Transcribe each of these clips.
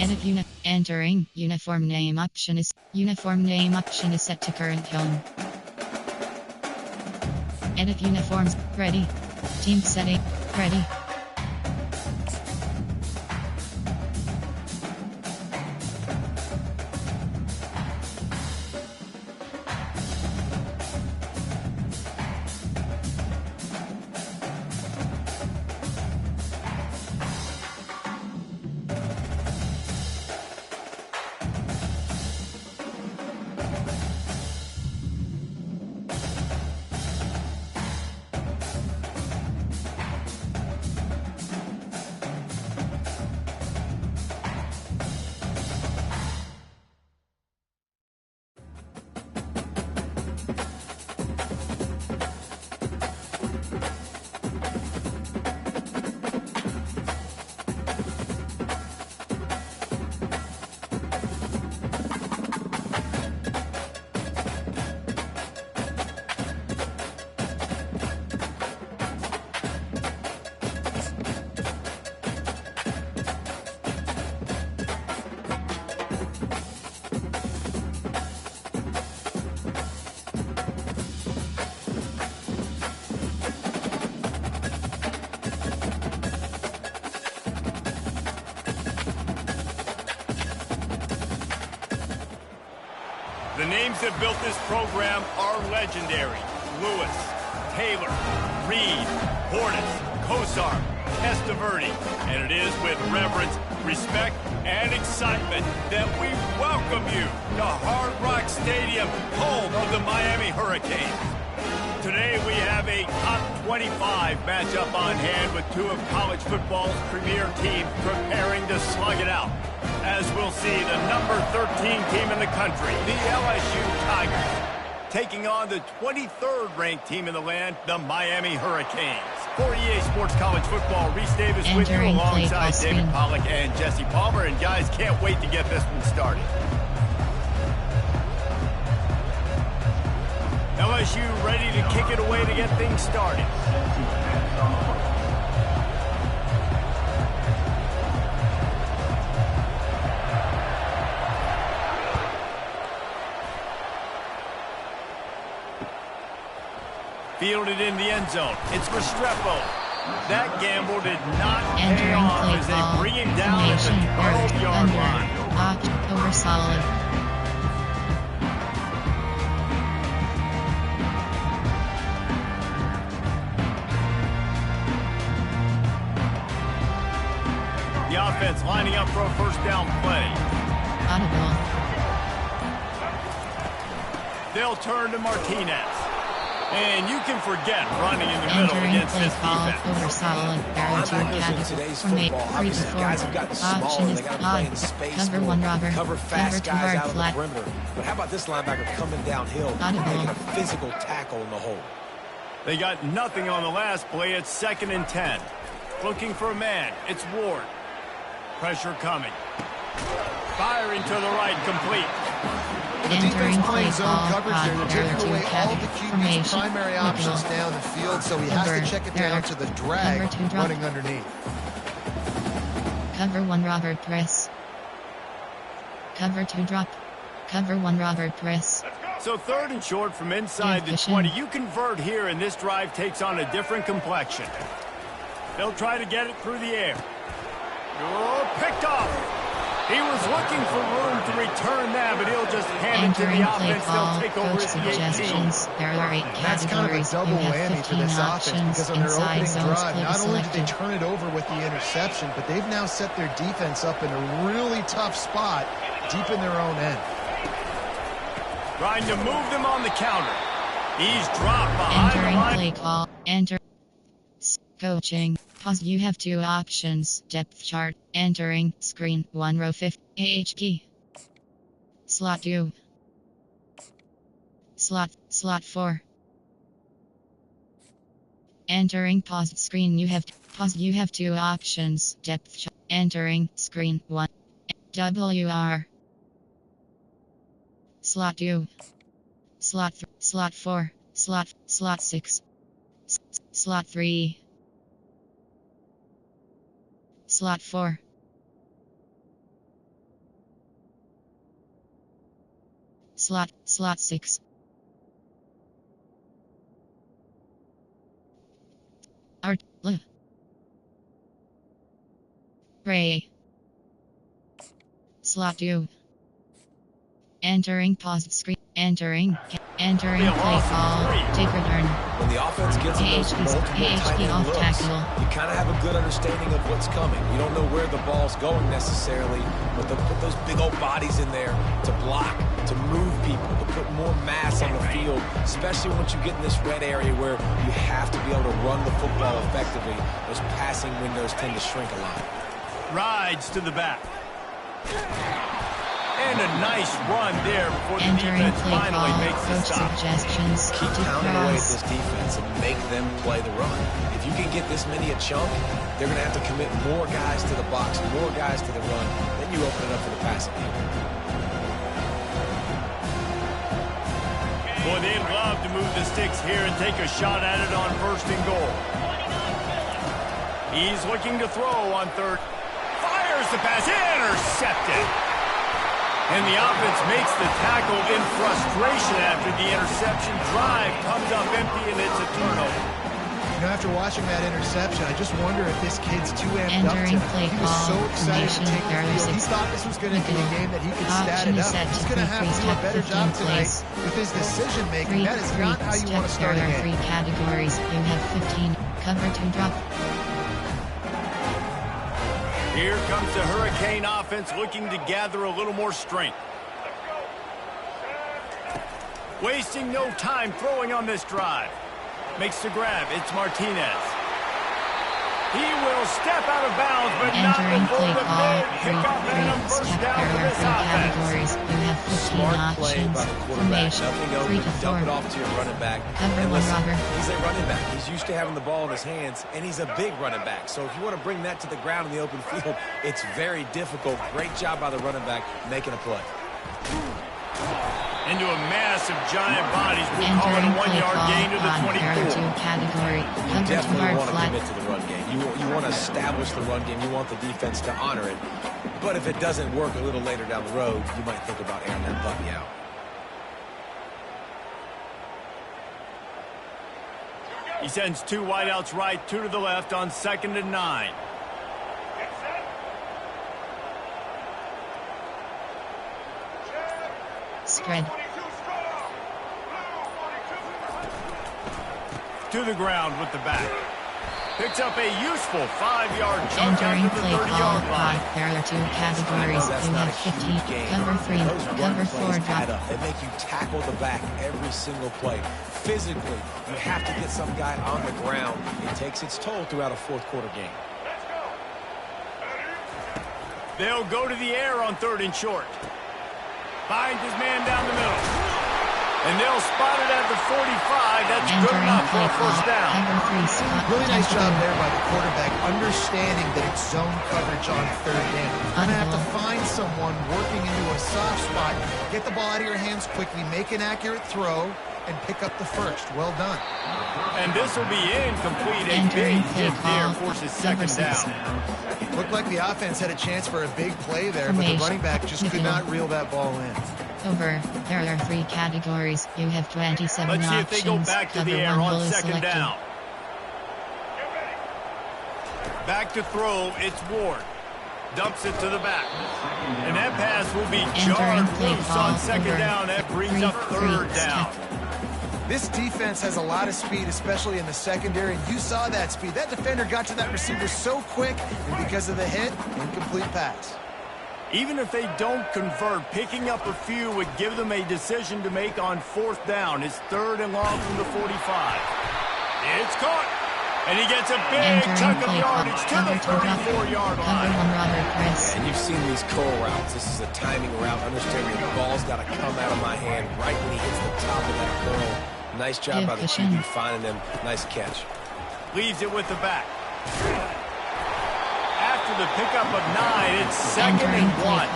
Edit entering uniform name option is set to current home. Edit uniforms ready. Team setting ready. The names that built this program are legendary. Lewis, Taylor, Reed, Hortis, Kosar, Testaverde. And it is with reverence, respect, and excitement that we welcome you to Hard Rock Stadium, home of the Miami Hurricanes. Today we have a top 25 matchup on hand with two of college football's premier teams preparing to slug it out. As we'll see, the number 13 team in the country, the LSU Tigers, taking on the 23rd ranked team in the land, the Miami Hurricanes. For EA Sports College Football, Reese Davis with you alongside David Pollack and Jesse Palmer. And guys, can't wait to get this one started. LSU ready to kick it away to get things started. Fielded in the end zone. It's Restrepo. That gamble did not pay off as they bring him down at the 12-yard line. Locked over solid. The offense lining up for a first down play. Audible. They'll turn to Martinez. And you can forget running in the middle against this defense. Over solid. Barrel to Guys have gotten smaller. They got to play in space. Cover one robber. Cover fast guys out of the perimeter. But how about this linebacker coming downhill, making a physical tackle in the hole? They got nothing on the last play. It's 2nd and 10. Looking for a man. It's Ward. Pressure coming. Firing to the right, complete. The defense playing zone coverage, they're taking away all the QB's primary options down the field, so he has to check it down to the drag running underneath. Cover one Robert press. Cover two drop. Cover one Robert press. So 3rd and short from inside the 20. You convert here, and this drive takes on a different complexion. They'll try to get it through the air. Oh, picked off. He was looking for room to return that, but he'll just hand it to the offense. They'll take over at the 18. There are 8 That's kind of a double whammy for this offense because on their opening drive, not only did they turn it over with the interception, but they've now set their defense up in a really tough spot deep in their own end. Trying to move them on the counter. He's dropped behind the line. Play call. Enter. Coaching. Pause. You have 2 options. Depth chart. Entering. Screen. 1 row 50. AH key. Slot 2. Slot 4. Entering. Paused screen. You have 2 options. Depth chart. Entering. Screen. 1. WR. Slot 2. Slot 4. Slot 6. Slot 3. Slot 4. Slot 6. Art. Ray. Slot 2. Entering paused screen. Entering play call. Take return. When the offense gets in those multiple tight end looks, tackle. you kind of have a good understanding of what's coming. You don't know where the ball's going necessarily, but they'll put those big old bodies in there to block, to move people, to put more mass on the field, especially once you get in this red area where you have to be able to run the football effectively. Those passing windows tend to shrink a lot. Rides to the back. And a nice run there before the Entering defense finally makes the stop. Suggestions. Keep pounding away at this defense and make them play the run. If you can get this many a chunk, they're going to have to commit more guys to the box, more guys to the run. Then you open it up for the passing game. Boy, they'd love to move the sticks here and take a shot at it on 1st and goal. He's looking to throw on 3rd. Fires the pass. Intercepted. And the offense makes the tackle in frustration after the interception. Drive comes up empty, and it's a turnover. You know, after watching that interception, I just wonder if this kid's too amped up Entering tonight. He was so excited to take the field. He thought this was going to be a game that he could stat it up. He's going to have to do a better job tonight with his decision-making. That is not how you want to start a game. 3 categories. You have 15. Cover 2 drop. Here comes the Hurricane offense looking to gather a little more strength. Wasting no time throwing on this drive. Makes the grab. It's Martinez. He will step out of bounds, but not before the big pickup and a first down for this offense. Categories. You have 15 Smart options. play by the quarterback. Nothing open. 3 to 4. Dump it off to your running back. Cover And 1 listen, robber. he's a running back. He's used to having the ball in his hands, and he's a big running back. So if you want to bring that to the ground in the open field, it's very difficult. Great job by the running back making a play. Into a mass of giant bodies. We'll call it a 1-yard gain to the 24. Category. You Cover 2 definitely hard want to flat. commit to the run game. You want to establish the run game. You want the defense to honor it. But if it doesn't work a little later down the road, you might think about airing that puppy out. He sends 2 wideouts right, 2 to the left on 2nd and 9. Spread. To the ground with the back. Picks up a useful 5-yard chunk Entering out to the play call 30-yard line. 5. There are 2 categories. That's You not have a 15. huge gain. Cover 3. Those run Cover 4 plays add drop. up. They make you tackle the back every single play. Physically, you have to get some guy on the ground. It takes its toll throughout a 4th quarter game. They'll go to the air on 3rd and short. Finds his man down the middle. And they'll spot it at the 45. That's good Entering enough for play a call. first down. Cover 3 spot. Really nice job there by the quarterback, understanding that it's zone coverage on 3rd down. You're going to have to find someone working into a soft spot, get the ball out of your hands quickly, make an accurate throw, and pick up the first. Well done. And this will be incomplete. A Entering big play hit there call. forces Cover 2nd 6. down. Looked like the offense had a chance for a big play there, but the running back just could not reel that ball in. Over. There are 3 categories. You have 27 Let's see options. if they go back to the Cover air 1 on will is 2nd selected. down. Back to throw. It's Ward. Dumps it to the back. And that pass will be jarred play loose call. on 2nd Over. down. That brings 3, up 3rd 3, down. This defense has a lot of speed, especially in the secondary, and you saw that speed. That defender got to that receiver so quick, and because of the hit, incomplete pass. Even if they don't convert, picking up a few would give them a decision to make on 4th down. It's 3rd and long from the 45. It's caught. And he gets a big Entering chunk of play yardage clock. to the Cover 2 drop. 34-yard Cover line. 1 robber press. And you've seen these curl routes. This is a timing route. Understanding the ball's got to come out of my hand right when he hits the top of that curl. Nice job by the QB finding him. Nice catch. Leaves it with the back. After the pickup of 9, it's 2nd and 1.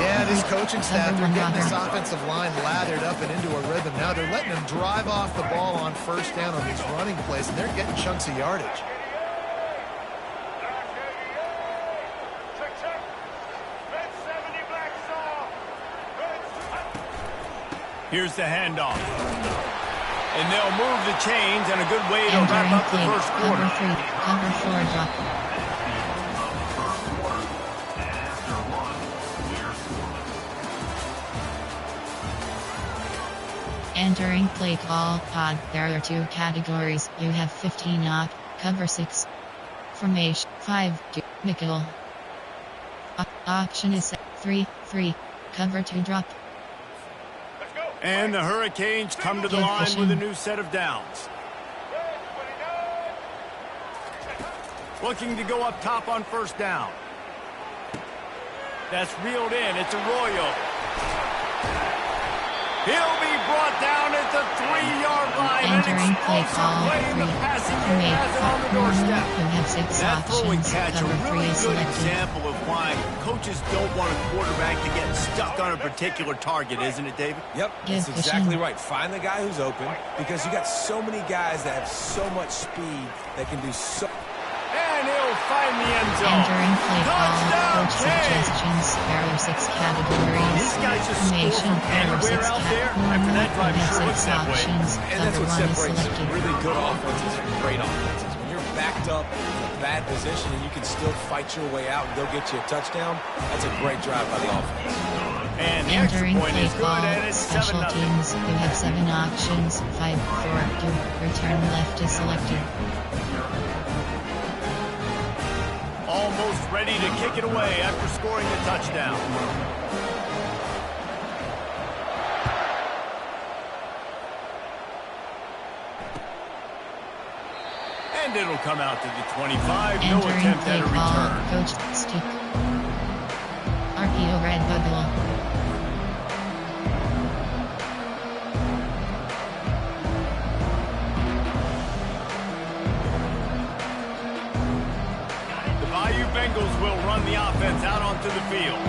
Yeah, this coaching staff, they're getting this offensive line lathered up and into a rhythm. Now they're letting them drive off the ball on 1st down on these running plays, and they're getting chunks of yardage. Here's the handoff. And they'll move the chains, and a good way to wrap up the first quarter. Cover 4 drop. Entering play call pod. There are 2 categories. You have 15 up. Cover 6. Formation 5. Nickel. Option is 3-3. Cover 2 drop. And the Hurricanes come to the line with a new set of downs. Looking to go up top on first down. That's reeled in. It's Arroyo. He'll be brought down at the 3-yard line. Entering play call. Play in the passing game has it on the doorstep. You have 6 That throw and options. catch, a Cover 3 really is good selected. example of why coaches don't want a quarterback to get stuck on a particular target, isn't it, David? Yep, that's exactly right. Find the guy who's open, because you got so many guys that have so much speed that can do so. And he'll find the end zone. Entering play call. Touchdown, Coach Kane. suggestions. There are 6 categories. These guys just score Formation. from There are 6 anywhere out there. After that drive, You sure have looks 6 that way. options. And that's Cover what 1 is separates selected. really good offenses from great offenses. When you're backed up in a bad position and you can still fight your way out and go get you a touchdown, that's a great drive by the offense. And the extra Entering point play is good, call. and it's Special 7-0. teams. You have 7 options. 5-4. Return left is selected. Almost ready to kick it away after scoring a touchdown. And it'll come out to the 25. No Entering attempt play at a call. return. Coach stick. RPO red bubble. The Bayou Bengals will run the offense out onto the field.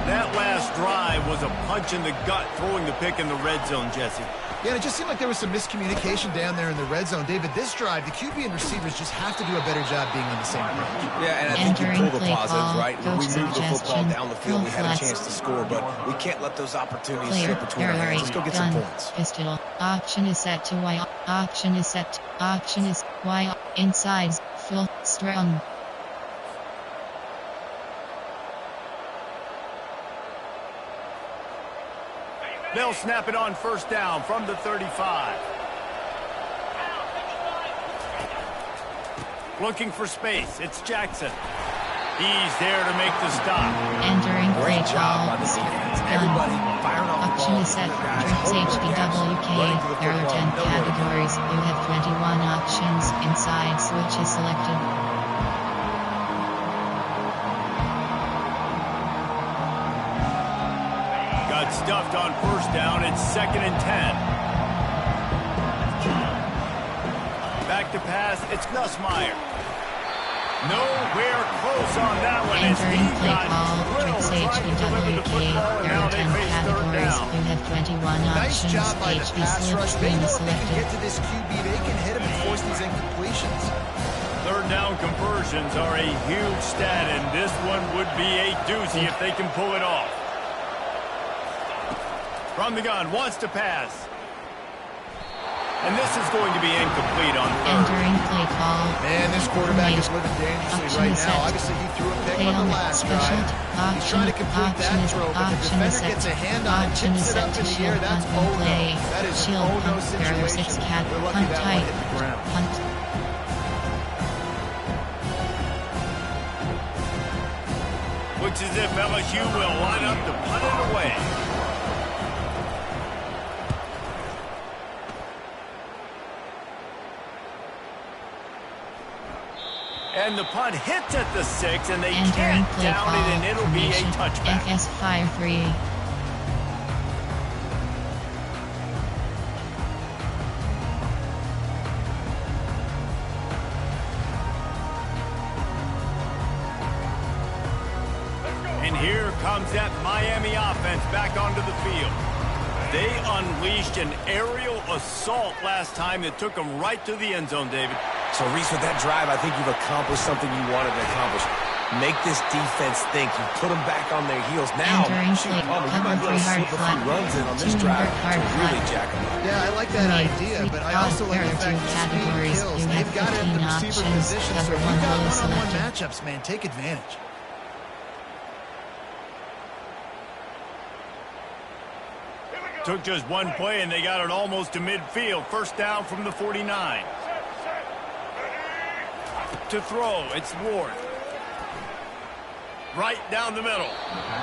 That last drive was a punch in the gut, throwing the pick in the red zone, Jesse. Yeah, and it just seemed like there was some miscommunication down there in the red zone. David, this drive, the QB and receivers just have to do a better job being on the same page. Yeah, and I think you Entering pull the play positives, call. right? When we Coach moved the football suggestion. down the field, we had a Flex. chance to score, but we can't let those opportunities Clear. slip between our hands. Let's go get some Gun. points. Pistol. Option is set to Y. Option is set. Option is Y. Inside. Full. Strong. They'll snap it on first down from the 35. Looking for space. It's Jackson. He's there to make the stop. Entering play Great job by call. the defense. Gun. Everybody firing off the Option ball. is set. Guys, Drinks holding the catch, HBWK. running to the There are football, 10 no worry. categories. You have 21 options. Inside switch is selected. Got stuffed on first down. It's 2nd and 10. Back to pass. It's Nussmeier. Nowhere close on that one. As he Entering play got call. drilled Drinks trying to deliver the HBWK. football, and There now are they 10 face third categories. down. You have 21 Nice options. job by the HB pass slip rush. They screen know is if they can selected. get to this QB, they can hit him and force these incompletions. Third down conversions are a huge stat, and this one would be a doozy if they can pull it off. From the gun, wants to pass. And this is going to be incomplete on third. Entering play call. Man, this quarterback is living dangerously Option right is now. set. Obviously, he threw a pick Play on on the last special. drive. He's trying to complete that throw, but the Option is defender set. gets a hand on it, Option is tips it set up to in the shield air. That's punt and oh no. play. That is Shield an oh no punt. There are 6 situation. cat. They're lucky Punt that one tight. hit the ground. Punt. Looks as if LSU will line up to punt it away. And the punt hits at the 6, and they Entering can't play down call. it, and it'll be a Formation. touchback. FS Fire 3. And here comes that Miami offense back onto the field. They unleashed an aerial assault last time that took them right to the end zone, David. So, Reese, with that drive, I think you've accomplished something you wanted to accomplish. Make this defense think. You put them back on their heels. Now, shoot, you might be able to slip a few runs in on this drive to really jack them up. Yeah, I like that idea, but I also like the fact that speed kills. They've got to have the receiver position, so if you've got one-on-one matchups, man, take advantage. Took just one play, and they got it almost to midfield. First down from the 49. To throw, it's Ward. Right down the middle.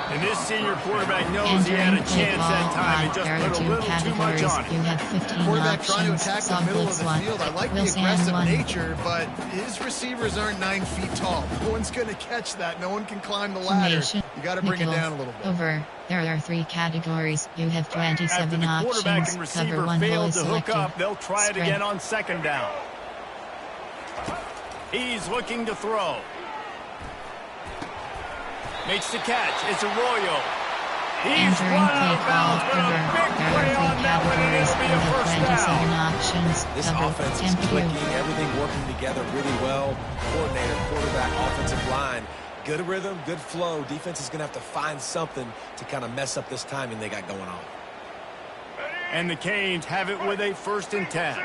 And this senior quarterback knows he had a chance that time and just put a little too much on it. You have 15 quarterback options. trying to attack the middle of the field. I like the aggressive nature, but his receivers aren't 9 feet tall. No one's going to catch that. No one can climb the ladder. You got to bring it down a little bit. Over. There are 3 categories. You have 27 After the quarterback options. and receiver Cover 1 failed to selected. hook up, they'll try it Spread. again on second down. He's looking to throw. Makes the catch. It's Arroyo. He's Entering run play out of call. bounds, but a Over. big There play are 3 on that one, and categories. it'll be You a have first 27 down. options. This Cover. offense is Empty. clicking, everything working together really well. Coordinator, quarterback, offensive line. Good rhythm, good flow. Defense is going to have to find something to kind of mess up this timing they got going on. And the Canes have it with a 1st and 10.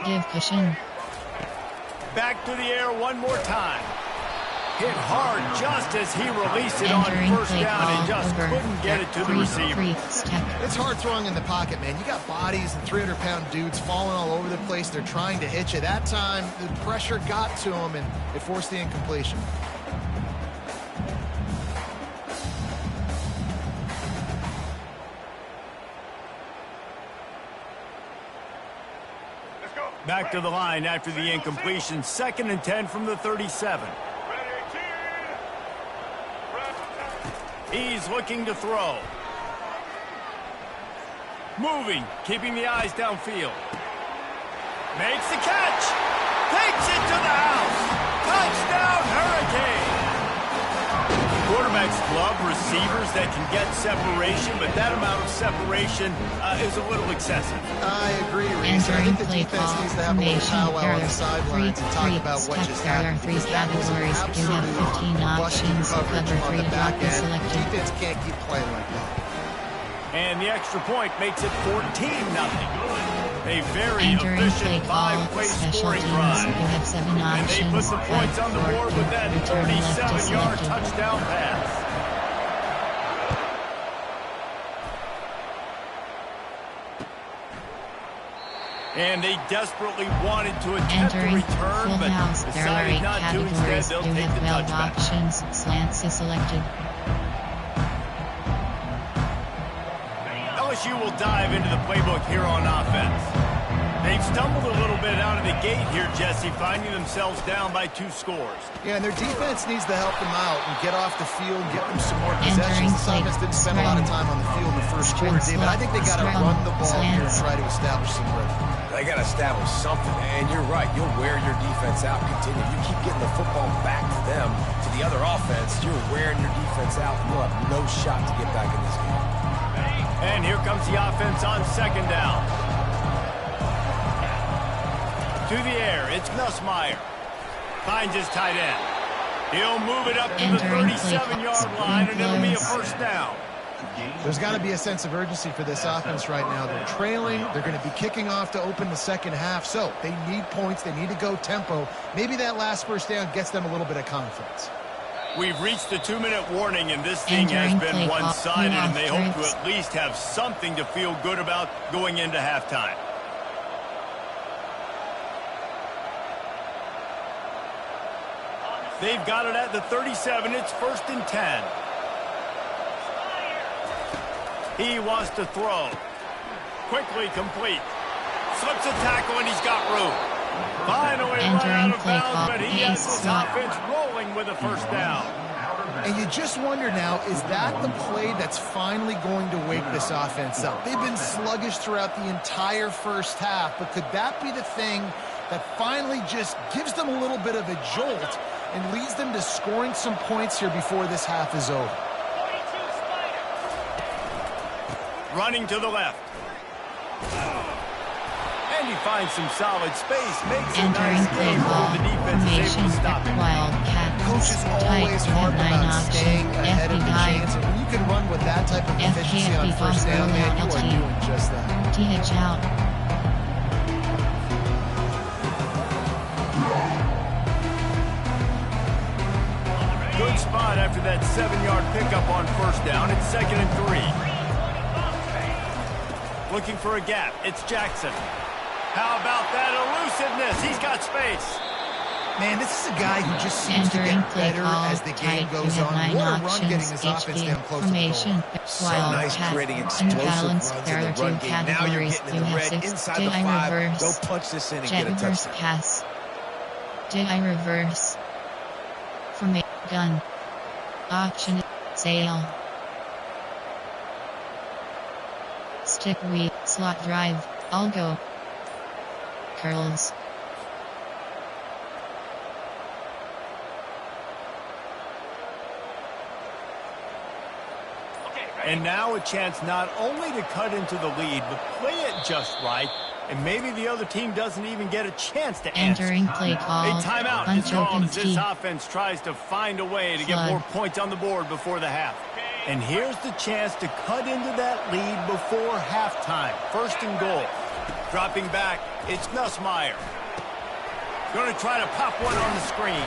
Give cushion. Back to the air one more time. Hit hard just as he released it on Entering first play down call. and just Over. couldn't get it to the 3 receiver. step. It's hard throwing in the pocket, man. You got bodies and 300-pound dudes falling all over the place. They're trying to hit you. That time, the pressure got to him, and it forced the incompletion. Back to the line after the incompletion. 2nd and 10 from the 37. He's looking to throw. Moving, keeping the eyes downfield. Makes the catch. Takes it to the house. Touchdown, Hurricane. Quarterbacks love receivers that can get separation, but that amount of separation is a little excessive. I agree, Reese. I think the Entering defense play needs to have a little formation. powwow There on the are sidelines and talk about what just There are happened. 3 Because that was an categories. You have absolute 15 busting options. coverage Cover on 3 the back end. selected. Defense can't keep playing like that. And the extra point makes it 14-0. A very Entering play efficient call. 5-play Special scoring teams. drive. You have 7 And they options. put the points on the board with that Return left to 37-yard selected. touchdown pass. And they desperately wanted to attempt the Entering return, full but house. There are 8 decided not to. Instead, categories. they'll You take have the 12 touchback. options. Slants is selected. LSU will dive into the playbook here on offense. They've stumbled a little bit out of the gate here, Jesse, finding themselves down by 2 scores. Yeah, and their defense needs to help them out and get off the field, get them some more Entering possessions. The offense didn't spend a lot of time on the field in the first quarter, David. I think they got to run the ball here and try to establish some rhythm. They got to establish something, and you're right. You'll wear your defense out. Continue. You keep getting the football back to them, to the other offense. You're wearing your defense out, and you'll have no shot to get back in this game. And here comes the offense on second down. To the air, it's Nussmeier. Finds his tight end. He'll move it up to the Entering 37-yard line, and it'll be a first down. There's got to be a sense of urgency for this offense right now. They're trailing. They're going to be kicking off to open the second half. So they need points. They need to go tempo. Maybe that last first down gets them a little bit of confidence. We've reached the 2-minute warning, and this thing has Entering been play call. one-sided, and they hope Offense. to at least have something to feel good about going into halftime. They've got it at the 37. It's 1st and 10. He wants to throw. Quickly complete. Slips a tackle, and he's got room. Finally run out of bounds, but he has this offense rolling with a first down. And you just wonder now, is that the play that's finally going to wake this offense up? They've been sluggish throughout the entire first half, but could that be the thing that finally just gives them a little bit of a jolt and leads them to scoring some points here before this half is over? Running to the left. And And he finds some solid space, makes a Entering nice play game before call. the defense is able Formation to stop him. Wildcat. Coach is always Tight, harp nine about options. staying ahead of the FBI. chains. And when you can run with that type of efficiency on FKFB first down, man, you LT. are doing just that. TH out. Good spot after that 7-yard pickup on first down. It's 2nd and 3. Looking for a gap. It's Jackson. How about that elusiveness? He's got space. Man, this is a guy who just seems to Entering get play better call. as the game Tight, goes you have on. 9 What a run options. getting his offense HB. down close to the Formation goal. So nice Wildcat. creating explosive Unbalanced. runs There in are the run two game. Now you're categories. getting in You the have red 6. inside Did the I 5. reverse? Go punch this in and Jet get a reverse touchdown. pass. Did I reverse? Formation gun. Option sail. Stick weave. Slot drive. I'll go. Curls. And now a chance not only to cut into the lead, but play it just right. And maybe the other team doesn't even get a chance to answer. Entering play call. A timeout is called Unopened as this key. offense tries to find a way to get Flood. more points on the board before the half. And here's the chance to cut into that lead before halftime. 1st and goal. Dropping back, it's Nussmeier. Going to try to pop one on the screen.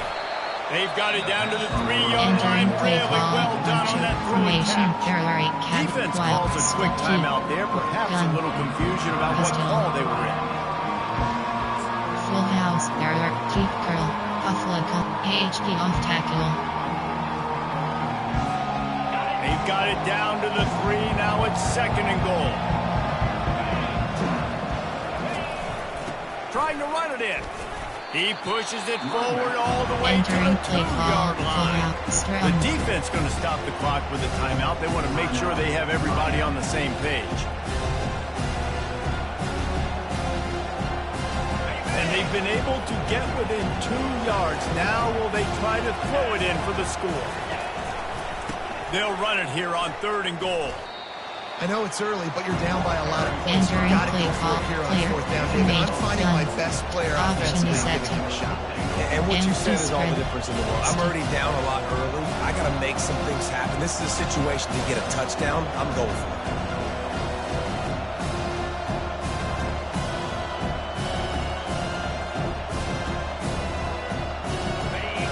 They've got it down to the 3-yard line. Entering play Really call. well done on that throwing Formation. catch. There are 8 cat. Defense Wild. calls a quick Stick timeout there. Perhaps Gun. a little confusion about what Pistol. call they were in. Full house. There are keep curl. Buffalo cut. AHP off tackle. They've got it down to the 3. Now it's 2nd and goal. Trying to run it in. He pushes it forward all the way to Entering the play call. 2-yard line. Full The out. defense going to stop the clock with a timeout. They want to make sure they have everybody on the same page. And they've been able to get within 2 yards. Now will they try to throw it in for the score? They'll run it here on 3rd and goal. I know it's early, but you're down by a lot of points. You Entering got to play go for call. it here on Clear. 4th down. David, I'm finding Gun. my best player Option offensively is and set giving him a to- shot. And what you Empty said is all the spread. difference in the world. I'm already down a lot early. I got to make some things happen. This is a situation to get a touchdown. I'm going for it.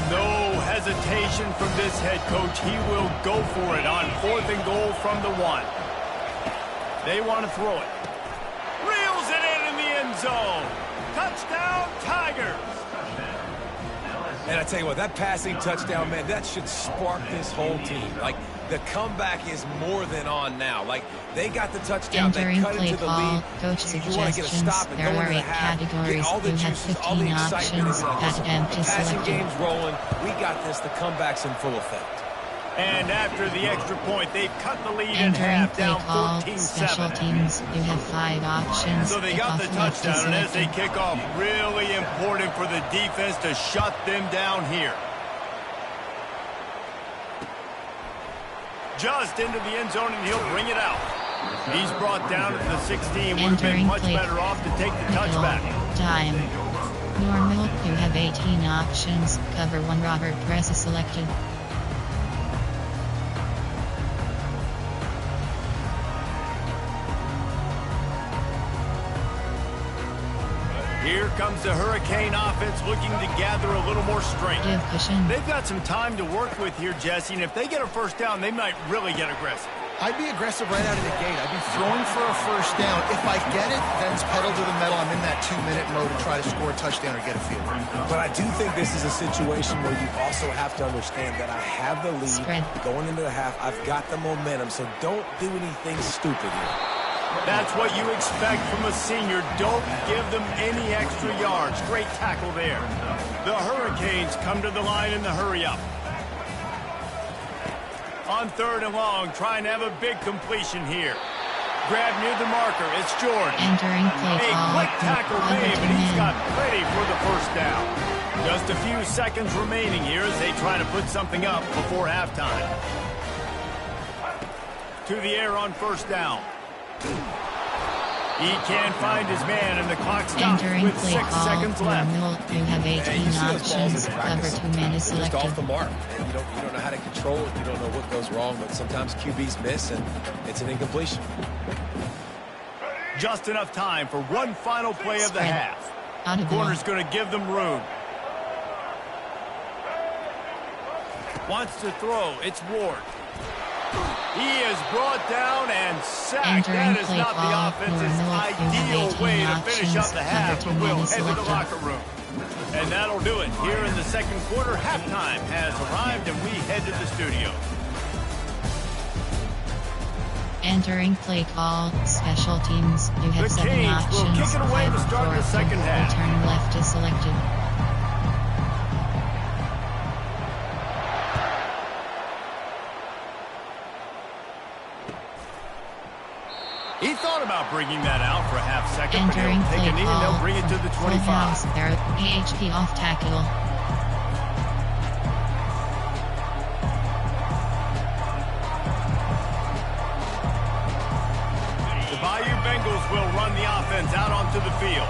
No hesitation from this head coach. He will go for it on 4th and goal from the 1. They want to throw it. Reels it in the end zone. Touchdown, Tigers. And I tell you what, that passing touchdown, man, that should spark this whole team. Like, the comeback is more than on now. Like, they got the touchdown, Entering they cut play into the call. lead. Coach You want to get a suggestions. stop and There go are into the 8 half, categories. get all the You have juices, all the 15 excitement. options. At empty The passing selected. game's rolling. We got this. The comeback's in full effect. And after the extra point, they've cut the lead in Entering half, play down call. Special 14-7. teams. You have 5 options. So they got the Kickoff left touchdown, and as they selected. kick off, really important for the defense to shut them down here. Just into the end zone, and he'll bring it out. He's brought down at the 16. Would have been Entering much play. better off to take the touchback. Time. Normal. You have 18 options. Cover 1. Robert Press is selected. Here comes the Hurricane offense looking to gather a little more strength. Give cushion. They've got some time to work with here, Jesse, and if they get a first down, they might really get aggressive. I'd be aggressive right out of the gate. I'd be throwing for a first down. If I get it, then it's pedal to the metal. I'm in that 2-minute mode to try to score a touchdown or get a field goal. But I do think this is a situation where you also have to understand that I have the lead Spread. going into the half. I've got the momentum, so don't do anything stupid here. That's what you expect from a senior. Don't give them any extra yards. Great tackle there. The Hurricanes come to the line in the hurry-up. On 3rd and long, trying to have a big completion here. Grab near the marker. It's Jordan. Entering play A call. quick tackle made, but he's got plenty for the first down. Just a few seconds remaining here as they try to put something up before halftime. To the air on first down. He can't find his man, and the clock stops Entering with play 6 call. seconds left. You have 18 Hey, you see those balls options. in Cover practice? 2 men is They're just selected. off the mark. And you don't know how to control it. You don't know what goes wrong, but sometimes QBs miss, and it's an incompletion. Just enough time for one final play of the Spread. half. Out of Corner's going to give them room. Wants to throw. It's Ward. He is brought down and sacked. Entering That is play not call. the offense's ideal way to finish up the half, but we'll head to the locker room. And that'll do it. Here in the second quarter, halftime has arrived, and we head to the studio. Entering play call. Special teams. You have The 7 Canes will options. kick it away to 5 start the forward, second half. Return left is selected. He thought about bringing that out for a half second, but Entering he'll take play a knee and call. they'll bring it to the Full 25. house there. AHP off tackle. The Bayou Bengals will run the offense out onto the field.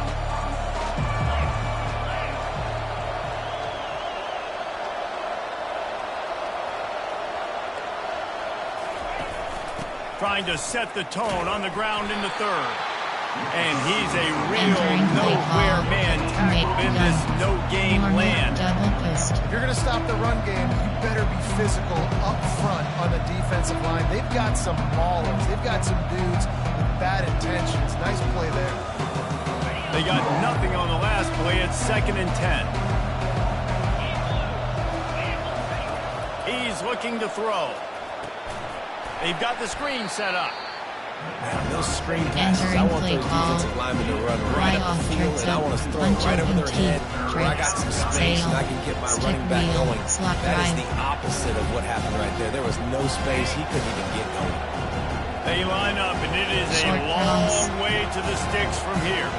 Trying to set the tone on the ground in the third. And he's a real Entering play nowhere call. man tackled in this no-gain Normal land. double post. If you're going to stop the run game, you better be physical up front on the defensive line. They've got some maulers. They've got some dudes with bad intentions. Nice play there. They got nothing on the last play. It's 2nd and 10. He's looking to throw. They've got the screen set up. Man, those screen passes, I want those defensive linemen to run right up the field, and I want to throw it right over their head where I got some space and I can get my running back going. That is the opposite of what happened right there. There was no space. He couldn't even get going. They line up, and it is a long way to the sticks from here.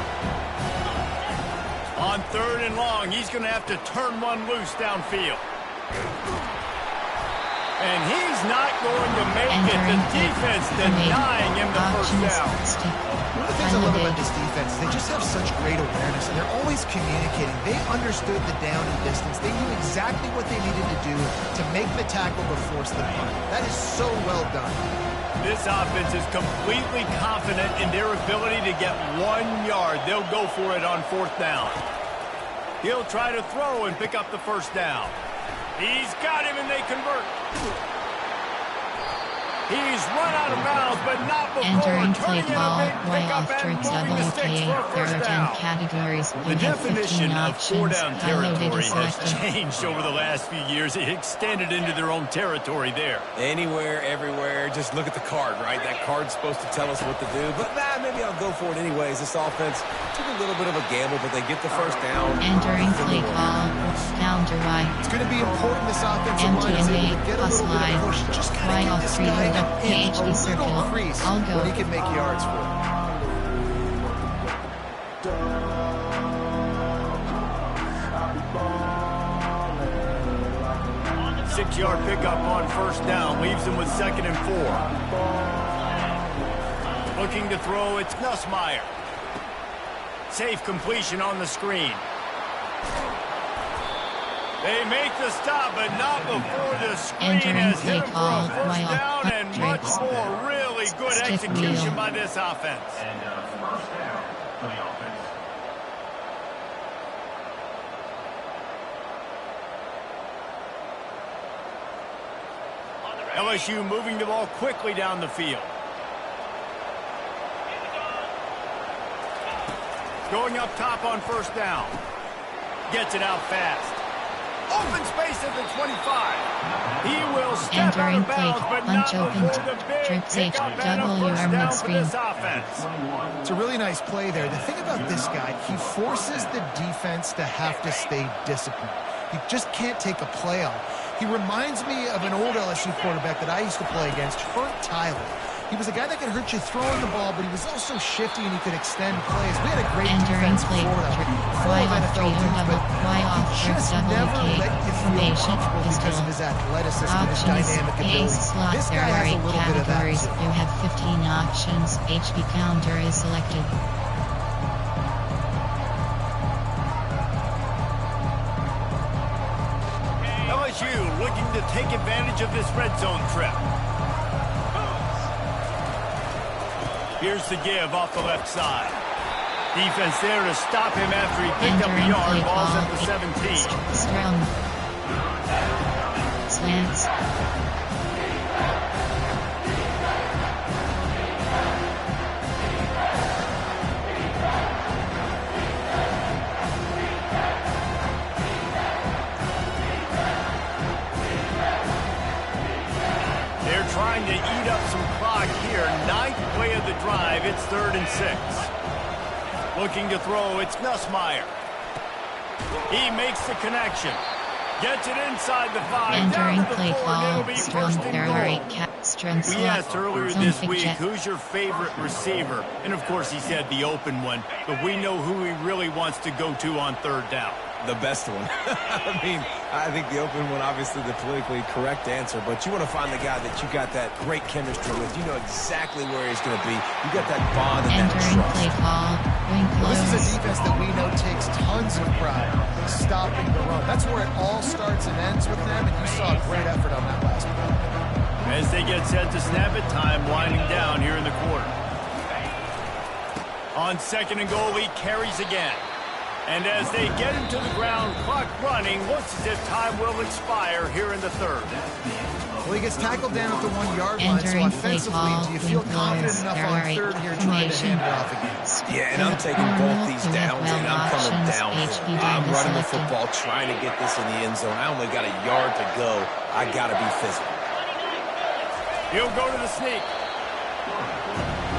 On 3rd and long, he's going to have to turn one loose downfield. And he's not going to make it. The defense denying him the first down. One of the things I love about this defense is they just have such great awareness, and they're always communicating. They understood the down and distance. They knew exactly what they needed to do to make the tackle to force the punt. That is so well done. This offense is completely confident in their ability to get 1 yard. They'll go for it on 4th down. He'll try to throw and pick up the first down. He's got him, and they convert. He's run out of bounds, but not before Entering play turning in a call. big Y pickup off and tricks moving the sticks WKA. for a There are first 10 down. categories. The You have 15 definition of options. 4-down territory has selected. changed over the last few years. It extended into their own territory there. Anywhere, everywhere, just look at the card, right? That card's supposed to tell us what to do, but maybe I'll go for it anyways. This offense took a little bit of a gamble, but they get the first down. Entering play call. Down to right. It's going to be important this offensive line is able to get a little bit of push. Just kind of Y get off this 3 guy hold up. in a AHP circle. little crease I'll go. where he can make yards for it. Six-yard pickup on first down leaves them with 2nd and 4. Looking to throw, it's Nussmeier. Safe completion on the screen. They make the stop, but not before the screen Entering has hit play them for call. a first Y off down and much tricks. more. Really good Stick execution wheel. by this offense. First down for the offense. LSU moving the ball quickly down the field. Going up top on first down. Gets it out fast. Open space at the 25. He will step out Entering of bounds, play, but not punch open, before the big trips pickup and a HW first arm down for screen. this offense. It's a really nice play there. The thing about this guy, he forces the defense to have to stay disciplined. He just can't take a play off. He reminds me of an old LSU quarterback that I used to play against, Herb Tyler. He was a guy that could hurt you throwing the ball, but he was also shifty and he could extend plays. We had a great Entering defense play, before that. Full Y of off NFL 3 dudes, but Y off he just double never K let you feel formation comfortable because of pistol. his athleticism and his Options, dynamic A ability. slot. This There guy are has a 8 little bit of that categories. too. You have 15 options. HP counter is selected. LSU looking to take advantage of this red zone trip. Here's the give off the left side. Defense there to stop him after he picked up a yard. Ball's at the 17. Strong. Slants. They're trying to eat up some clock here. 9th play of the drive. It's 3rd and 6. Looking to throw, it's Nussmeier. He makes the connection. Gets it inside the 5. Entering Down to the play 4, and call. it'll be Strong. 1st and There goal. are 8 strong We slot. asked earlier Zone this pick week, jet. who's your favorite receiver? And of course he said the open one, but we know who he really wants to go to on 3rd down. The best one. I mean, I think the open one, obviously the politically correct answer, but you want to find the guy that you got that great chemistry with. You know exactly where he's going to be. You got that bond and that Entering trust. play call. Wing Well, this is a close. defense that we know takes tons of pride in stopping the run. That's where it all starts and ends with them, and you saw a great effort on that last play. As they get set to snap it, time winding down here in the quarter. On 2nd and goal, he carries again. And as they get him to the ground, clock running, looks as if time will expire here in the 3rd. Well, he gets tackled down at the 1-yard line, so Entering play offensively, call. do you feel Wing confident close. enough There on are 8 3rd here trying to formation. hand it off again? Yeah, and I'm taking both these You have downs, and 12 I'm coming options. downhill. HP I'm data running the selected. football, trying to get this in the end zone. I only got a yard to go. I got to be physical. He'll go to the sneak.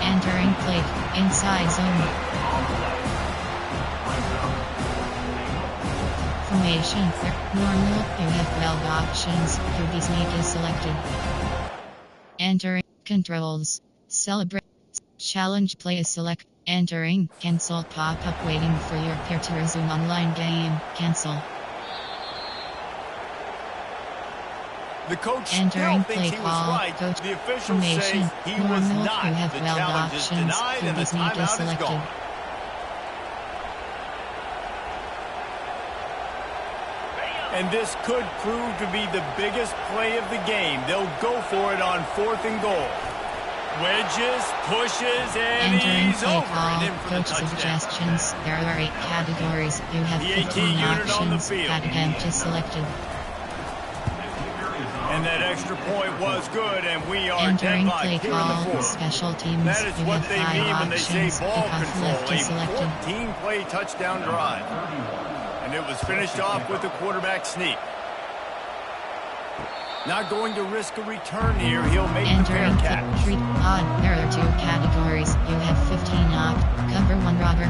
Entering play. Inside zone. Formation. Normal. You have 12 options. QB sneak is selected. Entering. Controls. Celebrate. Challenge play is select. Entering. Cancel pop-up waiting for your pair to resume online game. Cancel. The coach Entering still play thinks he was call. right. Coach. The officials Formation. say he was Normal. not. You have The 12 challenge is options. denied and the QB sneak is timeout is selected. gone. And this could prove to be the biggest play of the game. They'll go for it on 4th and goal. Wedges, pushes, and Entering he's play over call. and in for the Coach touchdown. suggestions. There are 8 categories. You have The 18 15 unit on the options. field. That attempt is selected. And that extra point was good, and we are Entering 10-5 play here in the call. 4th. Special teams. That is You what have they 5 mean when they say options. ball Kickoff control. left is A selected. 14-play touchdown drive. And it was finished off with a quarterback sneak. Not going to risk a return here. He'll make the fair Entering catch. play. Treat odd. There are 2 categories. You have 15 op. Cover 1 robber.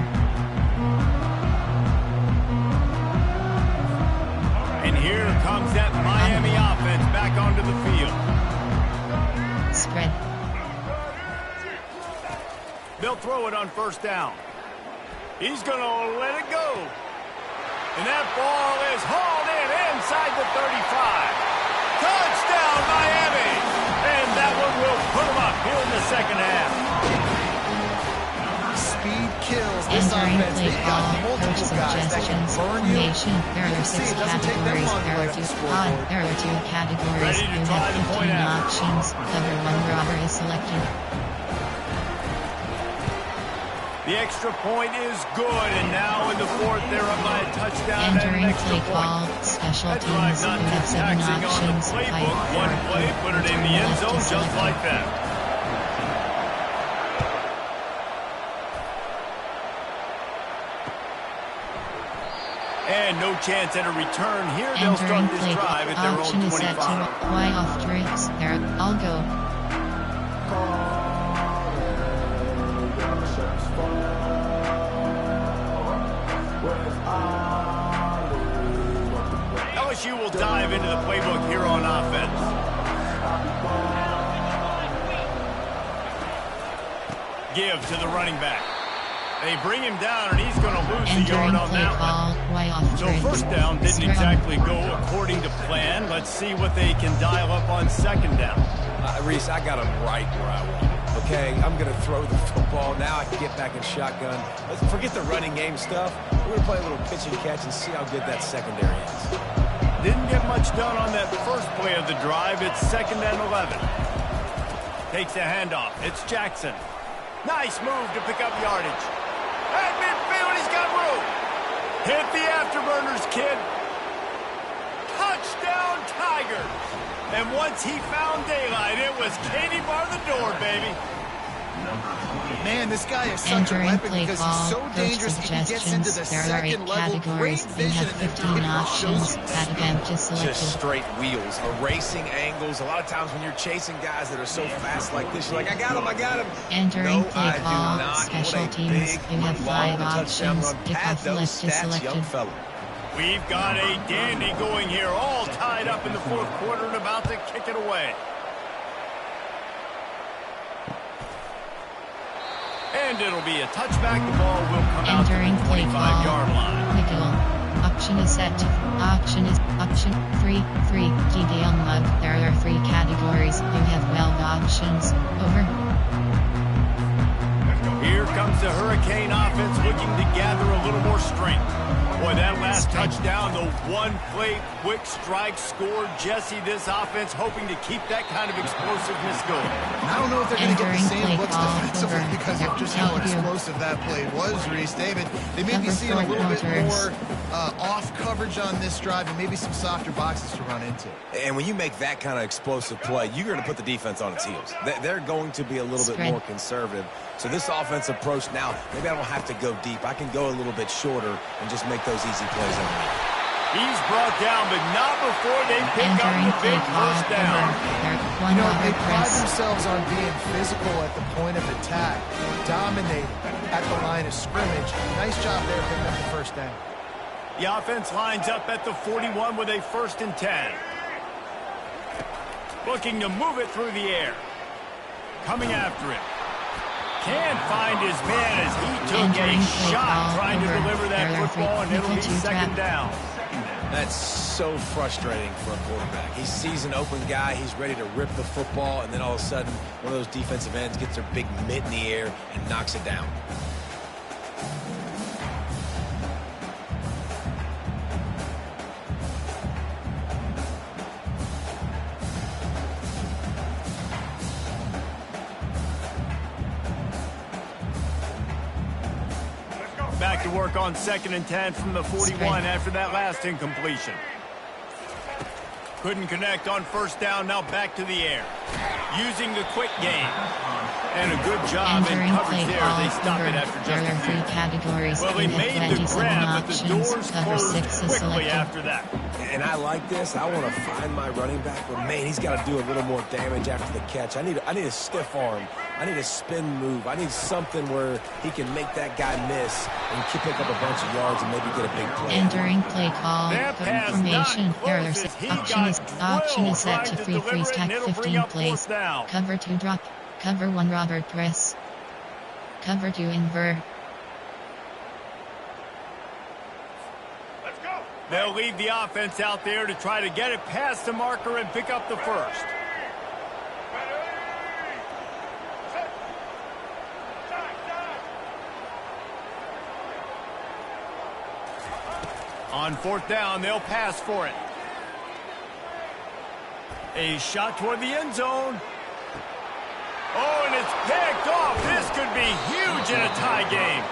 And here comes that Miami offense back onto the field. Spread. They'll throw it on 1st down. He's going to let it go. And that ball is hauled in inside the 35. Touchdown, Miami! And that one will put them up here in the 2nd half. Speed kills this Entering offense. play They've call. got Coach multiple guys that can suggestions. burn you. Formation. There You are can see 6 it doesn't take them categories. long to There are write up 2 the odd. scoreboard. There are 2 categories. Ready to You try have the point 15 after. options. Cover 1 robber is selected. The extra point is good, and now in the 4th, they're up by a touchdown and an Entering extra play point. call. Special That drive teams. You not have too 7 taxing on the options. playbook. One play, put it in the end zone just like that. And no chance at a return here. They'll Entering start this play drive at their own option is set 25. to Y off tricks. There, I'll go. LSU will dive into the playbook here on offense. give to the running back. They bring him down, and he's going to lose the yard Entering on play that call, one. way off So grid. first down didn't Scrum. exactly go according to plan. Let's see what they can dial up on second down. Reese, I got him right where I want him. Okay, I'm going to throw the football. Now I can get back in shotgun. Let's forget the running game stuff. We're going to play a little pitch and catch and see how good that secondary is. Didn't get much done on that first play of the drive. It's 2nd and 11. Takes a handoff. It's Jackson. Nice move to pick up yardage. At midfield, he's got room. Hit the afterburners, kid. Touchdown, Tigers. And once he found daylight, it was Katie bar the door, baby. Man, this guy is such a Entering weapon play because call, he's so coach dangerous. If he gets into the suggestions. There are 8 second level, great categories. You vision, have and 15 then options. That event is Just selected. straight wheels, erasing angles. A lot of times when you're chasing guys that are so fast like this, you're like, I got him, I got him. Entering No, play I do call, not. special What a teams. big, You have long 5 touchdown options. run. Pad Kickoff those list is stats, young selected. fella. We've got a dandy going here, all tied up in the fourth quarter and about to kick it away. And it'll be a touchback. The ball will come out to Entering the play 25-yard call. line. Nickel. Option is set. Option is option 3. GDL mug. There are 3 categories. You have 12 options. Over. Here comes the Hurricane offense looking to gather a little more strength. Boy, that last touchdown, the one-play quick strike scored. Jesse, this offense hoping to keep that kind of explosiveness going. I don't know if they're going to get the Entering same play looks call, defensively over. because of just how explosive that play was, Reese. David, they may be Cover seeing a front little bit noters. more off coverage on this drive and maybe some softer boxes to run into. And when you make that kind of explosive play, you're going to put the defense on its heels. They're going to be a little bit Spread. more conservative. So this offense approach now, maybe I don't have to go deep. I can go a little bit shorter and just make those easy plays underneath. He's brought down, but not before they pick up Entering the play big call. first Over. down. There. You One know, over they pride press. themselves on being physical at the point of attack, dominating at the line of scrimmage. Nice job there picking up the first down. The offense lines up at the 41 with a 1st and 10. Looking to move it through the air. Coming after it. Can't find his man as he took Entering a play shot call. trying to Over. deliver that There are football, and it'll be frequency 2nd trap. down. That's so frustrating for a quarterback. He sees an open guy, he's ready to rip the football, and then all of a sudden, one of those defensive ends gets their big mitt in the air and knocks it down. Back to work on 2nd and 10 from the 41 after that last incompletion. Couldn't connect on 1st down, now back to the air. Using the quick game. And a good job in Entering coverage play there. call. They stop Over. it after There just are a 3 few. categories. Well, they You have made the 27 grab, but the options. doors Cover closed 6 is quickly selected. after that. And I like this. I want to find my running back, but man, he's got to do a little more damage after the catch. I need a stiff arm. I need a spin move. I need something where he can make that guy miss and pick up a bunch of yards and maybe get a big play. Entering play call. That Good pass information. not There are close 6 as he options. got Option drilled is set to trying to free deliver freeze it, and tag it'll bring 15 up plays. 4th down. Cover 2 drop. Cover 1 Robert press. Cover 2 invert. They'll leave the offense out there to try to get it past the marker and pick up the 1st. On 4th down, they'll pass for it. A shot toward the end zone. Oh, and it's picked off. This could be huge in a tie game.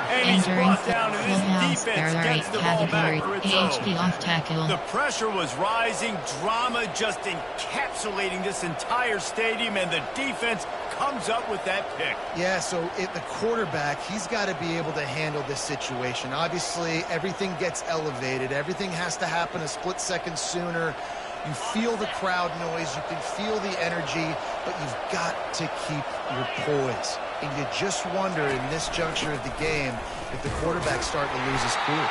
And he's Entering brought down, and this clubhouse. defense There are 8 gets the ball back categories. for its own. AHP off tackle. The pressure was rising, drama just encapsulating this entire stadium, and the defense comes up with that pick. Yeah, so the quarterback, he's got to be able to handle this situation. Obviously, everything gets elevated. Everything has to happen a split second sooner. You feel the crowd noise. You can feel the energy, but you've got to keep your poise. And you just wonder in this juncture of the game if the quarterback's starting to lose his cool.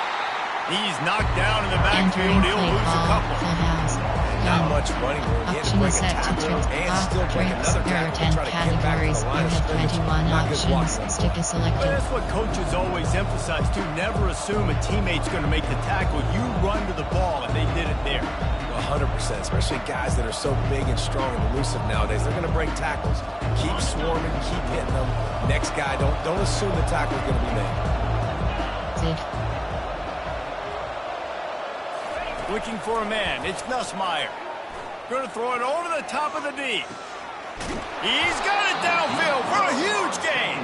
He's knocked down in the Entering backfield. He'll play lose a call. couple. Clubhouse. not much running room. He had to Option break is a set to tackle tricks. and still break another There are tackle to 10 try to get back to categories. the You line of have scrimmage. 21 Not good blocking options. on the Stick ball. is selected. That's what coaches always emphasize, too. Never assume a teammate's going to make the tackle. You run to the ball, and they did it there. 100%, especially guys that are so big and strong and elusive nowadays. They're going to break tackles. Keep swarming, keep hitting them. Next guy, don't assume the tackle's going to be made. Looking for a man. It's Nussmeier. Going to throw it over the top of the D. He's got it downfield for a huge gain.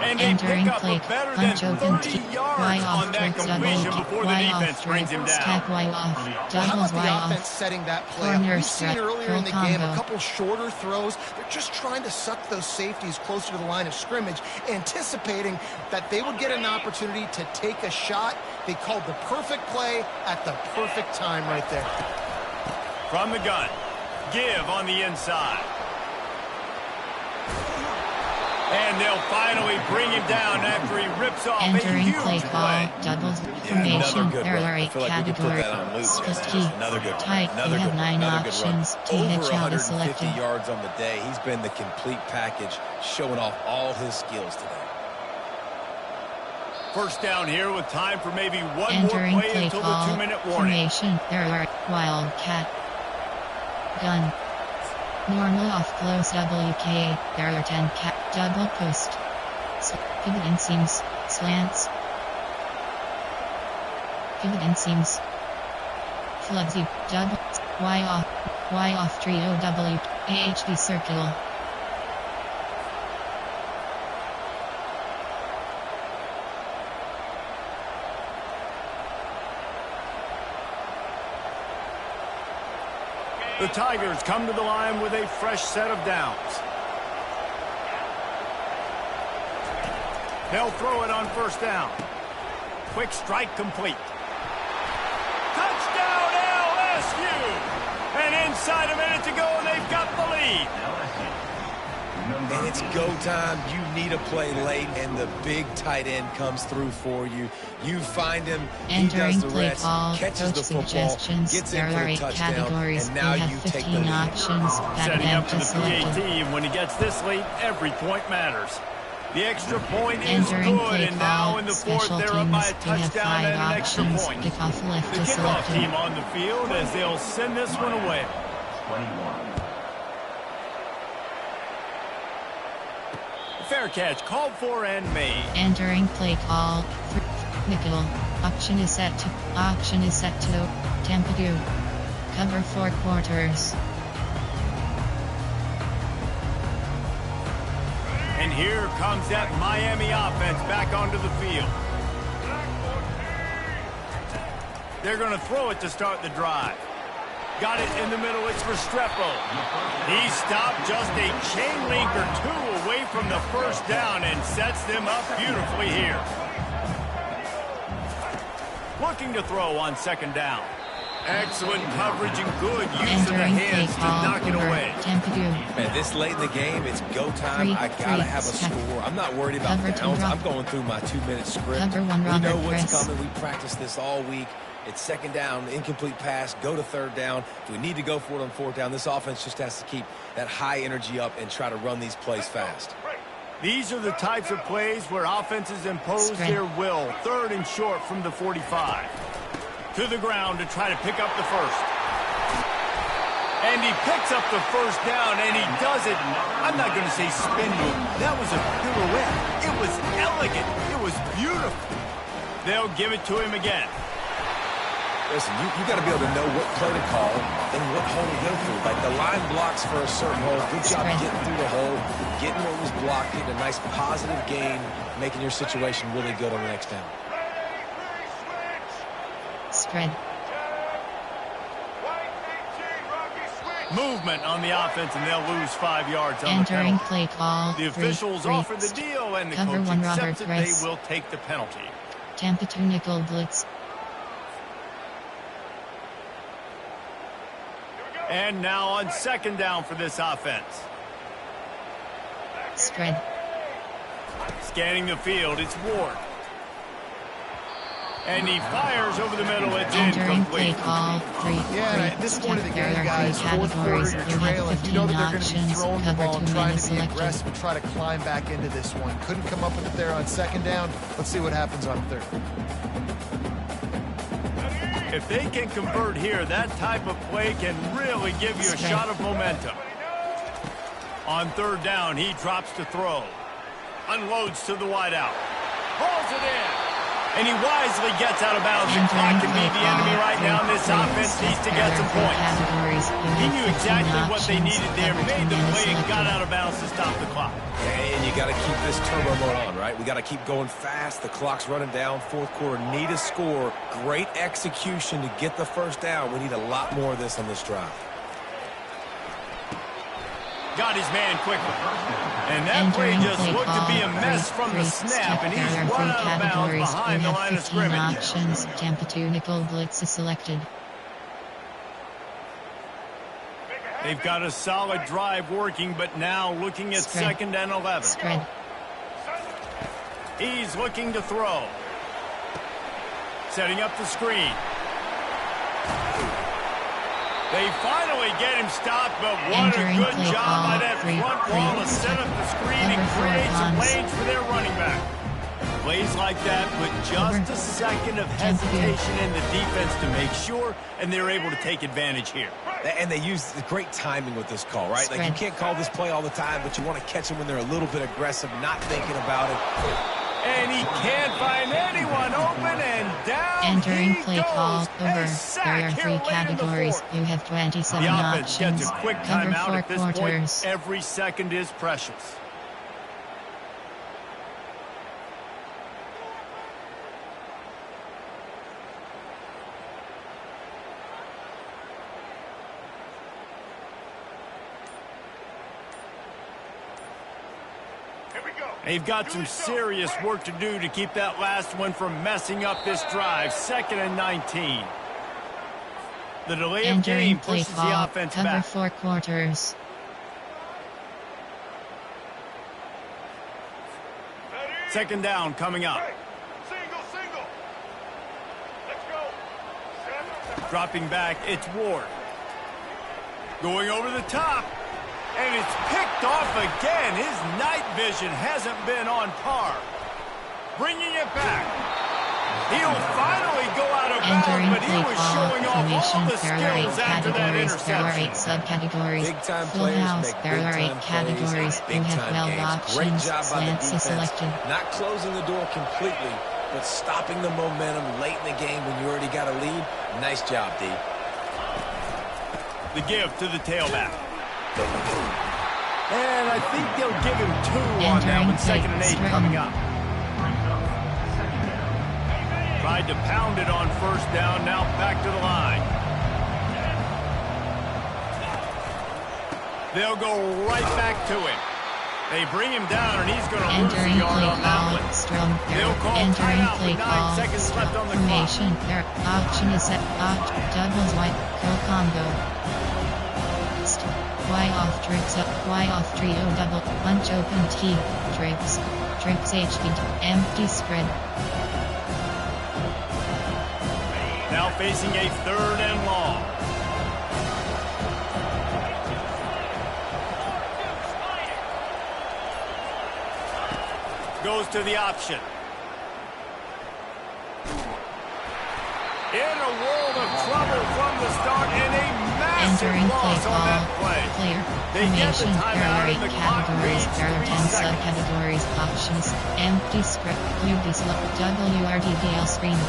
And they pick up a better than 30 yards on that completion before the defense brings him down. Step Y off. How Doubles about Y the off. offense setting that play up? Corner We've seen strut, earlier in the full game a combo. couple shorter throws. They're just trying to suck those safeties closer to the line of scrimmage, anticipating that they would get an opportunity to take a shot. They called the perfect play at the perfect time right there. From the gun, give on the inside. And they'll finally bring him down after he rips off a Entering huge play call. Doubles formation. good There run. are I 8 feel like we could put categories. that on loop. Split Just key. another good run. Tight. You Another have good 9 run. Another good run. options. TH Over out is 150 selected. yards on the day. He's been the complete package, showing off all his skills today. First down here with time for maybe one Entering more play play until call. the 2-minute warning. Formation. There are Wildcat. Gun. Normal off close WK. There are 10 double post. Pivot and seams. Slants. Pivot and seams. Flubsy. Double. Y off trio W. AHD circle. The Tigers come to the line with a fresh set of downs. They'll throw it on first down. Quick strike complete. Touchdown LSU! And inside a minute to go, and they've got the lead. And it's go time. You need a play late, and the big tight end comes through for you. You find him, he Entering does the play rest, call. catches Coach the football, suggestions. gets There in for are the 8 touchdown, categories. and now you you have take the 15 lead. options. Setting up Back to the to selected. PAT, and when he gets this lead, every point matters. The extra point is Entering good, play and now call. in the fourth, Special they're up by a teams. You have touchdown 5 and an extra options. point. Kickoff left The is kickoff selected. team on the field as they'll send this one away. 21. Fair catch, called for and made. Entering play call. Nickel. Option is set to Tampa 2. Cover 4 quarters. And here comes that Miami offense back onto the field. They're going to throw it to start the drive. Got it in the middle. It's Restrepo. He stopped just a chain link or 2 away from the first down and sets them up beautifully here. Looking to throw on second down. Excellent coverage and good use of the Entering play hands to call. knock it Over away. Tampa 2. Man, this late in the game, it's go time. I gotta have a score. I'm not worried about Cover 2 downs. drop. I'm going through my 2-minute script. Cover 1 We Robert know what's press. coming. We practiced this all week. It's second down, incomplete pass, go to third down. If we need to go for it on fourth down, this offense just has to keep that high energy up and try to run these plays fast. These are the types of plays where offenses impose their will. Third and short from the 45. To the ground to try to pick up the first. And he picks up the first down, and he does it. I'm not going to say spin move. That was a pirouette. It was elegant. It was beautiful. They'll give it to him again. Listen, you got to be able to know what play to call and what hole to go through. Like the line blocks for a certain hole. Good job getting through the hole, getting what was blocked, getting a nice positive gain, making your situation really good on the next down. Spread. Movement on the offense, and they'll lose 5 yards on the Entering penalty. play call. The officials offer the deal, and the Cover coach 1 accepts Robert it. They press. will take the penalty. Tampa 2 nickel blitz. And now on second down for this offense. Spread. Scanning the field, it's Ward. And he fires over the middle. It's Entering play incomplete. call 3. Yeah, at this point of the game, There are guys, three fourth quarter, categories. you're You have trailing. You know that they're going to be 15 throwing the cover ball and 2 trying minutes to be selected. aggressive and try to climb back into this one. Couldn't come up with it there on second down. Let's see what happens on third. If they can convert here, that type of play can really give you a shot of momentum. On third down, he drops to throw. Unloads to the wideout. Pulls it in. And he wisely gets out of bounds. The clock can be the enemy right now. This offense needs to get some points. He knew exactly what they needed there, made the play, and got out of bounds to stop the clock. And you got to keep this turbo mode on, right? We got to keep going fast. The clock's running down. Fourth quarter, need a score. Great execution to get the first down. We need a lot more of this on this drive. Got his man quickly. And that play just looked to be a mess from the snap, and he's run out of bounds behind the line of scrimmage. Options. Tampa 2 nickel blitz is selected. They've got a solid drive working, but now looking at Spread. 2nd and 11. Spread. He's looking to throw. Setting up the screen. They finally get him stopped, but what Entering a good play job by call, that three, front wall to set up the screen and Cover four create some punts. lanes for their running back. Plays like that with just a second of hesitation in the defense to make sure, and they're able to take advantage here. And they use great timing with this call, right? Like, you can't call this play all the time, but you want to catch them when they're a little bit aggressive, not thinking about it. And he can't find anyone open, and down Entering he play goes. call A over. sack There are here 3 late in the categories. fourth. You have 27 The offense options. gets a quick Cover timeout 4 at this quarters. point. Every second is precious. They've got some serious work to do to keep that last one from messing up this drive. 2nd and 19. The delay of Entering game play pushes the call. offense Cover back. 4 quarters. Second down coming up. Single. Let's go. Dropping back, it's Ward. Going over the top. And it's picked off again. His night vision hasn't been on par. Bringing it back. He'll finally go out of bounds, Entering but he play was call. showing off all Formation. the There are 8 skills after that categories. There are 8 interception. subcategories. Big-time Full players house. make There are 8 big-time categories. plays, You have big-time 12 games. options. Great job by the Slants is defense. selected. Not closing the door completely, but stopping the momentum late in the game when you already got a lead. Nice job, D. The give to the tailback. And I think they'll give him 2 on that one. 2nd and 8 coming up. Tried to pound it on 1st down, now back to the line. They'll go right back to him. They bring him down, and he's going to lose the Entering yard play on that call. one. Strong. They'll call Entering timeout play with 9 call. seconds left on the clock. Formation. There. Option is set. Doubles white. Co-combo. Y off tricks up. Y off trio double. Punch open T. Tricks. Tricks HB. Empty spread. Now facing a 3rd and long. Goes to the option. In a world of trouble from the start, and a massive Entering play loss on call. that play. Player. They get the Formation. There timeout are 8 and the clock categories. reads There are 3 10 seconds. subcategories. Options. Empty spread. UV slot. WRDDL screen.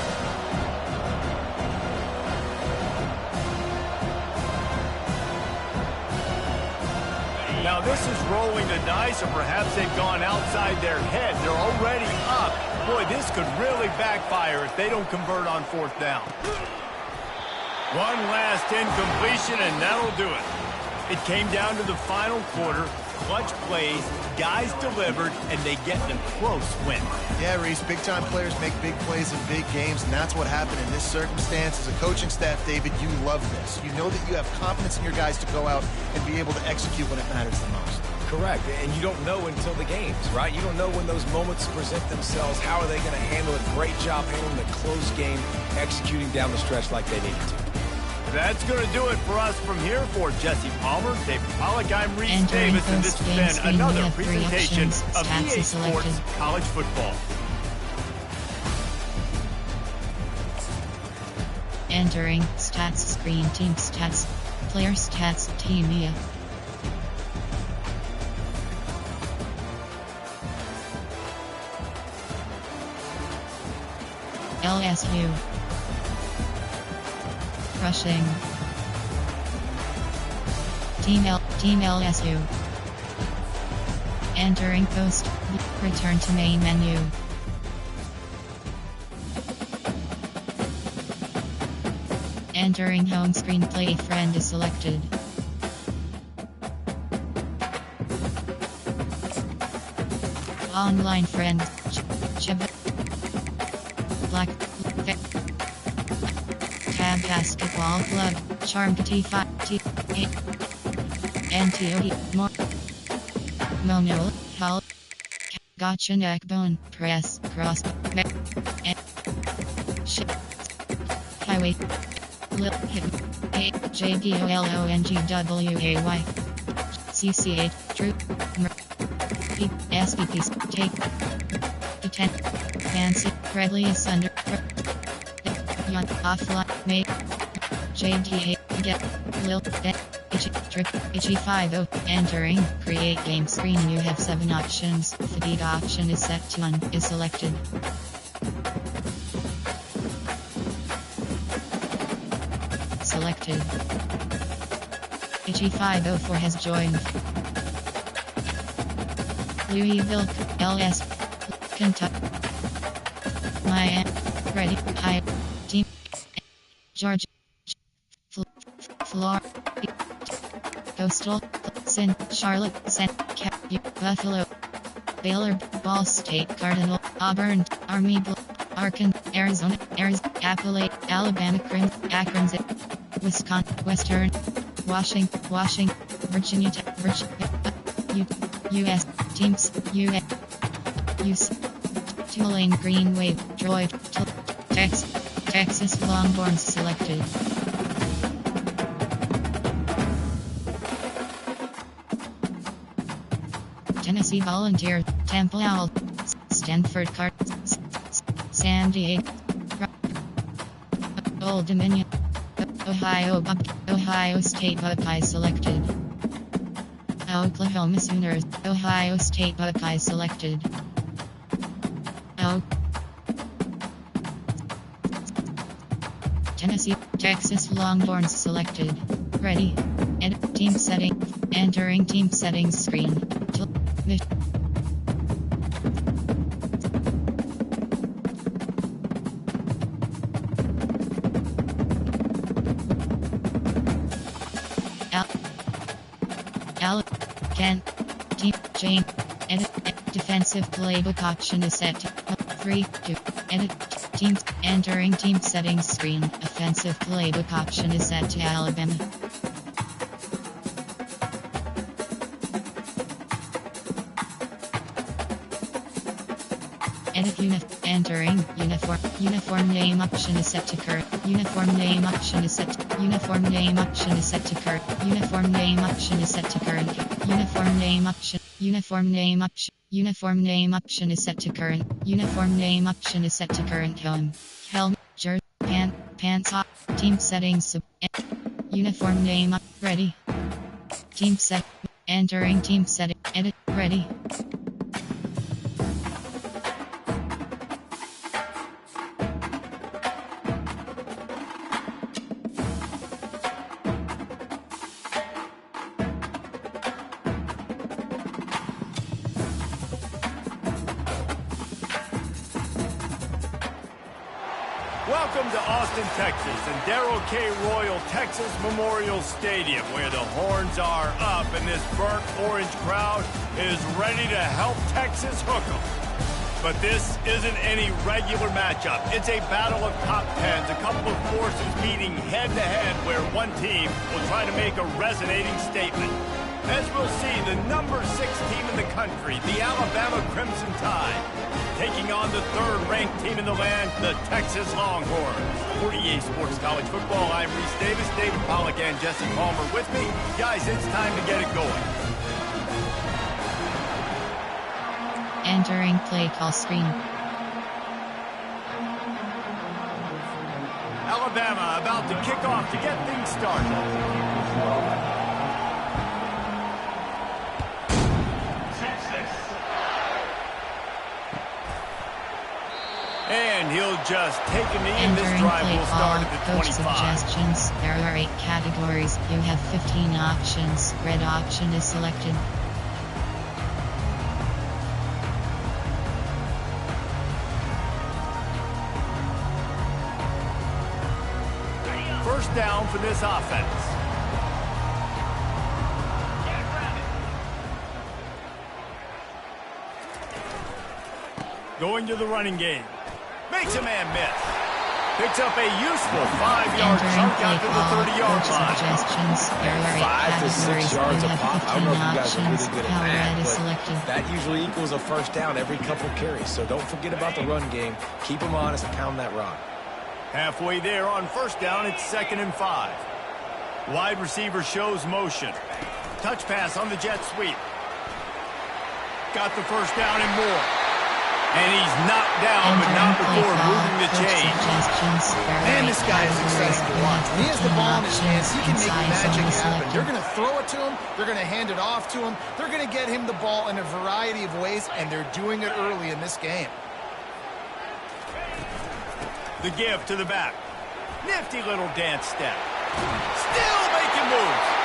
Now this is rolling the dice, or perhaps they've gone outside their head. They're already up. Boy, this could really backfire if they don't convert on 4th down. One last incompletion, and that'll do it. It came down to the final quarter. Clutch plays, guys delivered, and they get the close win. Yeah, Reese, big-time players make big plays in big games, and that's what happened in this circumstance. As a coaching staff, David, you love this. You know that you have confidence in your guys to go out and be able to execute when it matters the most. correct. And you don't know until the games, right? You don't know when those moments present themselves. How are they going to handle it? Great job handling the close game, executing down the stretch like they needed to. That's going to do it for us from here. For Jesse Palmer, David Pollack, I'm Reese Entering Davis, and this post-game has been screen, another we have three presentation options. of Stats EA is selected. Sports College Football. Entering stats screen, team stats, player stats, team EA. LSU. Rushing. Team LSU. Entering post. Return to main menu. Entering home screen, play friend is selected. Online friend. Black. Tab basketball club. Charmed T5 T8 NTOD more Mono Hall Gotcha neckbone press cross highway lip hit JDOLONGWAY CCH true SPPs take D10 fancy Bradley is under Yon offline mate JDA get Lil Trip HE50 entering create game screen. You have 7 options. Fatigue option is set to on is selected. Selected. HE504 has joined. Louisville LS Kentucky Miami ready high team Georgia Florida Coastal, Sin, Charlotte, Buffalo, Baylor, Ball State, Cardinal, Auburn, Army, Arkansas, Arizona, Appalachia, Alabama, Akron, Wisconsin, Western, Washington, Virginia, U.S. teams, U.S. Tulane, Green Wave, Droid, Texas Longhorns selected. Tennessee Volunteer, Temple Owl, Stanford Card, San Diego, Old Dominion, Ohio State Buckeyes selected. Oklahoma Sooners, Ohio State Buckeyes selected. Tennessee, Texas Longhorns selected. Ready. Edit team setting. Entering team settings screen. Can team chain edit defensive playbook option is set to 3 2 edit teams entering team settings screen. Offensive playbook option is set to Alabama. Edit entering uniform name option is set to current. Uniform name option is set to uniform name option is set to current. Uniform name option is set to current. Uniform name option uniform name option is set to current. Uniform name option is set to current home. Helmet, jersey, pants off. Team settings uniform name up ready. Team set entering team setting edit ready. Welcome to Austin, Texas, and Darrell K. Royal Texas Memorial Stadium, where the horns are up and this burnt orange crowd is ready to help Texas hook 'em. But this isn't any regular matchup. It's a battle of top tens, a couple of forces meeting head-to-head where one team will try to make a resonating statement. As we'll see, the number 6 team in the country, the Alabama Crimson Tide, taking on the 3rd-ranked team in the land, the Texas Longhorns. For EA Sports College Football, I'm Reese Davis, David Pollack, and Jesse Palmer with me. Guys, it's time to get it going. Entering play call screen. Alabama about to kick off to get things started. And he'll just take a knee, and this drive will start at the 25. Suggestions. There are 8 categories. You have 15 options. Red option is selected. First down for this offense. Going to the running game. Makes a man miss. Picks up a useful 5-yard chunk out to the 30-yard line. Suggestions. There are 8 5 to 6 yards a pop. I don't know if you guys are really good at that, but that usually equals a first down every couple carries. So don't forget about the run game. Keep them honest and pound that rock. Halfway there on first down, it's 2nd and 5. Wide receiver shows motion. Touch pass on the jet sweep. Got the first down and more. And he's knocked down, but not before moving the chains. Man, this guy is exciting to watch. When he has the ball in his hands, he can make magic happen. They're going to throw it to him. They're going to hand it off to him. They're going to get him the ball in a variety of ways, and they're doing it early in this game. The give to the back. Nifty little dance step. Still making moves.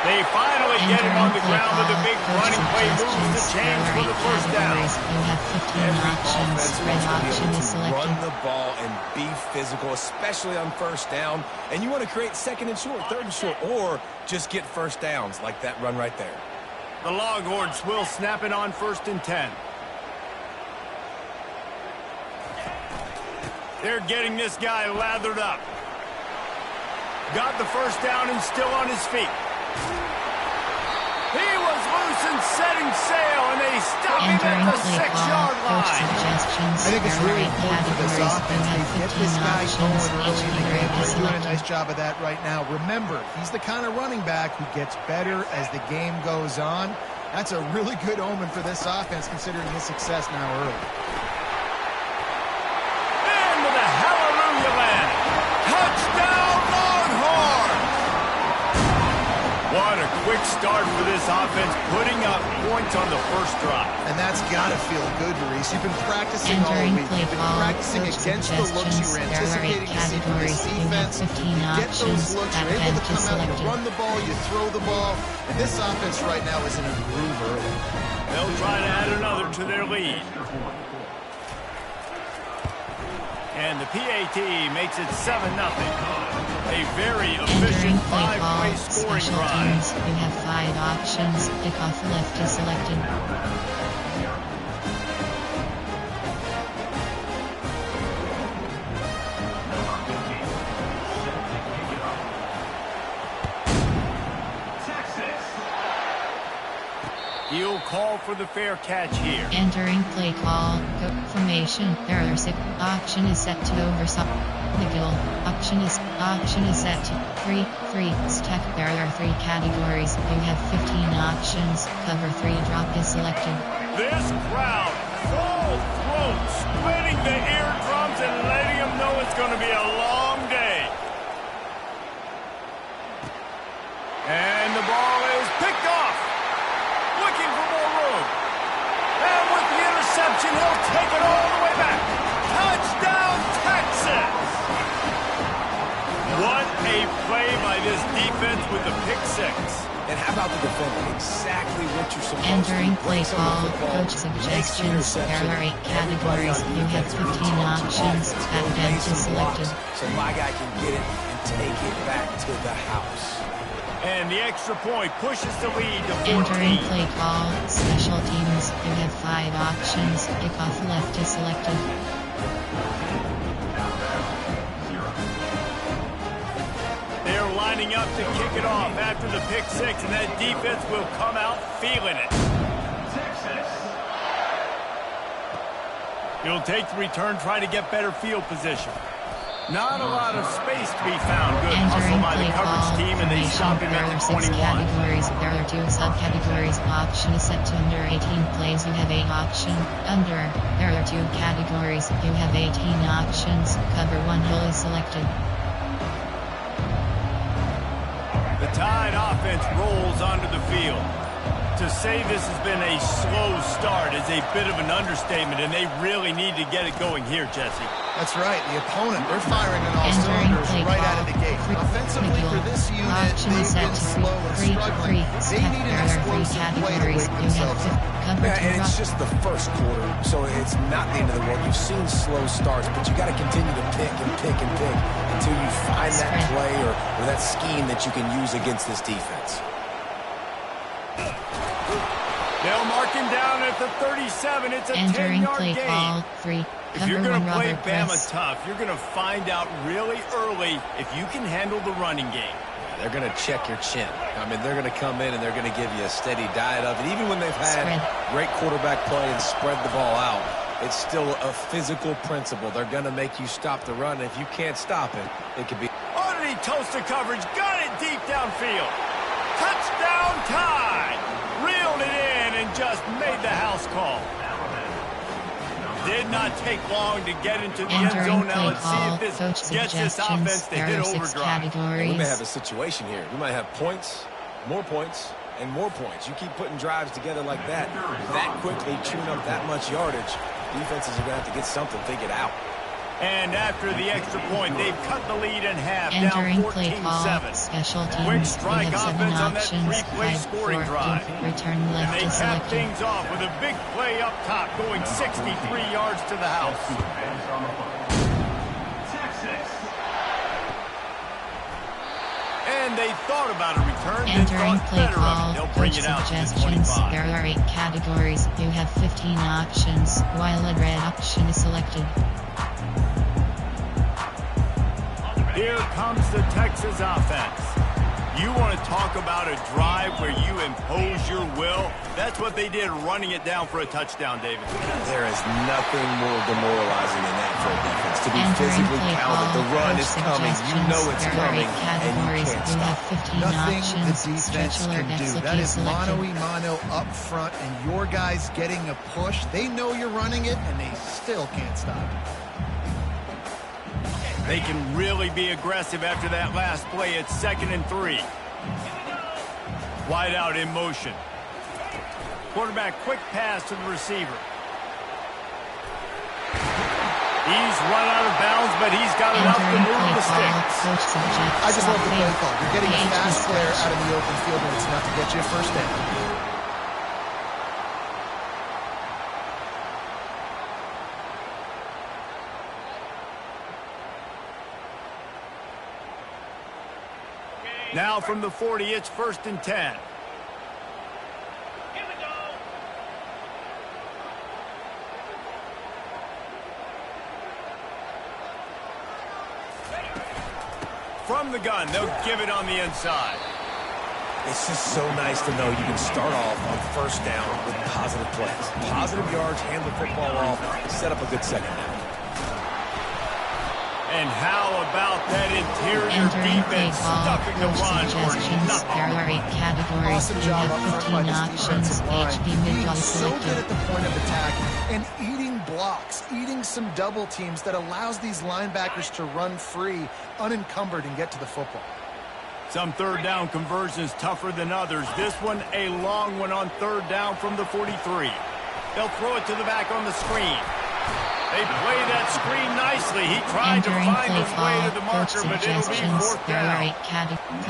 They finally get him on the ground with a big running play, moves the chains for the first down. You have 15 options. Red option is selected. Run the ball and be physical, especially on first down. And you want to create 2nd and short, 3rd and short, or just get first downs like that run right there. The Longhorns will snap it on 1st and 10. They're getting this guy lathered up. Got the first down and still on his feet. He was loose and setting sail, and they stop him at the 6-yard line. I think it's really important for this offense. They get this guy going early in the game. They're doing a nice job of that right now. Remember, he's the kind of running back who gets better as the game goes on. That's a really good omen for this offense, considering his success now early. And with a hallelujah land. Touchdown, Longhorns! What a quick start for this offense, putting up points on the first drive. And that's got to feel good, Maurice. You've been practicing all week. You've been practicing against the looks you were anticipating to see from this defense. You get those looks, you're able to come out, you run the ball, you throw the ball. And this offense right now is in a groove early. They'll try to add another to their lead. And the PAT makes it 7-0. A very efficient 5-play scoring drive. You have 5 options. Kickoff left is selected. He'll call for the fair catch here. Entering play call. Go formation. There are 6. Option is set to oversub. The goal. Option is set to 3 stack. There are 3 categories. You have 15 options. Cover 3 drop is selected. This crowd, full throat, splitting the eardrums and letting them know it's going to be a long day. And the ball is picked off. Looking for more room. And with the interception, he'll take it all the way back. Touchdown, Texas! What a play by this defense with the pick 6. And how about the defender? Exactly what you're supposed Entering to do. play Break some of call. the football, Coach makes the suggestions. interception. There are 8 categories. Everybody on You have defense 15 really options. offense, Back go end lay is some selected. blocks so my guy can get it and take it back to the house. And the extra point pushes the lead to 14. Entering play call. Special teams. You have 5 options. Kickoff left is selected. They're lining lining up to kick it off after the pick six, and that defense will come out feeling it. It'll take the return, try to get better field position. Not a lot of space to be found. Good hustle by the coverage team, and they stop him at the 21. Categories. There are 2 subcategories. Option is set to under 18 plays. You have 8 option. Under. There are 2 categories. You have 18 options. Cover 1 hole is selected. The Tide offense rolls onto the field. To say this has been a slow start is a bit of an understatement, and they really need to get it going here, Jesse. That's right. The opponent, they're firing on all cylinders right out of the gate. Offensively for this unit, they've been slow and struggling. They need an explosive play to break themselves up. Yeah, and it's just the first quarter, so it's not the end of the world. You've seen slow starts, but you got to continue to pick and pick and pick until you find that play or that scheme that you can use against this defense. They'll mark him down at the 37. It's a 10-yard gain. Ball 3. If you're going to play Bama tough, you're going to find out really early if you can handle the running game. They're going to check your chin. I mean, they're going to come in and they're going to give you a steady diet of it. Even when they've had great quarterback play and spread the ball out, it's still a physical principle. They're going to make you stop the run. If you can't stop it, it could be... Underneath toasted coverage, got it deep downfield. Touchdown Tide! Reeled it in and just made the house call. Did not take long to get into the end zone. Now let's see if this gets this offense to hit overdrive. We may have a situation here. We might have points, more points, and more points. You keep putting drives together like that quickly, chewing up that much yardage, defenses are going to have to get something figured out. And after the extra point, they've cut the lead in half, down 14-7. Special teams. Quick strike offense on that options. 3-play scoring drive. Return And left they is cap selected. things off with a big play up top, going 63 yards to the house. And they thought about a return, then Entering thought play better of it. call. They'll bring Coach it out to the suggestions. 25. There are 8 categories. You have 15 options, while a red option is selected. Here comes the Texas offense. You want to talk about a drive where you impose your will? That's what they did, running it down for a touchdown, David. There is nothing more demoralizing than that for a defense. To be physically counted, the run is coming, you know it's coming, and you can't stop. Nothing the defense can do. That is mano-a-mano up front, and your guys getting a push. They know you're running it, and they still can't stop it. They can really be aggressive after that last play. It's 2nd and 3. Wide out in motion. Quarterback quick pass to the receiver. He's run out of bounds, but he's got enough to move the sticks. I just love the play call. You're getting a fast player out of the open field, and it's enough to get you a first down. Now from the 40, it's 1st and 10. From the gun, they'll give it on the inside. It's just so nice to know you can start off on first down with positive plays. Positive yards, hand the football off, set up a good second down. And how about that interior defense stuffing the run for nothing? There are 8 categories. Awesome You job have up front 15 by this options. defensive line. HB mid Being so good selected. at the point of attack and eating blocks, eating some double teams that allows these linebackers to run free, unencumbered, and get to the football. Some 3rd down conversions tougher than others. This one a long one on 3rd down from the 43. They'll throw it to the back on the screen. They play that screen nicely. He tried to find his way to the marker, but it'll be 4th down.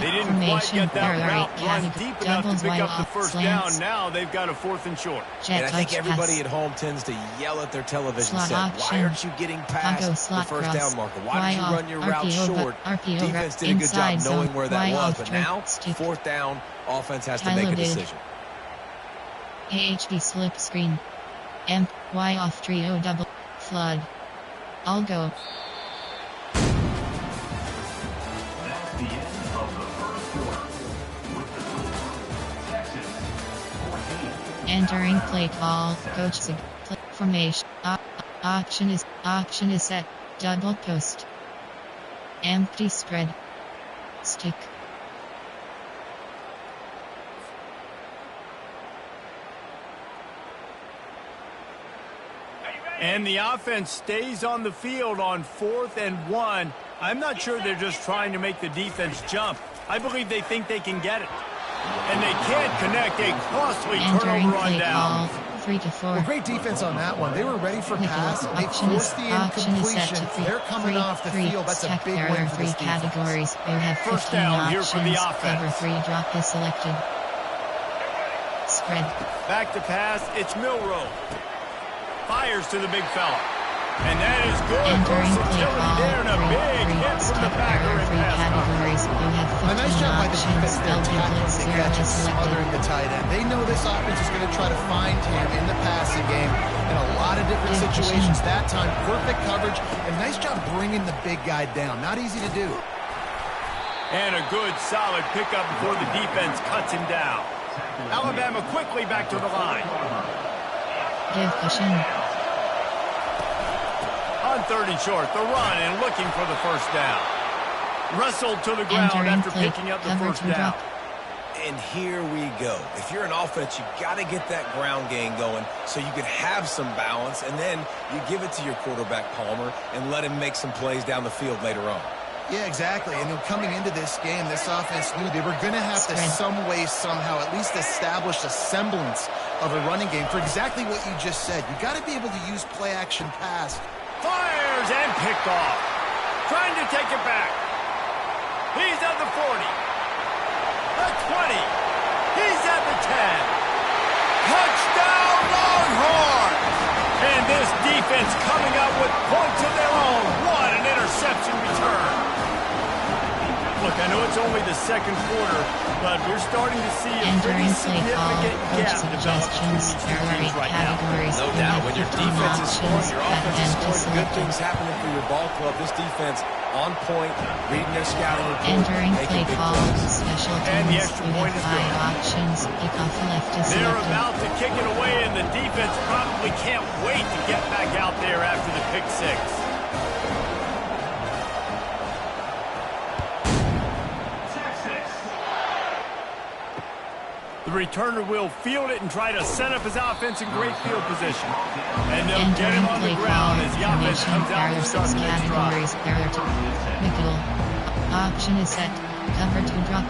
They didn't quite get that route run deep enough to pick up the first down. Now they've got a 4th and short. And I think everybody at home tends to yell at their television set. Why aren't you getting past the first down marker? Why did you run your route short? Defense did a good job knowing where that was, but now, 4th down, offense has to make a decision. AHB slip screen. M, Y off trio double. Flood. I'll go. That's the end of the Entering play call. Coach Sig. Formation. Option is set. Double post. Empty spread. Stick. And the offense stays on the field on 4th and 1. I'm not sure they're just trying to make the defense jump. I believe they think they can get it. And they can't connect a costly turnover on down. 3-4. Well, great defense on that one. They were ready for pass. They forced the incompletion. They're coming off the field. That's a big win for this defense. Categories. You have 15 First down options. here for the offense. Cover 3 drop is selected. Spread. Back to pass. It's Milroe. Fires to the big fella. And that is good Entering play versatility call. there, and a big hit from the backer and Three pass. categories. You have 15 A nice job by the defense options. there, LB tackling blitz the 0 catch is and smothering selected. the tight end. They know this offense is going to try to find him in the passing game in a lot of different situations. That time, perfect coverage, and nice job bringing the big guy down. Not easy to do. And a good, solid pickup before the defense cuts him down. Alabama quickly back to the line. Give cushion. On 3rd and short, the run and looking for the first down. Wrestled to the ground Entering after play. picking up the Cover first 2 down. drop. And here we go. If you're an offense, you got to get that ground game going so you can have some balance, and then you give it to your quarterback, Palmer, and let him make some plays down the field later on. Yeah, exactly. And coming into this game, this offense knew they were going to have to some way, somehow, at least establish a semblance of a running game for exactly what you just said. You got to be able to use play-action pass. Fires and picked off. Trying to take it back. He's at the 40. The 20. He's at the 10. Touchdown Longhorns! And this defense coming up with points of their own. What an interception return. Look, I know it's only the second quarter, but we're starting to see a pretty significant gap develop between these two teams right now. No doubt, when your defense is scoring, your offense is scoring, good things happening for your ball club. This defense on point, reading their scouting report, Entering making play big call. plays. Special And the teams. extra You point have is good. 5 options. Kickoff left is They're selected. about to kick it away, and the defense probably can't wait to get back out there after the pick six. The returner will field it and try to set up his offense in great field position. And they'll get him on the ground as the offense comes out and starts the next drive. Nickel. Option is set. Cover 2 drop.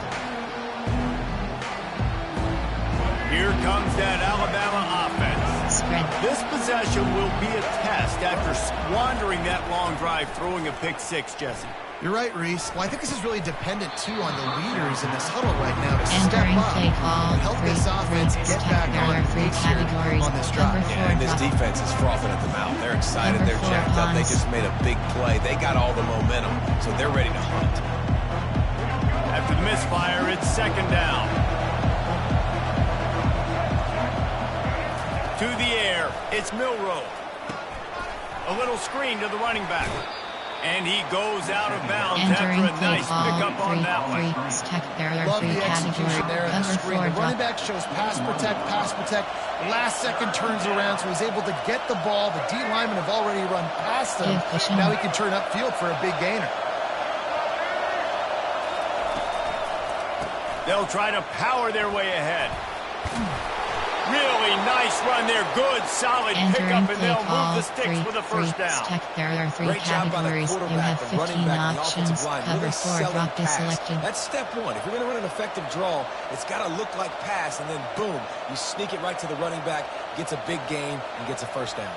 Here comes that Alabama offense. Spread. This possession will be a test after squandering that long drive, throwing a pick six, Jesse. You're right, Reese. Well, I think this is really dependent, too, on the leaders in this huddle right now to step Entering up play call. and help this offense get back on pace here on this drive. Yeah, and this defense is frothing at the mouth. They're excited. They're jacked up. They just made a big play. They got all the momentum, so they're ready to hunt. After the misfire, it's 2nd down. To the air, it's Milroe. A little screen to the running back. And he goes out of bounds Entering after a play nice call. pickup on that one. Love the execution there in the screen. The running back shows pass protect. Last second turns around, so he's able to get the ball. The D linemen have already run past him. Now he can turn upfield for a big gainer. They'll try to power their way ahead. Really nice run there. Good, solid pickup, and they'll move the sticks with a first down. There are 3 Great job by the categories. You quarterback, have the running 15 back, and the options. offensive line. Cover Really 4 selling drop is pass. selected. That's step one. If you're going to run an effective draw, it's got to look like pass, and then boom, you sneak it right to the running back, gets a big gain, and gets a first down.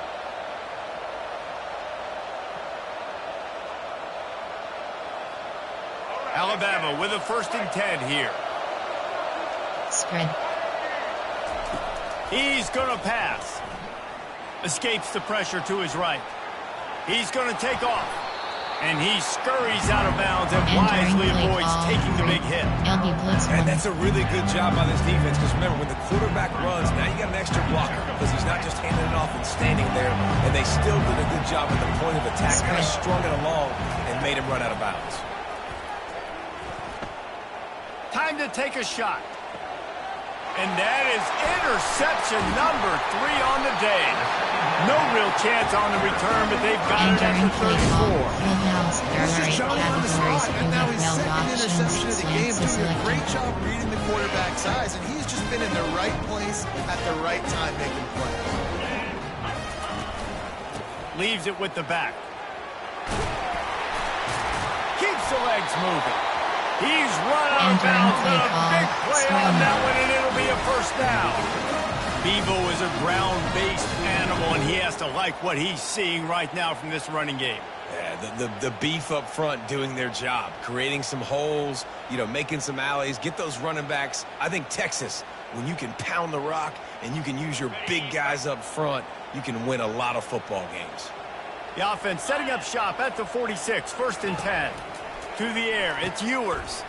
Alabama with a 1st and 10 here. Spread. He's going to pass. Escapes the pressure to his right. He's going to take off. And he scurries out of bounds and wisely avoids taking the big hit. And that's a really good job by this defense, because remember, when the quarterback runs, now you got an extra blocker, because he's not just handing it off and standing there, and they still did a good job at the point of attack, kind of strung it along and made him run out of bounds. Time to take a shot. And that is interception number 3 on the day. No real chance on the return, but they've got it at the 34. Fieldhouse, there are 8 categories. And now You his have second interception of the game, slants doing a great selected. job reading the quarterback's eyes, and he's just been in the right place at the right time making plays. Leaves it with the back. Keeps the legs moving. He's run out of bounds, but a big play on that one, and it'll be a first down. Bevo is a ground-based animal, and he has to like what he's seeing right now from this running game. Yeah, the beef up front doing their job, creating some holes, making some alleys, get those running backs. I think Texas, when you can pound the rock and you can use your big guys up front, you can win a lot of football games. The offense setting up shop at the 46, 1st and 10. To the air, it's Ewers.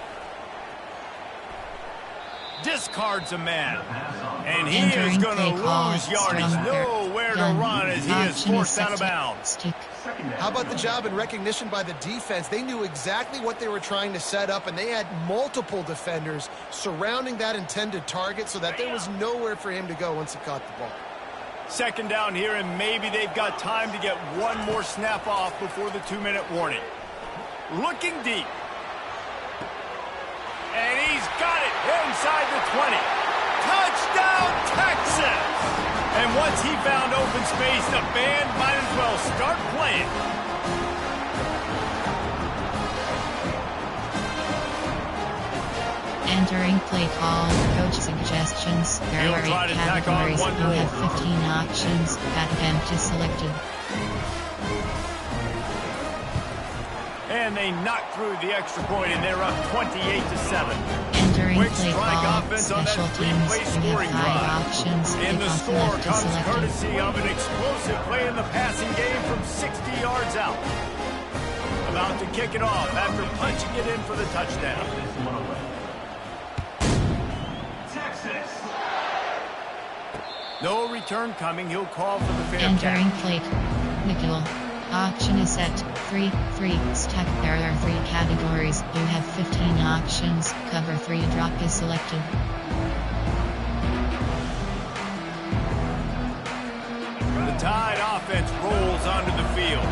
Discards a man. And he is going to lose yardage. Nowhere to run as he is forced out of bounds. How about the job and recognition by the defense? They knew exactly what they were trying to set up, and they had multiple defenders surrounding that intended target so that there was nowhere for him to go once he caught the ball. 2nd down here, and maybe they've got time to get one more snap off before the 2-minute warning. Looking deep. And he's got it inside the 20. Touchdown, Texas! And once he found open space, the band might as well start playing. Entering play call, coach suggestions. There are 8 categories. You have 15 options. Attempt is selected. And they knock through the extra point, and they're up 28-7. Entering Quick play strike call, offense on that special 3-play teams. You scoring have 5 drive. options. And the Kickoff score left is comes selected. courtesy of an explosive play in the passing game from 60 yards out. About to kick it off after punching it in for the touchdown. Texas. No return coming. He'll call for the fair Entering catch. play. Nickel. Auction is set. Free stack. There are 3 categories. You have 15 options. Cover 3 drop is selected. The Tide offense rolls onto the field.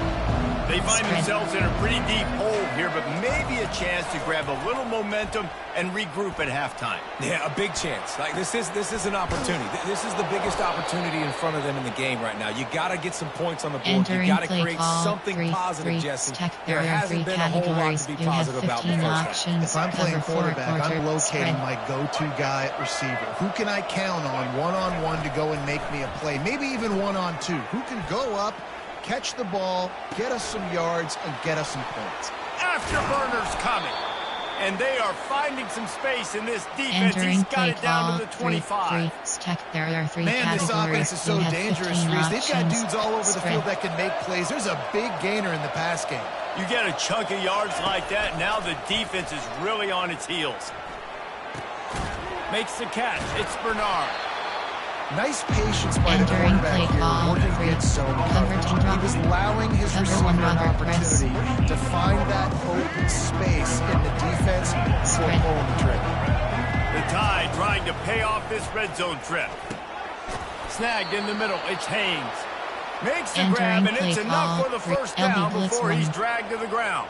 They find themselves in a pretty deep hole here, but maybe a chance to grab a little momentum and regroup at halftime. Yeah, a big chance. Like this is an opportunity. This is the biggest opportunity in front of them in the game right now. You got to get some points on the board. Entering You got to play create call, something positive, Jesse. There are 3 hasn't been a whole lot categories. to be You have positive about in the 15 first half. options. If I'm playing Cover 4 quarterback, I'm quarter, locating spread. my go-to guy at receiver. Who can I count on one-on-one to go and make me a play? Maybe even one-on-two. Who can go up, catch the ball, get us some yards, and get us some points? Afterburners coming. And they are finding some space in this defense. Entering He's got play it down call, to the 25. stack. There are 3 Man, this categories. offense is so You have dangerous, 15 Reese. They've got options. dudes all over the Spread. field that can make plays. There's a big gainer in the pass game. You get a chunk of yards like that, now the defense is really on its heels. Makes the catch. It's Bernard. Nice patience by the Entering quarterback play here, call, working 3 against zone cover 2 coverage. drop. He was allowing his Cover receiver 1 an Robert press. opportunity to find that open space in the defense before Spread. pulling the trigger. The Tide trying to pay off this red zone trip. Snagged in the middle. It's Haynes. Makes the grab, Entering and play it's enough call, for the 3 first down LB blitz before he's run. dragged to the ground.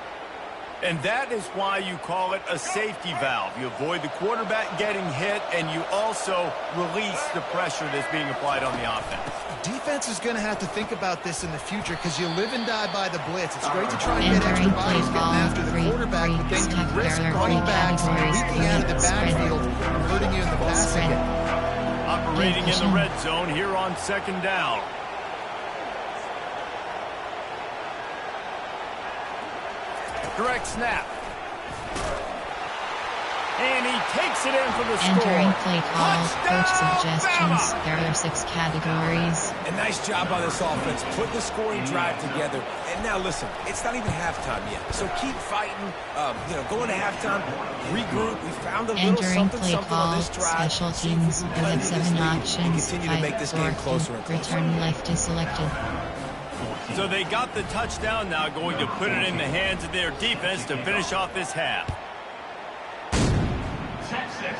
And that is why you call it a safety valve. You avoid the quarterback getting hit, and you also release the pressure that's being applied on the offense. Defense is going to have to think about this in the future because you live and die by the blitz. It's great to try and get extra Entering play bodies getting call, after the 3 quarterback, but then stack. you risk There are 3 running backs categories. leaking You out of the have spread. backfield and hurting you in the passing game. Operating in the red zone here on 2nd down. Direct snap. And he takes it in for the score. Entering play call, coach Touchdown, suggestions. Bama! There are 6 categories. A nice job by this offense. Put the scoring drive together. And now listen, it's not even halftime yet. So keep fighting. Go into halftime, regroup. We found a little Entering something play on call, this drive. special See if we teams. can You cut have into this 7 lead and options. continue to make this game closer and closer. Return left is selected. So they got the touchdown now, going to put it in the hands of their defense to finish off this half. Texas.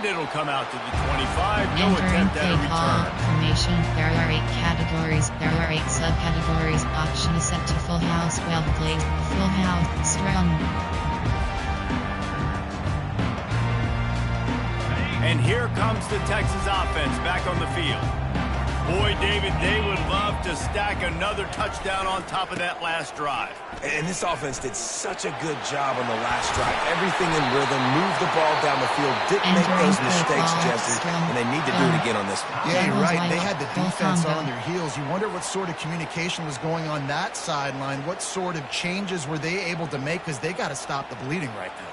And it'll come out to the 25. No Entering attempt at a play call return. formation. There are 8 categories. There are 8 subcategories. Option is set to full house, well played, full house, strong. And here comes the Texas offense back on the field. Boy, David, they would love to stack another touchdown on top of that last drive. And this offense did such a good job on the last drive. Everything in rhythm, moved the ball down the field, didn't make those mistakes, Jesse, and they need to do it again on this one. Yeah, you're right. They had the defense on their heels. You wonder what sort of communication was going on that sideline. What sort of changes were they able to make? Because they got to stop the bleeding right now.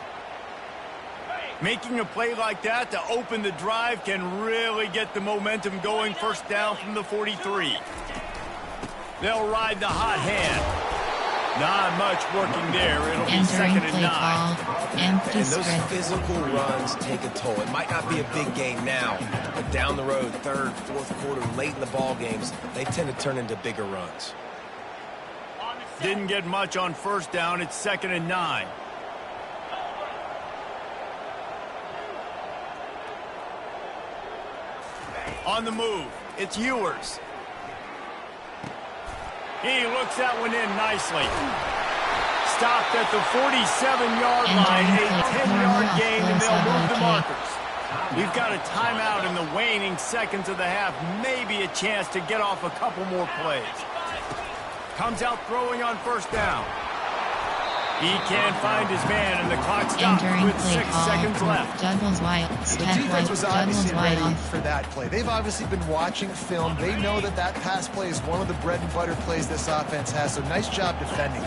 Making a play like that to open the drive can really get the momentum going. First down from the 43. They'll ride the hot hand. Not much working there. It'll be Entering 2nd and play 9. call. Empty And those spread. physical runs take a toll. It might not be a big game now, but down the road, third, fourth quarter, late in the ball games, they tend to turn into bigger runs. Didn't get much on first down. It's 2nd and 9. On the move, it's Ewers. He looks that one in nicely. Stopped at the 47-yard line, a 10-yard gain, and they'll move the markers. We've got a timeout in the waning seconds of the half, maybe a chance to get off a couple more plays. Comes out throwing on first down. He can't find his man, and the clock stops Entering with play 6 call. seconds left. Douglas White. The defense was obviously ready for that play. They've obviously been watching film. They know that that pass play is one of the bread and butter plays this offense has, so nice job defending.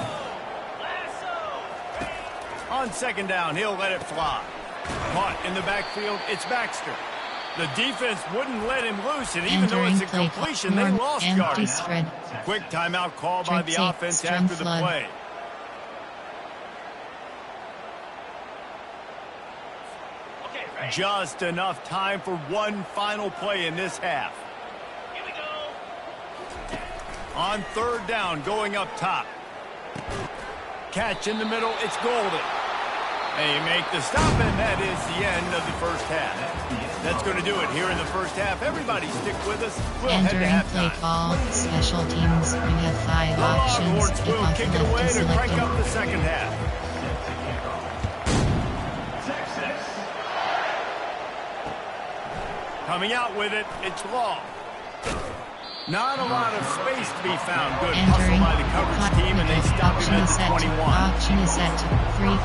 On 2nd down, he'll let it fly. Caught in the backfield, it's Baxter. The defense wouldn't let him loose, and even though it's a completion, they lost yardage. Quick timeout call by the offense after the play. Just enough time for one final play in this half. Here we go. On 3rd down, going up top. Catch in the middle, it's Golden. They make the stop, and that is the end of the first half. That's going to do it here in the first half. Everybody stick with us. We'll head to Entering play halftime. call. Special teams. We have 5 options. Longhorns If will off kick it left away is to crank selected. up the second half. Texas. Coming out with it, it's Law. Not a lot of space to be found. Good hustle Entering by the coverage team, and they stop him at the 21. Option is set. 3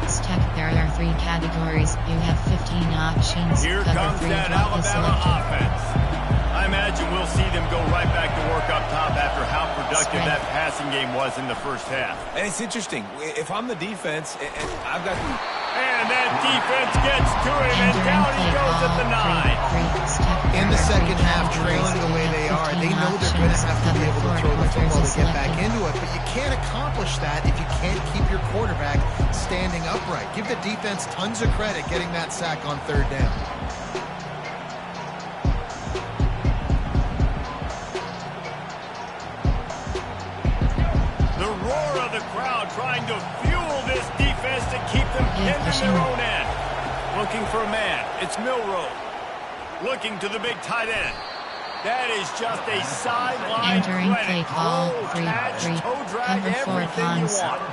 step. There are 3 categories. You have 15 options. Here Cover comes 3 that drop is Alabama selected. offense. I imagine we'll see them go right back to work up top after how productive that passing game was in the first half. And it's interesting. If I'm the defense, and I've got the... And that defense gets to him, and down he goes at the 9. In the second half, trailing the way they are, they know they're going to have to be able to throw the football to get back into it, but you can't accomplish that if you can't keep your quarterback standing upright. Give the defense tons of credit getting that sack on 3rd down. The roar of the crowd trying to fuel this defense to keep them pinned in their own end. Looking for a man. It's Milroe. Looking to the big tight end. That is just a sideline Entering play clinic. call. Roll, 3 catch, toe drag, cover 4 everything you cons. want.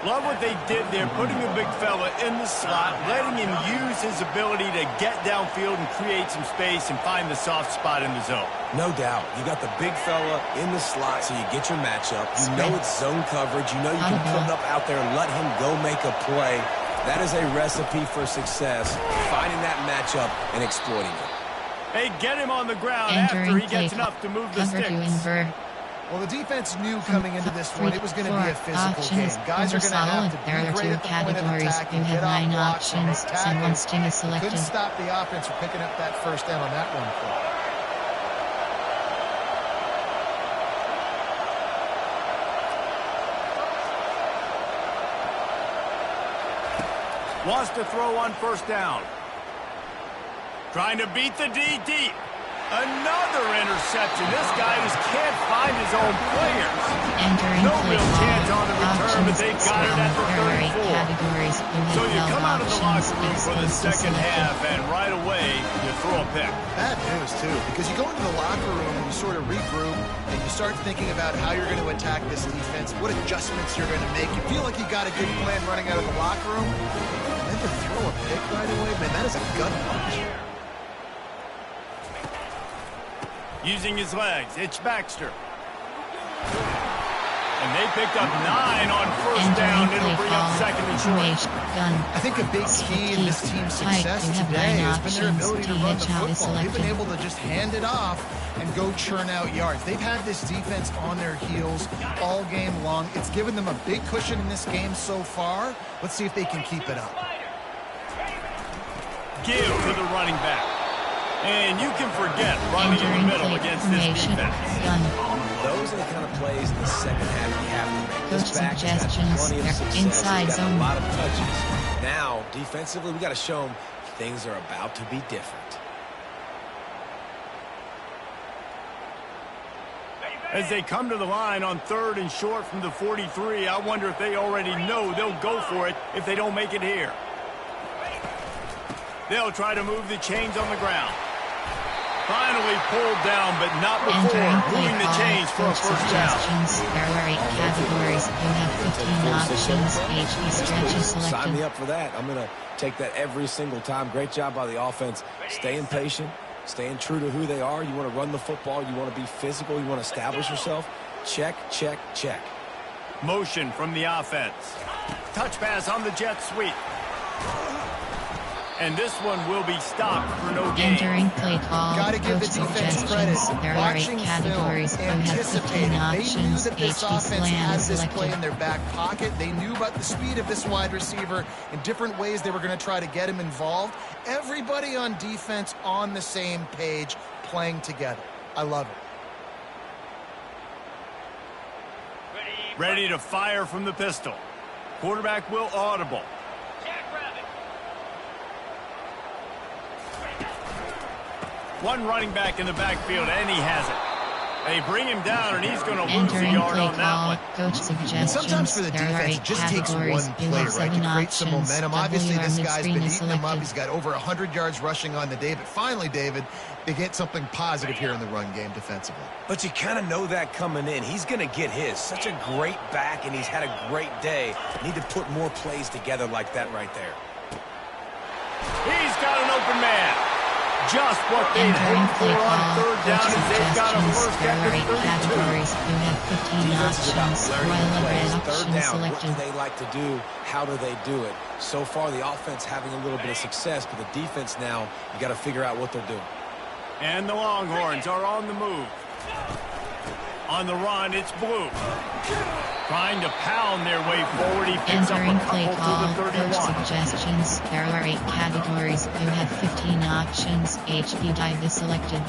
Love what they did there, putting a big fella in the slot, letting him use his ability to get downfield and create some space and find the soft spot in the zone. No doubt. You got the big fella in the slot, so you get your matchup. You know it's zone coverage. You know you can put it up out there and let him go make a play. That is a recipe for success, finding that matchup and exploiting it. They get him on the ground Entering after he play gets enough to move the cover 2 sticks. invert. Well, the defense knew coming into this one it was going to be a physical game. Guys are going to have to There be are great 2 at the point of categories. attack You and have get off 9 blocks and options. make Someone's tackles. team is selected. Couldn't stop the offense from picking up that first down on that one play. Wants to throw on first down. Trying to beat the D deep. Another interception. This guy just can't find his own players. Entering No play real call. chance on the return, but they got it at the There are 8 34. categories. So you come out of the locker room for the Exposed to second selected. half, and right away, you throw a pick. Bad news, too, because you go into the locker room and you sort of regroup and you start thinking about how you're going to attack this defense, what adjustments you're going to make. You feel like you got a good plan running out of the locker room, and then to throw a pick right away, man, that is a gut punch. Using his legs, it's Baxter. And they picked up 9 on first down. It'll bring up second and short. I think a big key in this team's success today has been their ability to run the football. They've been able to just hand it off and go churn out yards. They've had this defense on their heels all game long. It's given them a big cushion in this game so far. Let's see if they can keep it up. Give to the running back. And you can forget running in the middle against this defense. Those are the kind of plays in the second half you have to make. Coach This back has had suggestions. plenty of success. Inside He's got zone. a lot of touches. Now, defensively, we got to show them things are about to be different. As they come to the line on 3rd and short from the 43, I wonder if they already know they'll go for it if they don't make it here. They'll try to move the chains on the ground. Finally pulled down, but not before moving the chains for a first down. There are 8 categories. You have 15 options. HB stretches Sign me selected. up for that. I'm going to take that every single time. Great job by the offense. Staying patient, staying true to who they are. You want to run the football. You want to be physical. You want to establish yourself. Check, check, check. Motion from the offense. Touch pass on the jet sweep. And this one will be stopped for no gain. Entering play call. Got to give the Coach defense credit. suggestions. There are 8 Watching categories. film, You have 15 anticipating. They knew options. that this HB offense slam had this play selected. in their back pocket. They knew about the speed of this wide receiver and different ways they were going to try to get him involved. Everybody on defense on the same page, playing together. I love it. Ready to fire from the pistol. Quarterback will audible. One running back in the backfield, and he has it. They bring him down, and he's going to lose a Entering yard play on that call. one. Coach suggestions. Sometimes for the There are defense, 8 it just takes categories. one You play, have right, 7 to create some options. momentum. Obviously, W this on the guy's screen been is eating them up. selected. He's got over 100 yards rushing on the day. But finally, David, they get something positive here in the run game defensively. But you kind of know that coming in. He's going to get his. Such a great back, and he's had a great day. Need to put more plays together like that right there. He's got an open man. Just what they Entering hoped for play on call. 3rd down, Coach as they've got a suggestions. first There down are 8 and 32. categories. You have 15 Defense is about options. learning While the a red plays. Third option down, what do selected. they like to do? How do they do it? So far, the offense having a little bit of success, but the defense now, you got to figure out what they're doing. And the Longhorns are on the move. On the run, it's Blue. Trying to pound their way forward. He picks up Entering a play couple call. to the Coach 31. suggestions. There are 8 categories. You have 15 options. HB dive is selected.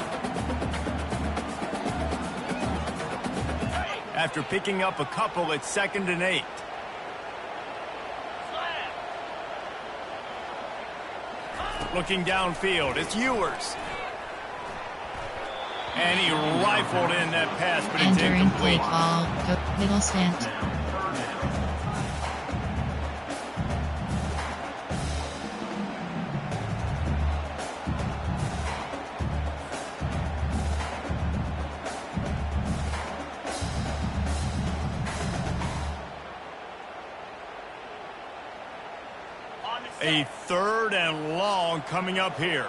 After picking up a couple, it's 2nd and 8. Looking downfield, it's Ewers. And he rifled in that pass, but it's Entering play incomplete. call. Middle slant. A 3rd and long coming up here.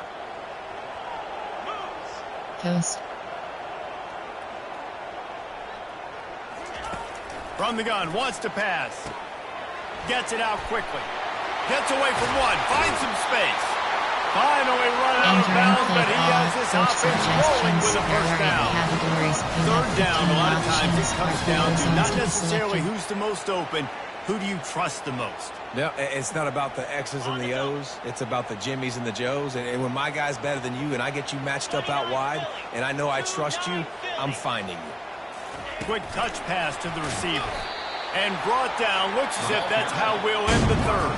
Coast. From the gun, wants to pass. Gets it out quickly. Gets away from one, finds some space. Finally run out of Entering bounds, play but he call. has this Coach offense rolling suggestions. with a There first are 8 down. categories. You have 3rd down, a 15 lot of times it options. comes Are down to zones not to be necessarily selected. who's the most open, who do you trust the most? No, it's not about the X's and the O's. It's about the Jimmies and the Joes. And when my guy's better than you and I get you matched up out wide and I know I trust you, I'm finding you. Quick touch pass to the receiver. And brought down, looks as if that's how we'll end the 3rd.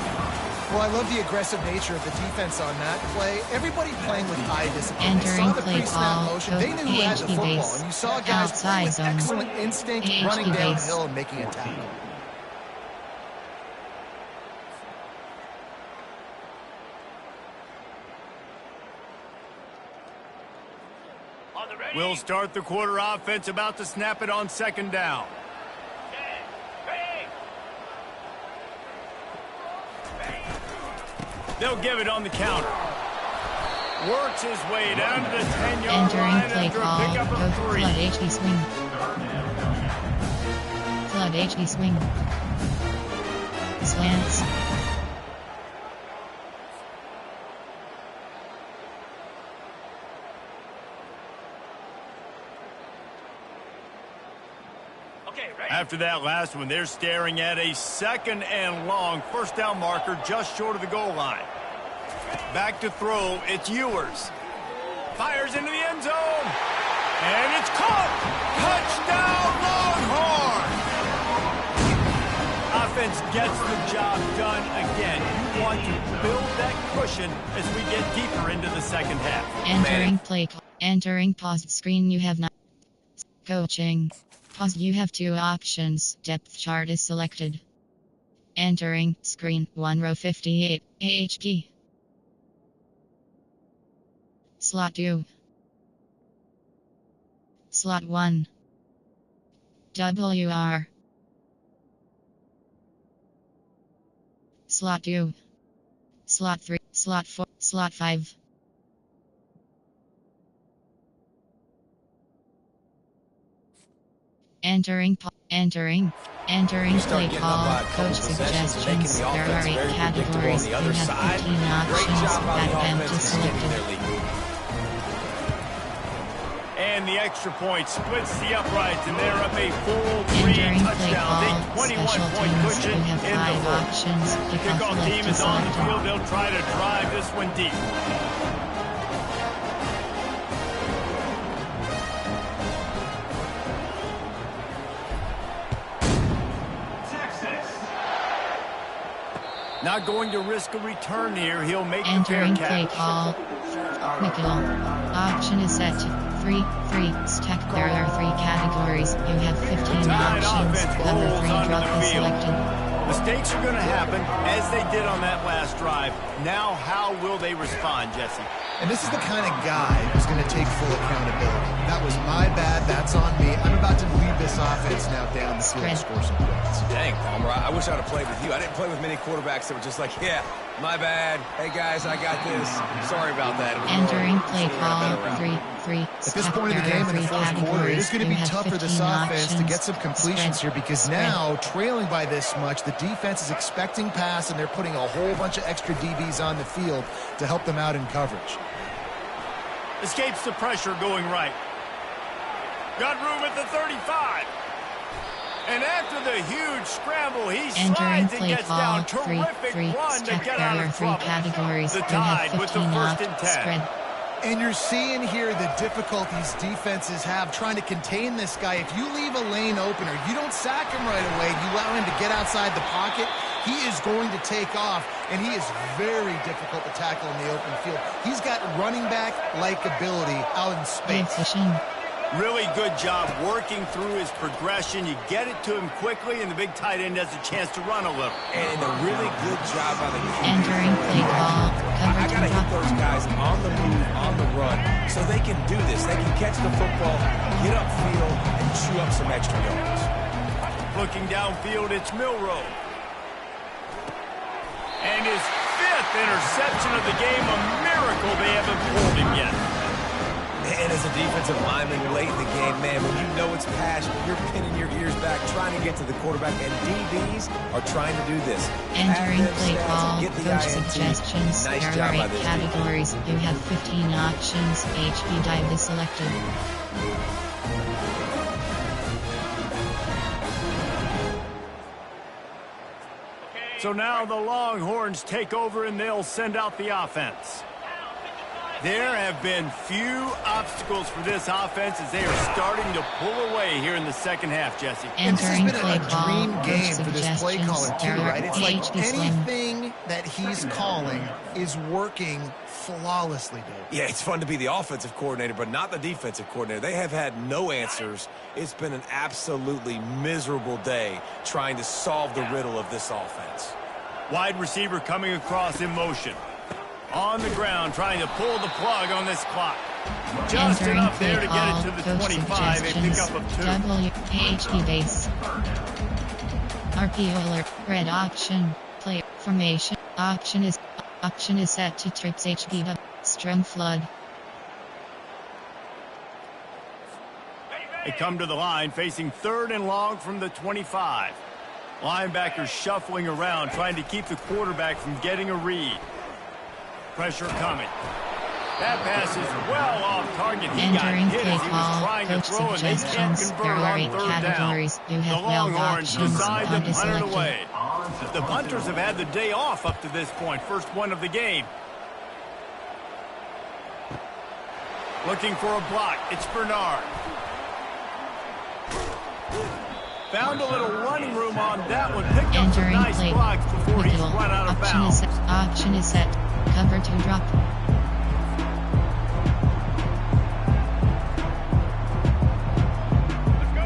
Well, I love the aggressive nature of the defense on that play. Everybody playing with high discipline. They saw Entering the play pre-snap call, motion. They knew who had the AHP football. base. And you saw guys Outside with zone. excellent instinct AHP running base. downhill and making a tackle. On the ready. We'll start the quarter offense, about to snap it on second down. Ready. They'll give it on the counter. Works his way down to the 10-yard Entering line play after a call, pickup go of for 3. flood HV swing. Flood HV swing. Slants. Okay, ready. After that last one, they're staring at a 2nd and long first down marker just short of the goal line. Back to throw, it's Ewers. Fires into the end zone. And it's caught. Touchdown, Longhorn. Offense gets the job done again. You want to build that cushion as we get deeper into the second half. Entering play call. Entering paused screen. You have not. Coaching. Pause. You have 2 options. Depth chart is selected. Entering screen 1 row 58 AHP. Slot 2. Slot 1. WR. Slot 2. Slot 3. Slot 4. Slot 5. Entering play call, coach suggestions. There are 8 categories. You have 15 options. Back empty selected. And the extra point splits the uprights, and they're up a full 3 Entering play touchdowns. call, A 21-point special teams. cushion You have in 5 the fourth. options. Kickoff Kickoff team left is on the selected. field. They'll try to drive this one deep. Texas. Not going to risk a return here. He'll make the Entering fair play catch. call. Nickel. Option is set to 3. Stack. There are 3 categories. You have 15 Tide options. offense Number rolls 3 onto drop the is field. selected. Mistakes are going to happen, as they did on that last drive. Now, how will they respond, Jesse? And this is the kind of guy who's going to take full accountability. That was my bad. That's on me. I'm about to lead this offense now down the field and score some points. Dang, Palmer, I wish I'd have played with you. I didn't play with many quarterbacks that were just like, yeah, my bad. Hey, guys, I got this. Sorry about that. Entering play call 3. At this point in the game, in the fourth quarter, it is going to be tough for this offense to get some completions here because now, trailing by this much, the defense is expecting pass, and they're putting a whole bunch of extra DBs on the field to help them out in coverage. Escapes the pressure going right. Got room at the 35. And after the huge scramble, he Entering slides and play gets call down. 3. Terrific run to Stack. get There out are of 3 trouble. categories. The You have Tide with the 15 first off. and 10. Spread. And you're seeing here the difficulties defenses have trying to contain this guy. If you leave a lane open or you don't sack him right away, you allow him to get outside the pocket, he is going to take off, and he is very difficult to tackle in the open field. He's got running back-like ability out in space. Position. Really good job working through his progression. You get it to him quickly, and the big tight end has a chance to run a little. And a really good job by the Entering play call. Cover I got to 2 hit drop. those guys on the move, on the run, so they can do this. They can catch the football, get upfield, and chew up some extra yards. Looking downfield, it's Milrow. And his 5th interception of the game, a miracle they haven't pulled him yet. And as a defensive lineman late in the game, man, when you know it's passion, you're pinning your ears back, trying to get to the quarterback, and DBs are trying to do this. Entering Add them play stats, call, get the coach INT. suggestions. Nice There job are by 8 this categories. You have 15 options. HP dive is selected. So now the Longhorns take over, and they'll send out the offense. There have been few obstacles for this offense as they are starting to pull away here in the second half, Jesse. And this has Entering been play a call. dream game for this play caller too, right? It's like PHP Slim. anything that he's calling is working flawlessly, dude. Yeah, it's fun to be the offensive coordinator, but not the defensive coordinator. They have had no answers. It's been an absolutely miserable day trying to solve the riddle of this offense. Wide receiver coming across in motion. On the ground, trying to pull the plug on this clock. Just Entering enough there play to get it to call. the Coach 25, a suggestions. pickup of 2. WHP base. RPO alert. Red option. Player formation. Option is set to trips HB. Strong flood. They come to the line facing 3rd and long from the 25. Linebackers shuffling around, trying to keep the quarterback from getting a read. Pressure coming. That pass is well off target. He got Entering hit play as he was call. trying to Coach throw, and they can't suggestions. convert There are on 8 3rd down. categories. You The have 12 Longhorns options. decide Punt to is punt it selected. away. The punters have had the day off up to this point. First one of the game. Looking for a block. It's Bernard. Found a little running room on that one. Picked up some Entering nice play. blocks before he's Middle. run out of Option bounds. is set. Option is set. Cover to drop.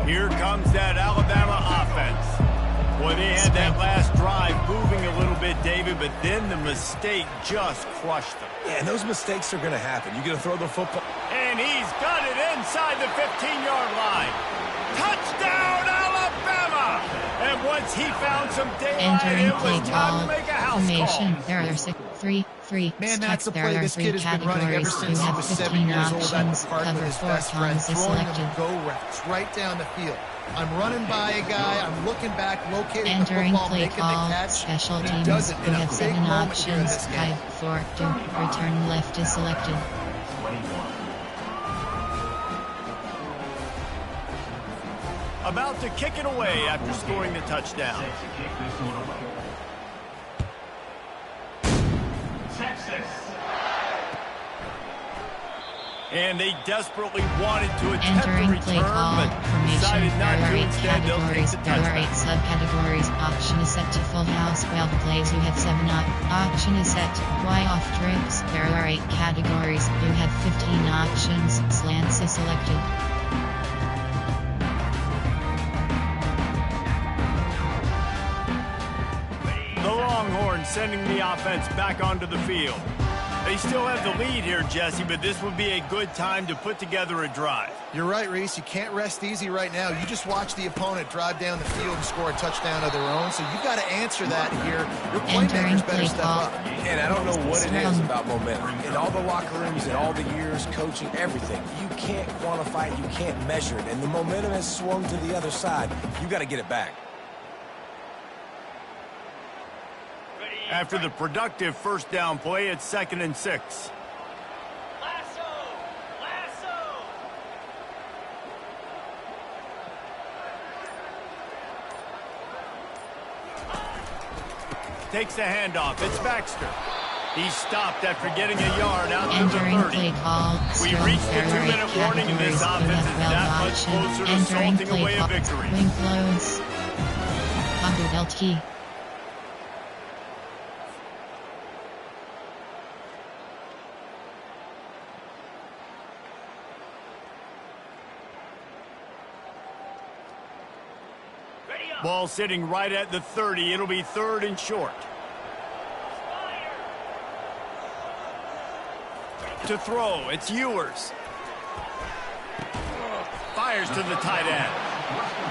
Here comes that Alabama offense. Boy, they had that last drive moving a little bit, David, but then the mistake just crushed them. Yeah, and those mistakes are going to happen. You're going to throw the football. And he's got it inside the 15-yard line. Touchdown, Alabama! And once he found some daylight, Entering it play was time call. to make a house Formation. call. There are 3. Man, that's a There play are this 3 kid has been running ever categories. since You he have was 15 7 years old at options. the park with Cover his 4 best friend, pawns is throwing them selected. go routes right down the field. I'm running by a guy, I'm looking back, locating the Entering football, play making the call. catch. Special and he teams. does it You in a have big 7 moment here in options. this game. 5, 4, 2. Return left is selected. About to kick it away after scoring the touchdown. Texas. And they desperately wanted to attempt the Entering return, play call. but Formation. decided not There are to. 8 Instead, they'll take categories. the There are 8 touchdown. subcategories. Option is set to full house. 12 plays. You have 7 up. Option is set. Y off trips. There are 8 categories. You have 15 options. Slants is selected. The Longhorns sending the offense back onto the field. They still have the lead here, Jesse, but this would be a good time to put together a drive. You're right, Reese. You can't rest easy right now. You just watch the opponent drive down the field and score a touchdown of their own, so you've got to answer that here. Your Entering playmakers better play step call. up. And I don't know what it is about momentum. In all the locker rooms, in all the years, coaching, everything, you can't quantify it, you can't measure it. And the momentum has swung to the other side. You got to get it back. After the productive first down play, it's 2nd and 6. Lasso. Lasso. Takes the handoff. It's Baxter. He's stopped after getting a yard out to the Entering 30. play call. We Strong. reached the There are 8 two-minute warning, and this categories. You offense have is 12 that much options. closer to Entering salting play away a call. victory. Wing close. Abu LT. Ready up. Ball sitting right at the 30. It'll be 3rd and short. To throw, it's Ewers. Fires to the tight end.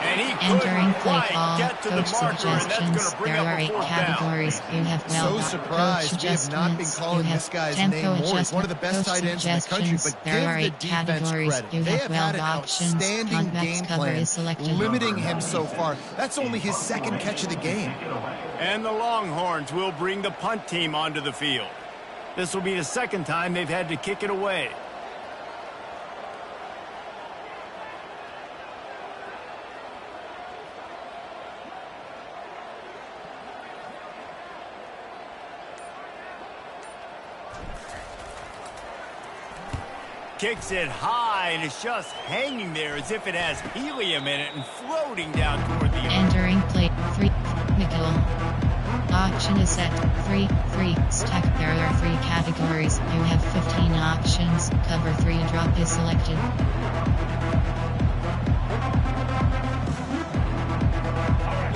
And he Entering couldn't play quite get get to the Coach marker, and that's going suggestions. to bring There up are a 8 4th down. categories. You have 12. So surprised Coach we have not been adjustments. calling You have this guy's tempo name more. He's one of the adjustment. best Coach tight ends in the country, suggestions. but There are give 8 the defense categories. credit. You They have have had 12 an options. outstanding Convex game cover plan, is selected. limiting him so far. That's only his 2nd catch of the game. And the Longhorns will bring the punt team onto the field. This will be the 2nd time they've had to kick it away. kicks it high, and it's just hanging there as if it has helium in it and floating down toward the earth. Entering play 3. Nickel. Option is set 3. Stack. There are 3 categories. You have 15 options. Cover 3. Drop is selected.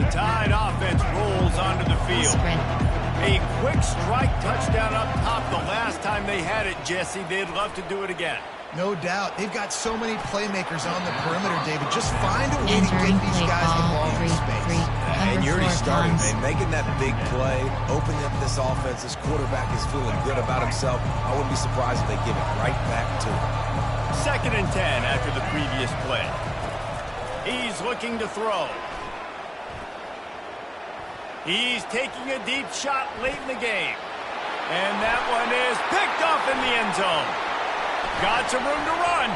The Tide offense rolls onto the field. Spread. A quick strike touchdown up top the last time they had it, Jesse. They'd love to do it again. No doubt. They've got so many playmakers on the perimeter, David. Just find a way to Entering get these play guys the ball ball in 3. space. And you already 4 started, times. man. Making that big play, opening up this offense. This quarterback is feeling good about himself. I wouldn't be surprised if they give it right back to him. 2nd and 10 after the previous play. He's looking to throw. He's taking a deep shot late in the game. And that one is picked off in the end zone. Got some room to run.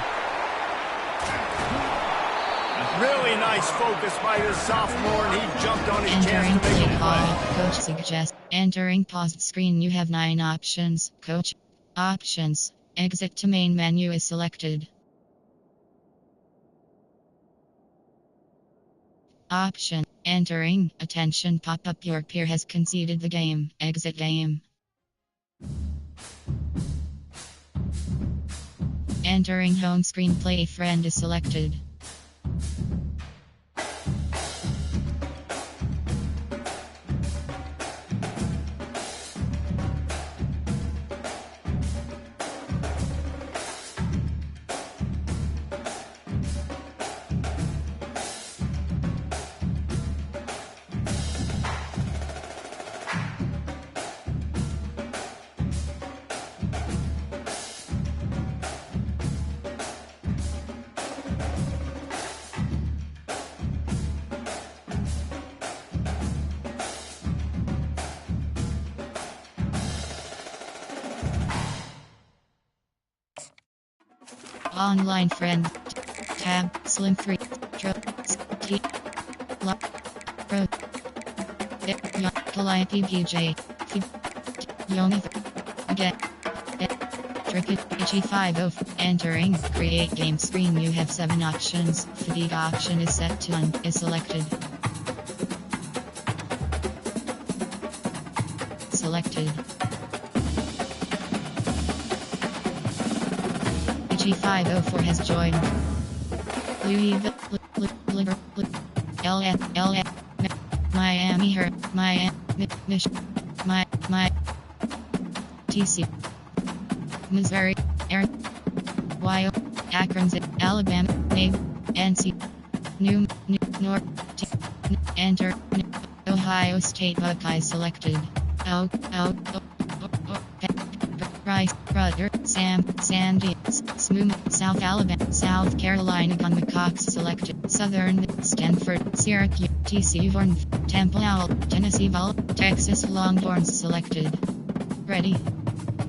Really nice focus by the sophomore, and he jumped on his Entering chance to make play a call. play. Coach suggests. Entering paused screen. You have 9 options. Coach. Options. Exit to main menu is selected. Option. Entering. Attention pop-up. Your peer has conceded the game. Exit game. Entering home screen. Play friend is selected. Online friend. Tab. Slim 3. Tro. T. Lock. Pro. Calliope PJ. Yoni. Get. Tricket. H50. Entering. Create game screen. You have 7 options. Fatigue option is set to none. Is selected. Selected. G504 has joined. Louisville, LF, Miami, Miami, TC, Missouri, Ohio, Akron, Alabama, NC, North, Enter, Ohio State Buckeyes selected. Rice, Rudder, Sandy, Smooth, South Alabama, South Carolina, Gamecock selected. Southern, Stanford, Syracuse, TCU, Vorn, Temple Owl, Tennessee Vol, Texas Longhorns selected. Ready.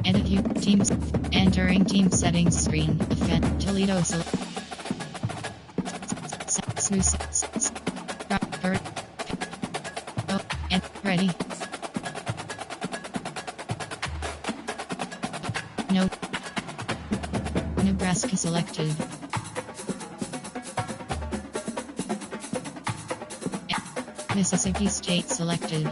Edit you, teams, entering team settings screen, Toledo select. Smooth, Robert, and ready. No. Nebraska selected. Mississippi State selected.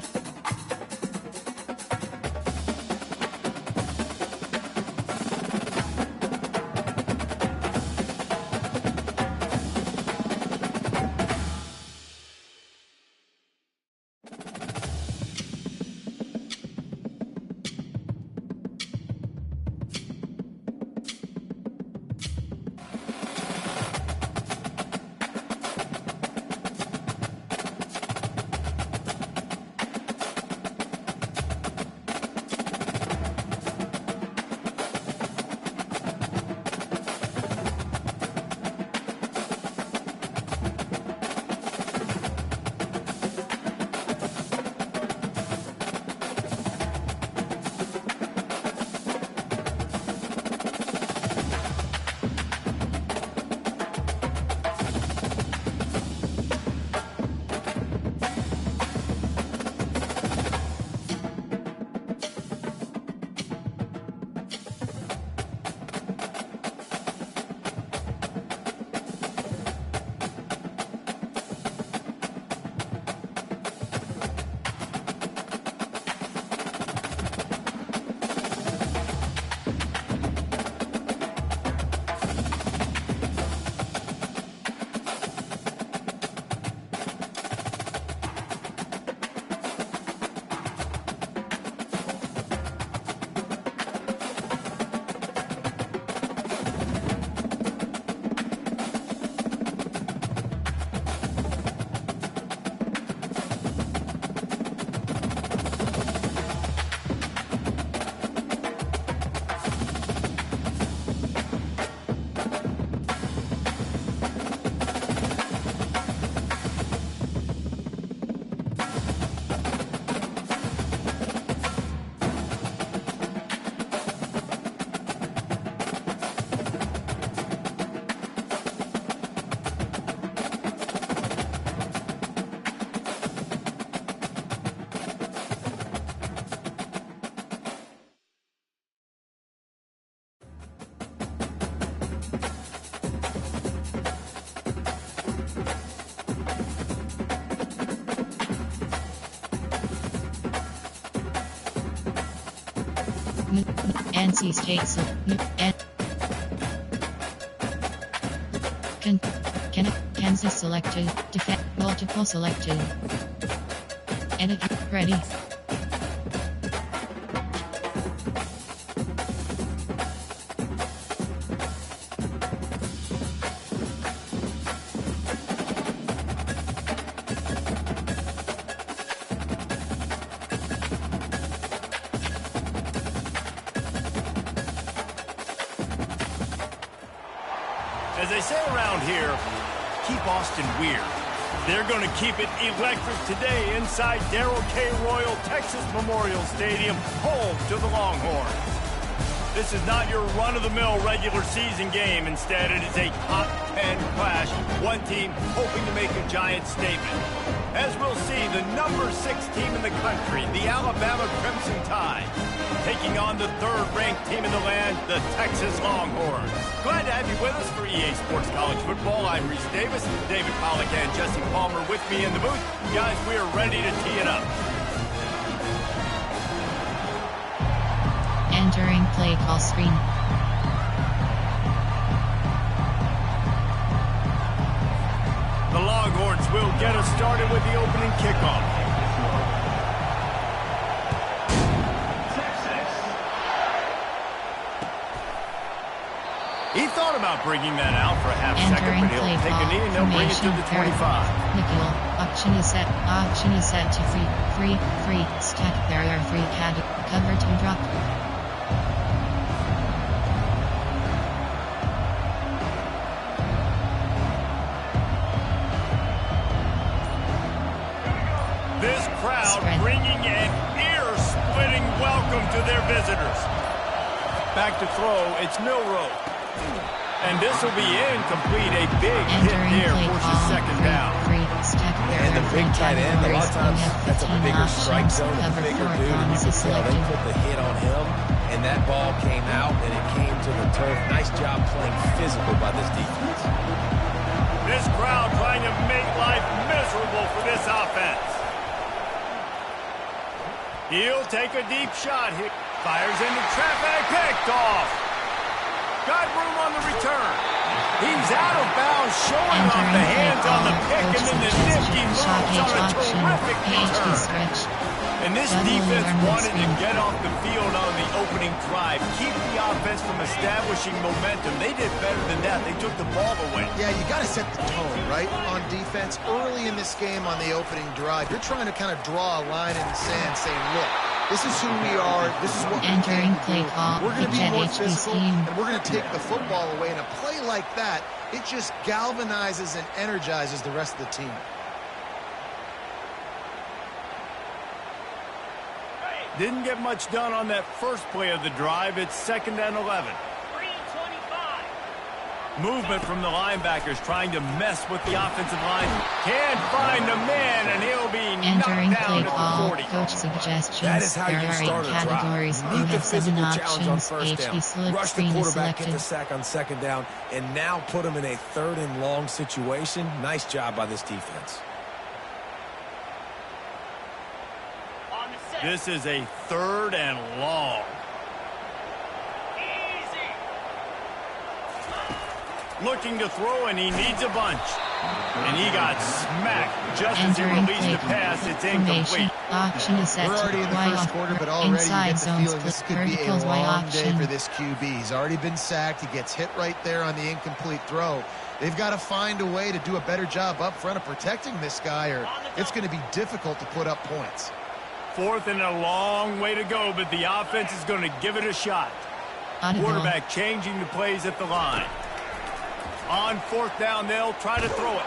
NC State Kansas selected. Defend multiple selected. Edit ready. As they say around here, keep Austin weird. They're going to keep it electric today inside Darrell K. Royal Texas Memorial Stadium, home to the Longhorns. This is not your run-of-the-mill regular season game. Instead, it is a top 10 clash. One team hoping to make a giant statement. As we'll see, the number 6 team in the country, the Alabama Crimson Tide, taking on the third-ranked team in the land, the Texas Longhorns. Glad to have you with us for EA Sports College Football. I'm Reese Davis, David Pollack and Jesse Palmer with me in the booth. Guys, we are ready to tee it up. Entering play call screen. The Longhorns will get us started with the opening kickoff. He thought about bringing that out for a half second, but he'll take a knee and they'll bring it to the 25. Nickel. Auction is set. Auction is set to free. Stack barrier free CAD. Cover to drop. This crowd bringing an ear-splitting welcome to their visitors. Back to throw, it's Milrow. And this will be incomplete. A big hit there forces second down. And the big tight end, a lot of times that's a bigger strike zone, a bigger dude, and you can tell they put the hit on him, and that ball came out, and it came to the turf. Nice job playing physical by this defense. This crowd trying to make life miserable for this offense. He'll take a deep shot here. Fires into traffic, picked off. Got room on the return. He's out of bounds, showing off the hands on the pick, and then the nifty moves on a terrific return. And this defense wanted to get off the field on the opening drive, keep the offense from establishing momentum. They did better than that. They took the ball away. Yeah, you got to set the tone, right, on defense. Early in this game on the opening drive, you're trying to kind of draw a line in the sand saying, look, this is who we are. This is what we can do. We're going to be more physical, and we're going to take the football away. And a play like that, it just galvanizes and energizes the rest of the team. Didn't get much done on that first play of the drive. It's 2nd and 11. 3:25. Movement from the linebackers trying to mess with the offensive line. Can't find the man, and he'll be entering knocked down play at call. the 40. Coach suggestions. That is how there you are start 8 a drive. categories. We Meet the have 7 physical challenge on options. first down. HD slip Rush the screen is quarterback, get selected. the sack on 2nd down, and now put him in a 3rd and long situation. Nice job by this defense. On the set. This is a 3rd and long. Easy. Looking to throw, and he needs a bunch. And he got smacked just as he Entering released the play pass. It's formation. incomplete. Auction is set We're to already in the Y first off. quarter, but already you Inside get the zone feeling this split could be a verticals Y long day option. for this QB. He's already been sacked. He gets hit right there on the incomplete throw. They've got to find a way to do a better job up front of protecting this guy, or it's going to be difficult to put up points. 4th and a long way to go, but the offense is going to give it a shot. Audible. Quarterback changing the plays at the line. On 4th down, they'll try to throw it.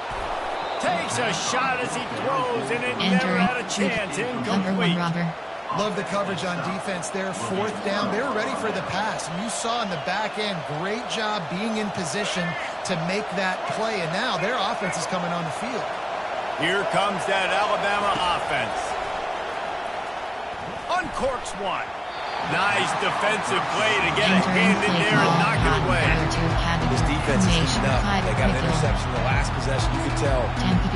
Takes a shot as he throws, and it never had a chance. Cover 1 Incomplete. robber. Love the coverage on defense there. 4th down. They were ready for the pass. And you saw in the back end, great job being in position to make that play. And now their offense is coming on the field. Here comes that Alabama offense. Uncorks one. Nice defensive play to get a hand in there and knock it away. This defense is heating up. They got an interception in the last possession. You could tell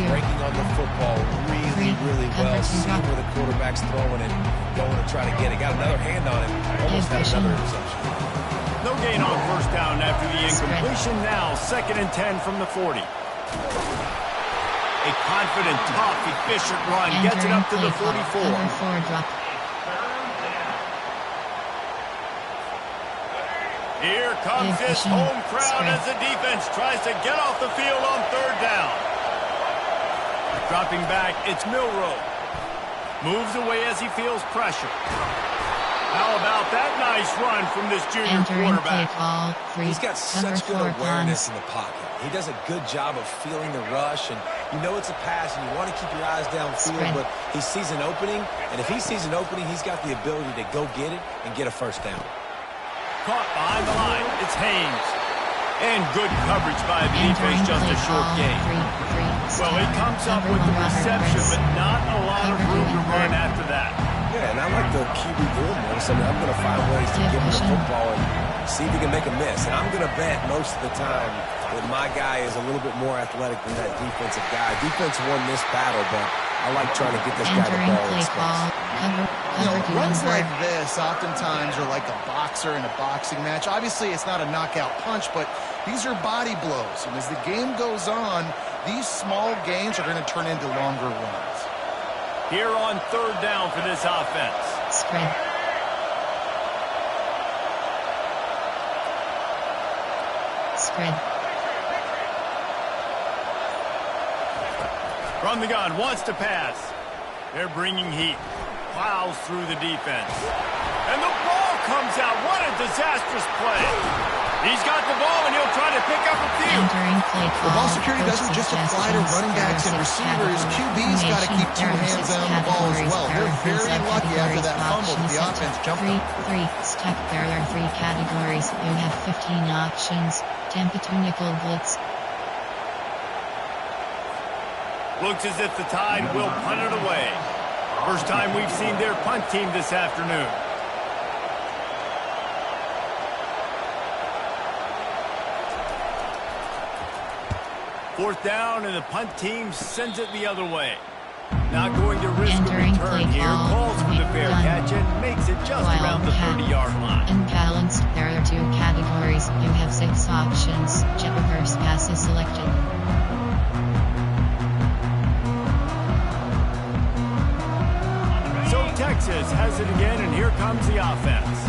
breaking on the football really well. Seeing where the quarterback's throwing it, going to try to get it. Got another hand on it. Almost had another interception. No gain on first down after the incompletion. Now 2nd and 10 from the 40. A confident, tough, efficient run gets it up to the 44. Number 4 drop. Here comes this home crowd as the defense tries to get off the field on 3rd down. Dropping back, it's Milroe. Moves away as he feels pressure. How about that nice run from this junior quarterback? He's got such good awareness in the pocket. He does a good job of feeling the rush, and you know it's a pass, and you want to keep your eyes downfield, but he sees an opening, and if he sees an opening, he's got the ability to go get it and get a first down. Caught behind the line, it's Haynes. And good coverage by the defense, just a short gain. Well, he comes up with the reception, but not a lot of room to run after that. Yeah, and I like the QB doing this. I mean, I'm going to find ways to give him the football and see if he can make a miss. And I'm going to bet most of the time that my guy is a little bit more athletic than that defensive guy. Defense won this battle, but I like trying to get this guy the ball in space. You know, runs like this oftentimes are like a boxer in a boxing match. Obviously, it's not a knockout punch, but these are body blows. And as the game goes on, these small gains are going to turn into longer runs. Here on 3rd down for this offense. Spread. From the gun, wants to pass. They're bringing heat. Plows through the defense. And the ball comes out. What a disastrous play. He's got the ball, and he'll try to pick up a few. The ball security doesn't just apply to running backs and receivers. QB's got to keep 2 hands on the ball as well. They're very lucky after that fumble. The offense jumped up. Stack. There are 3 categories. You have 15 options. Tempo to nickel blitz. Looks as if the Tide will punt it away. First time we've seen their punt team this afternoon. Fourth down, and the punt team sends it the other way. Not going to risk a return here. Calls for the fair catch and makes it just around the 30-yard line. Unbalanced. There are 2 categories. You have 6 options. Jet reverse pass is selected. So Texas has it again, and here comes the offense.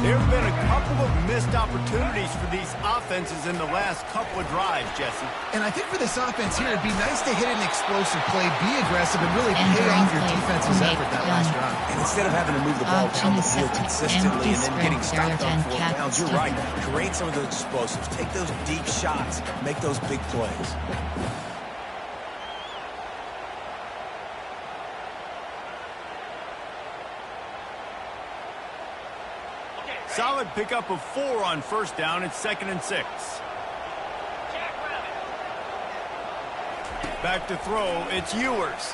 There have been a couple of missed opportunities for these offenses in the last couple of drives, Jesse. And I think for this offense here, it'd be nice to hit an explosive play, be aggressive, and really pay off your defense's effort that last drive. And instead of having to move the ball down the field consistently and then getting stopped on 4th downs, you're right. Create some of those explosives. Take those deep shots. Make those big plays. Solid pickup of 4 on first down. It's 2nd and 6. Back to throw. It's Ewers.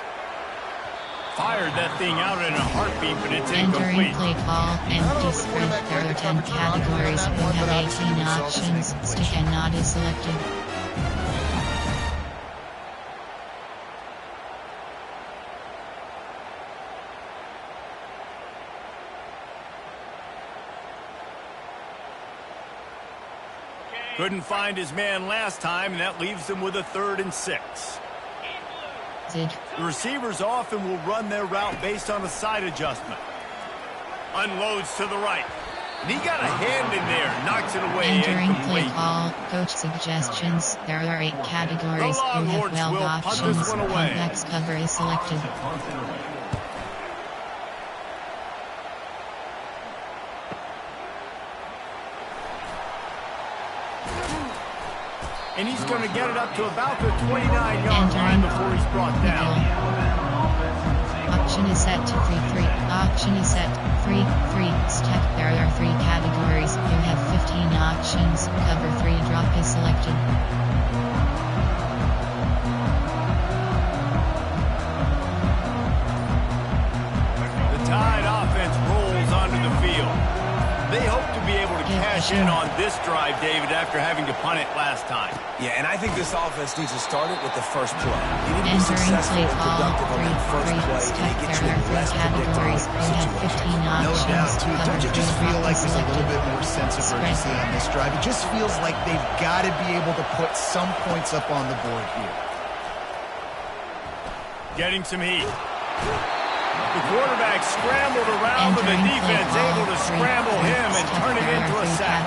Fired that thing out in a heartbeat, but it's incomplete. Entering play call, empty sprint. There are 10 categories. You have 18 options. Stick and nod is selected. Couldn't find his man last time, and that leaves him with a 3rd and 6. The receivers often will run their route based on a side adjustment. Unloads to the right. And he got a hand in there, knocks it away. Entering play call, coach suggestions. There are 8 categories. You have 12 options. Complex cover is selected. And he's going to get it up to about the 29-yard line before he's brought down. Option is set to 3-3. Option is set 3-3. Step. There are 3 categories. You have 15 options. Cover 3 drop is selected. The Tide offense rolls onto the field. They hope to be able to cash in on this drive, David, after having to punt it last time. Yeah, and I think this offense needs to start it with the first play. You need to be Entering successful play and call, productive on that first play, and it gets you in less predictable categories. You have 15 situations. No options. doubt, too. Don't you just feel like there's a little Selected. bit more sense of Spread. urgency on this drive? It just feels like they've got to be able to put some points up on the board here. Getting some heat. The quarterback scrambled around, but the defense able to scramble him and turn it into a sack.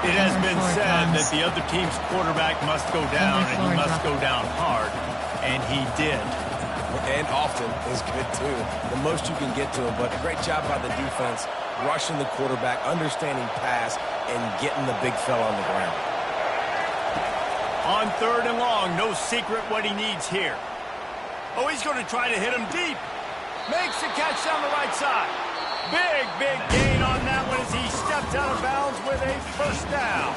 It has been said that the other team's quarterback must go down, and he must go down hard, and he did. And often is good, too. The most you can get to him, but a great job by the defense, rushing the quarterback, understanding pass, and getting the big fella on the ground. On 3rd and long, no secret what he needs here. Oh, he's going to try to hit him deep. Makes the catch down the right side. Big gain on that one as he stepped out of bounds with a first down.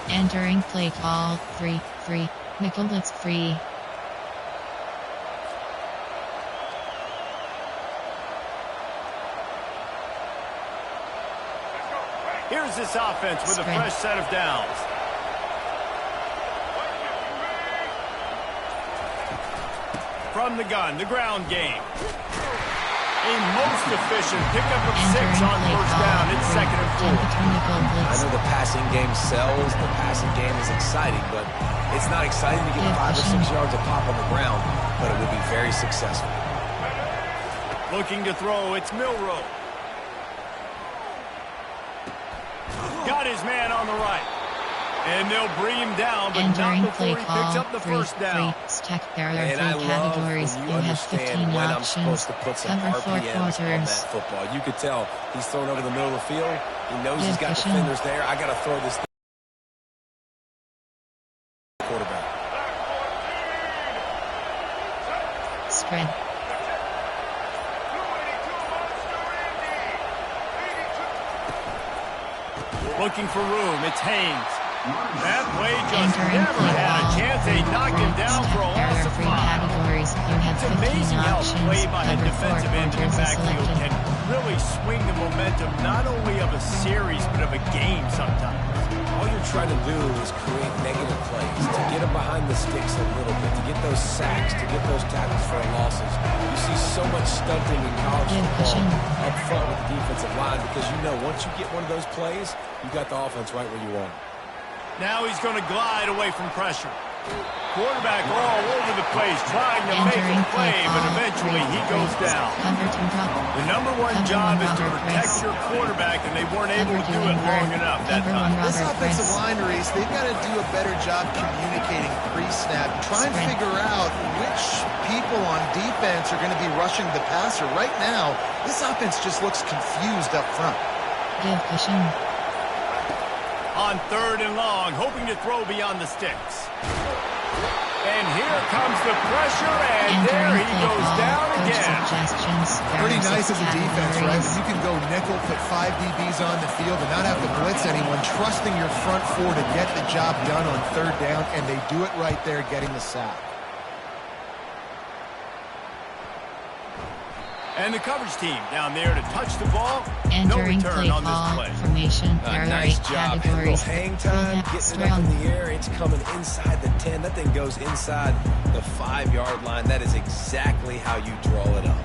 Entering play call, 3-3, nickel blitz free. Here's this offense with a fresh set of downs. From the gun, the ground game. A most efficient pickup of 6 on first down. It's 2nd and 4. I know the passing game sells, the passing game is exciting, but it's not exciting to get 5 or 6 yards a pop on the ground, but it will be very successful. Looking to throw, it's Milrow. Got his man on the right. And they'll bring him down, but Entering not before play he call, picks up the first down. Stack barrier And I love categories. when You you have 15 understand when I'm options. supposed to put some Cover 4 RPMs on quarters. that football. You could tell he's thrown over the middle of the field. He knows he's got Efficient. defenders there. I got to throw this thing. Quarterback. Spread. Looking for room, it's Haynes. That play just Entering never play had a call, chance. They knocked him down for a loss of 5. categories. You have It's 15 amazing how options. play by a Cover 4 defensive end in the quarters is backfield selected. can really swing the momentum not only of a series but of a game sometimes. All you're trying to do is create negative plays, to get them behind the sticks a little bit, to get those sacks, to get those tackles for losses. You see so much stunting in college football up front with the defensive line because you know once you get one of those plays, you got the offense right where you want it. Now he's going to glide away from pressure. Quarterback all over the place, trying to make a play, but eventually he goes down. The number one job is to protect your quarterback, and they weren't able to do it long enough that time. This offensive line, Reese, they've got to do a better job communicating pre-snap. Try and figure out which people on defense are going to be rushing the passer. Right now, this offense just looks confused up front. Give cushion. On 3rd and long, hoping to throw beyond the sticks. And here comes the pressure, and there he goes down again. Pretty nice as a defense, right? When you can go nickel, put 5 DBs on the field, and not have to blitz anyone, trusting your front 4 to get the job done on 3rd down, and they do it right there, getting the sack. And the coverage team down there to touch the ball. Entering No play return on this call, play. formation, Nice job. categories. Hang time, getting it up in the air. It's coming inside the 10. That thing goes inside the 5-yard line. That is exactly how you draw it up.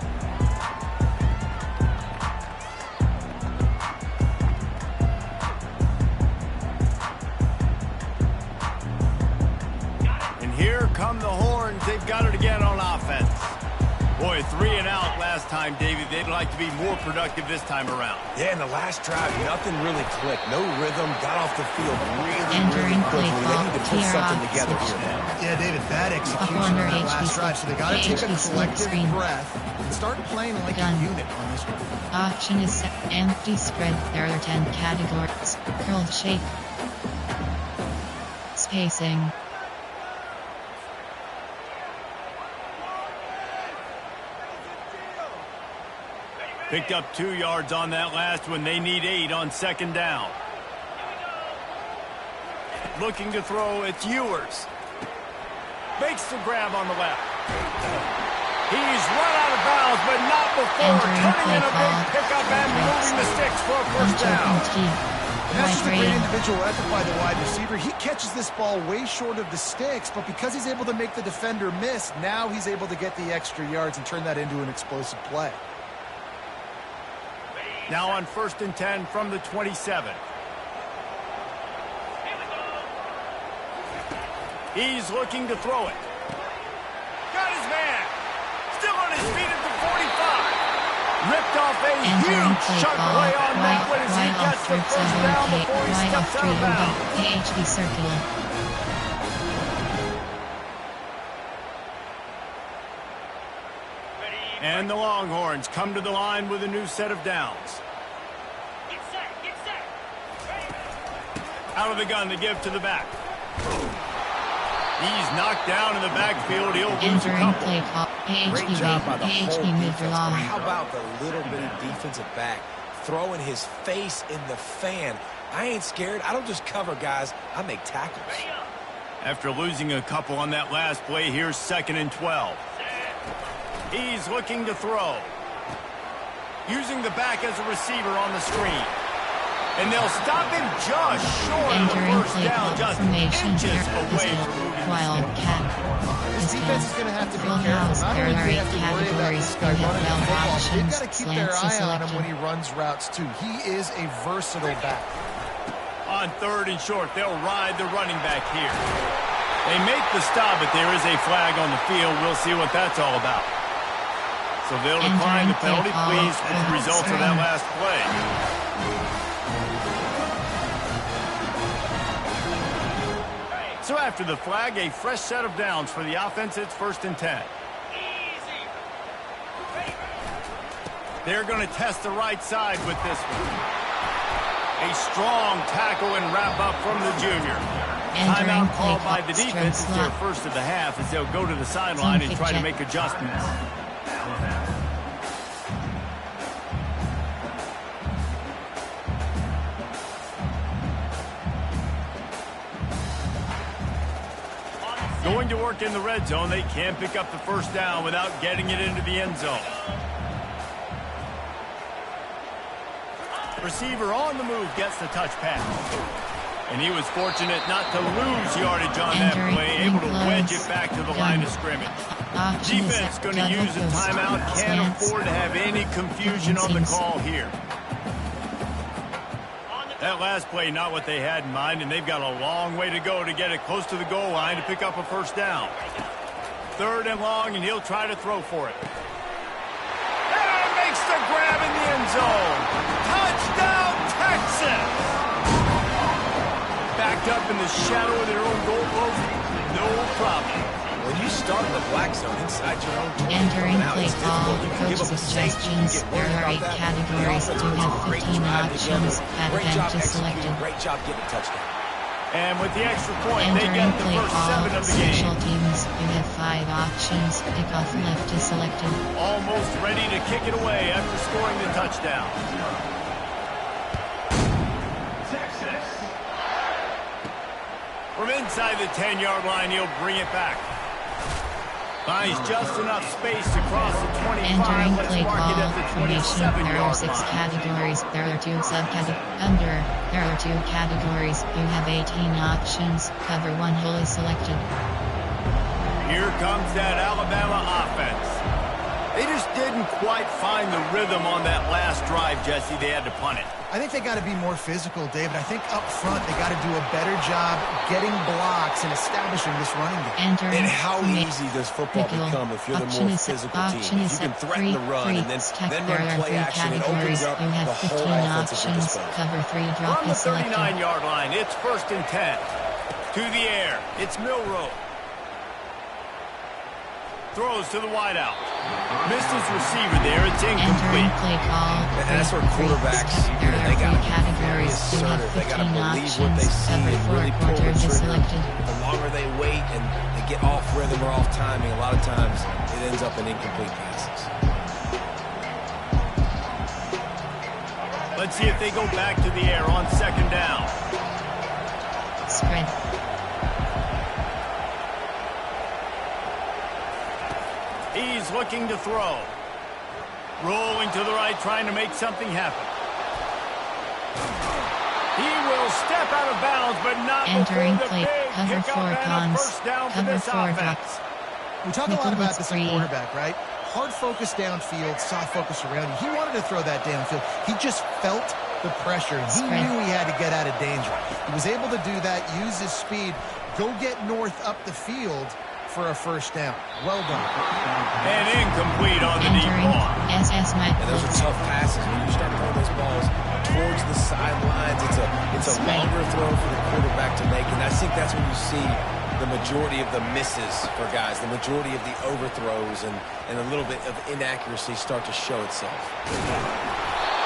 And here come the horns. They've got it again on offense. Boy, 3 and out last time, David. They'd like to be more productive this time around. Yeah, in the last drive, nothing really clicked. No rhythm. Got off the field really Entering quickly. play They need to put call, something together here now. Yeah, David, bad execution on that last drive, so they got to take a collective breath and start playing like a unit on this one. Option is set. Empty spread. There are 10 categories. Curled shape. Spacing. Picked up 2 yards on that last one. They need 8 on 2nd down. Looking to throw, it's Ewers. Makes the grab on the left. He's run out of bounds, but not before turning in a big pickup and moving the sticks for a first down. That's just a great individual effort by the wide receiver. He catches this ball way short of the sticks, but because he's able to make the defender miss, now he's able to get the extra yards and turn that into an explosive play. Now on 1st and 10 from the 27. He's looking to throw it. Got his man. Still on his feet at the 45. Ripped off a huge chunk play on that one as he gets the first down before he steps out of bounds. AHB circular. And the Longhorns come to the line with a new set of downs. Get set, get set. Ready. Out of the gun to give to the back. He's knocked down in the backfield. He'll lose a Entering couple. play call. Great job by the whole defense. But AHB how about the little bitty defensive back throwing his face in the fan? I ain't scared. I don't just cover guys. I make tackles. After losing a couple on that last play, here's 2nd and 12. He's looking to throw. Using the back as a receiver on the screen. And they'll stop him just short of the Entering first play down, call just formation. inches away from moving the Wildcat. This defense is going to have to be Full careful. house. Not There only do are they 8 have to worry about categories. this guy We have running the well football, they've options. got to keep their Slants eye on him selected. when he runs routes too. He is a versatile back. On 3rd and short, they'll ride the running back here. They make the stop, but there is a flag on the field. We'll see what that's all about. So they'll decline the penalty, please, as a result of that last play. So after the flag, a fresh set of downs for the offense. It's 1st and 10. Easy. Ready. They're going to test the right side with this one. A strong tackle and wrap up from the junior. Entering Timeout called play by the clock. defense. It's their Strength first of the half as they'll go to the sideline and try to make adjustments. Going to work in the red zone. They can't pick up the first down without getting it into the end zone. Receiver on the move gets the touch pass. And he was fortunate not to lose yardage on that play, able to wedge it back to the line of scrimmage. Defense going to use a timeout. Can't afford to have any confusion on the call here. That last play, not what they had in mind, and they've got a long way to go to get it close to the goal line to pick up a first down. 3rd and long, and he'll try to throw for it. And makes the grab in the end zone. Touchdown, Texas! Backed up in the shadow of their own goal post, no problem. When you start in the black zone inside your own 20, Entering now play it's call. difficult. You can give Coach up a safety, you suggestions. get There worried are about 8 that. categories. The You offense have does a great 15 job options. together. Add Great them job to selected. executing. Great job getting a touchdown. And with the extra point, they Entering get the play first call. 7 of the Special game. teams. You have 5 options. Kickoff left is selected. Almost ready to kick it away after scoring the touchdown. From inside the 10-yard line, he'll bring it back. Finds just enough space to cross the 25. Entering Let's play mark call it at the formation. There are 27-yard 6 line. categories. There are 2 subcategories. There are 2 categories. You have 18 options. Cover 1 hole is selected. Here comes that Alabama offense. They just didn't quite find the rhythm on that last drive, Jesse. They had to punt it. I think they got to be more physical, David. I think up front they got to do a better job getting blocks and establishing this running game. And Entering how formation. easy does football become if you're the Option more is set. physical Option team? is If you can set. threaten the run and then There run are play 3 action, it categories. opens up You have the whole 15 offense at your options. disposal. Cover 3 From drop the is selected. 39-yard line, it's 1st and 10. To the air, it's Milrow. Throws to the wideout. Missed his receiver there. It's Entering incomplete. play call. And that's where quarterbacks, There they are got 3 to be very categories. You have assertive. They got to 15 believe what they options. see Cover and 4 really pull the quarters is trigger. selected. The longer they wait and they get off rhythm or off timing, a lot of times it ends up in incomplete passes. Let's see if they go back to the air on 2nd down. Spread. He's looking to throw. Rolling to the right, trying to make something happen. He will step out of bounds, but not Entering before the play, big cover pickup 4 and a cons, first down for cover this 4 offense. drops. We talk a lot about this at Free. quarterback, right? Hard focus downfield, soft focus around you. He wanted to throw that downfield. He just felt the pressure, and he Spread. knew he had to get out of danger. He was able to do that, use his speed, go get north up the field for a first down. Well done. And incomplete on the deep Entering ball. SS And those are Matt. tough passes when you start throwing those balls towards the sidelines. It's a Spread. longer throw for the quarterback to make, and I think that's when you see the majority of the misses for guys, the majority of the overthrows, and a little bit of inaccuracy start to show itself.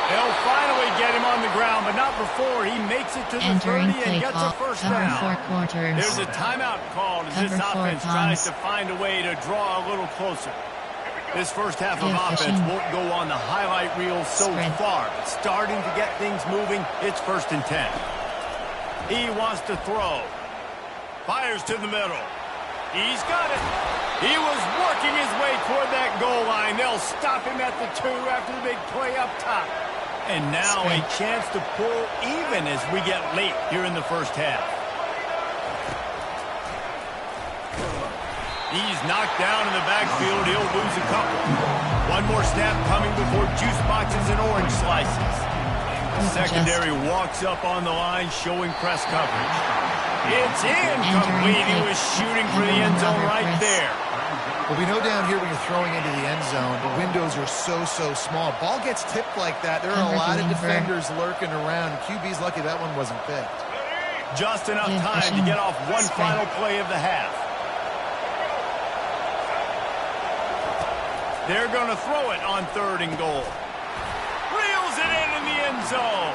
They'll finally get him on the ground, but not before he makes it to the Entering 30 play and gets call, a first cover down. 4 quarters. There's a timeout called as Cover this 4 offense tries cons. to find a way to draw a little closer. This first half of offense Efficient. won't go on the highlight reel so Spread. far, but starting to get things moving, it's 1st and 10. He wants to throw. Fires to the middle. He's got it. He was working his way toward that goal line. They'll stop him at the 2 after the big play up top. And now Spread. a chance to pull even as we get late here in the first half. He's knocked down in the backfield. He'll lose a couple. One more snap coming before juice boxes and orange slices. The secondary walks up on the line, showing press coverage. It's incomplete. He was shooting for the end zone right there. Well, we know down here when you're throwing into the end zone, the windows are so small. Ball gets tipped like that. There are a lot of defenders lurking around. QB's lucky that one wasn't picked. Just enough time to get off one final play of the half. They're going to throw it on 3rd and goal. Reels it in the end zone.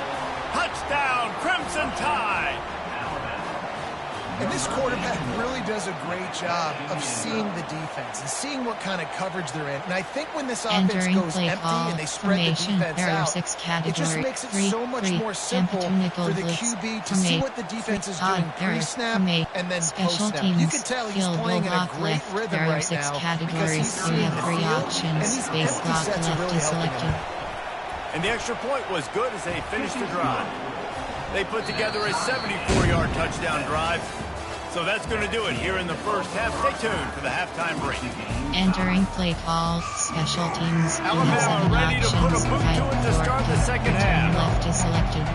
Touchdown, Crimson Tide. And this quarterback really does a great job of seeing the defense and seeing what kind of coverage they're in. And I think when this offense Entering goes play empty call, and they spread the formation, defense there are out, 6 it category, just makes it so much more simple for the QB to see what the defense is doing pre-snap and then post-snap. You can tell he's playing in a great rhythm right now because he's seeing the field, and these empty sets are really helping him. And the extra point was good as they finished the drive. They put together a 74-yard touchdown drive. So that's going to do it here in the first half. Stay tuned for the halftime break. Entering play call, special teams. You have 7 Alabama ready to put a options. boot to it to start the second half. Left is selected.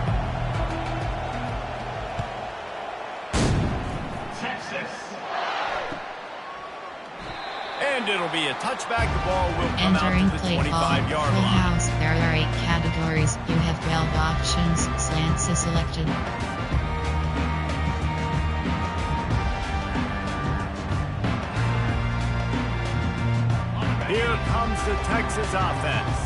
And it'll be a touchback. The ball will come Entering out to the play call, 25-yard full line. house. There are 8 categories. You have 12 options. Slants is selected. Here comes the Texas offense.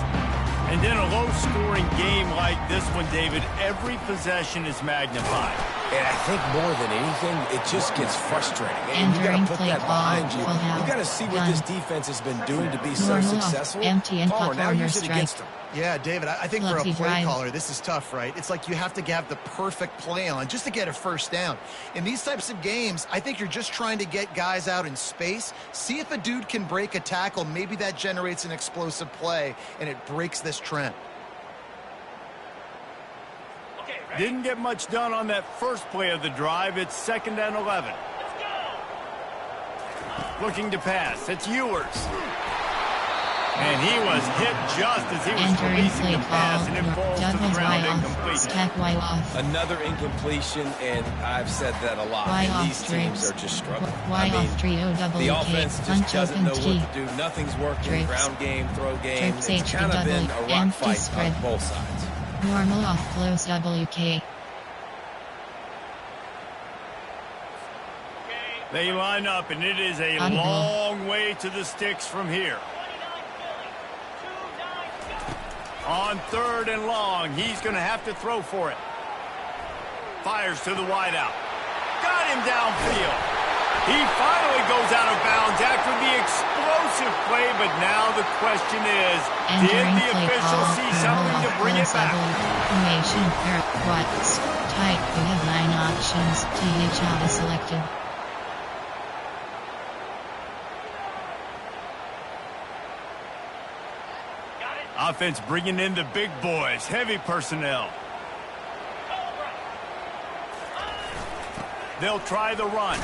And in a low-scoring game like this one, David, every possession is magnified. And I think more than anything, it just gets frustrating. And you got Entering to put play that behind you. call, full You got to house, see what gun. this defense has been doing to be so Normal off, successful. empty and Palmer, now corner use it strike. against them. Yeah, David, I think for a Lucky play drive. caller, this is tough, right? It's like you have to have the perfect play on just to get a first down. In these types of games, I think you're just trying to get guys out in space, see if a dude can break a tackle. Maybe that generates an explosive play, and it breaks this trend. Okay, ready? Didn't get much done on that first play of the drive. It's 2nd and 11. Let's go. Looking to pass. It's Ewers. And he was hit just as he was Entering releasing play the pass, and it call, falls to the Douglas ground Y off, incomplete. stack Y off, Another incompletion, and I've said that a lot. Y And off these teams trips, are just struggling. Y off trio double the K, offense just punch doesn't open know T, what to do. Nothing's working. Trips. Ground game, throw game. Trips It's H kind of double, been a rock empty fight spread. on both sides. normal off close WK, They line up, and it is a Audible. long way to the sticks from here. 29 Philly. 2 9 go. On 3rd and long, he's going to have to throw for it. Fires to the wideout. Got him downfield. He finally goes out of bounds after the explosive play, but now the question is, did entering the play official call, see something to bring it back? formation, what's tight, you have 9 options, TH out is selected. offense bringing in the big boys, heavy personnel. They'll try the run.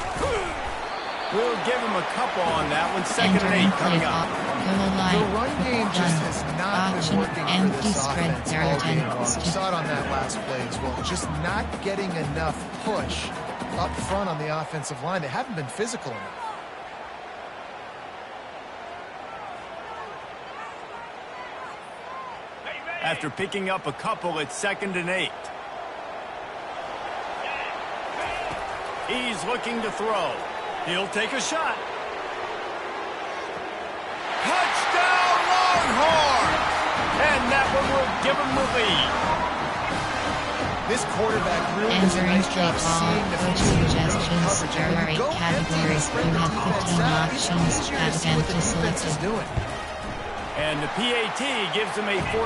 We'll give them a couple on that one. Second and 8 coming up. The run game just has not been working for this offense all game long. We saw it on that last play as well. Just not getting enough push up front on the offensive line. They haven't been physical enough. After picking up a couple, it's second and 8. He's looking to throw. He'll take a shot. Touchdown, Longhorns! And that one will give him the lead. This quarterback really does a nice job seeing the suggestions. There are 8 categories. You have 15 options. Attempt to select it. And the PAT gives him a 14-7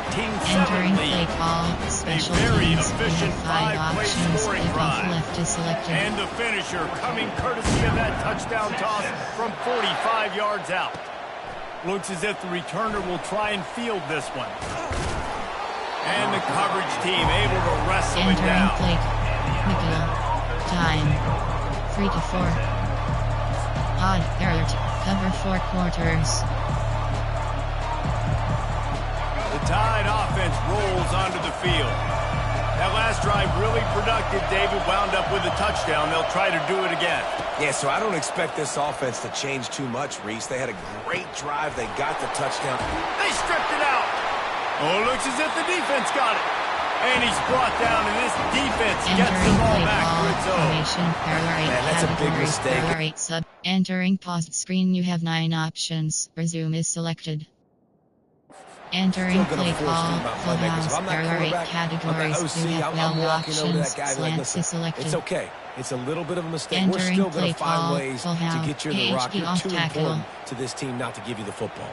Entering lead. play call, special A very teams, efficient you have 5 five-play options, scoring if off drive. left is selected. And the finisher coming courtesy of that touchdown toss from 45 yards out. Looks as if the returner will try and field this one. And the coverage team able to wrestle it Entering down. play, McGill, time, 3 to 4. Odd, alert, cover 4 quarters. The Tide offense rolls onto the field. That last drive really productive. David wound up with a touchdown. They'll try to do it again. Yeah, so I don't expect this offense to change too much, Reese. They had a great drive. They got the touchdown. They stripped it out. Oh, looks as if the defense got it. And he's brought down, and this defense gets the Entering ball play back call, to its own. formation, there are 8 Man, that's a big categories, mistake. there are 8 sub. Entering paused screen, you have 9 options. Resume is selected. Entering Still gonna play force call, me about full playmakers. house, If I'm not there are 8 quarterback, categories. I'm You the OC. have I'm 12 walking over to options. that guy like, Slants listen, is selected. it's okay. It's a little bit of a mistake. We're Entering still going play to find call, ways full to house, get you in the rock. KHD You're off too tackle. important to this team not to give you the football.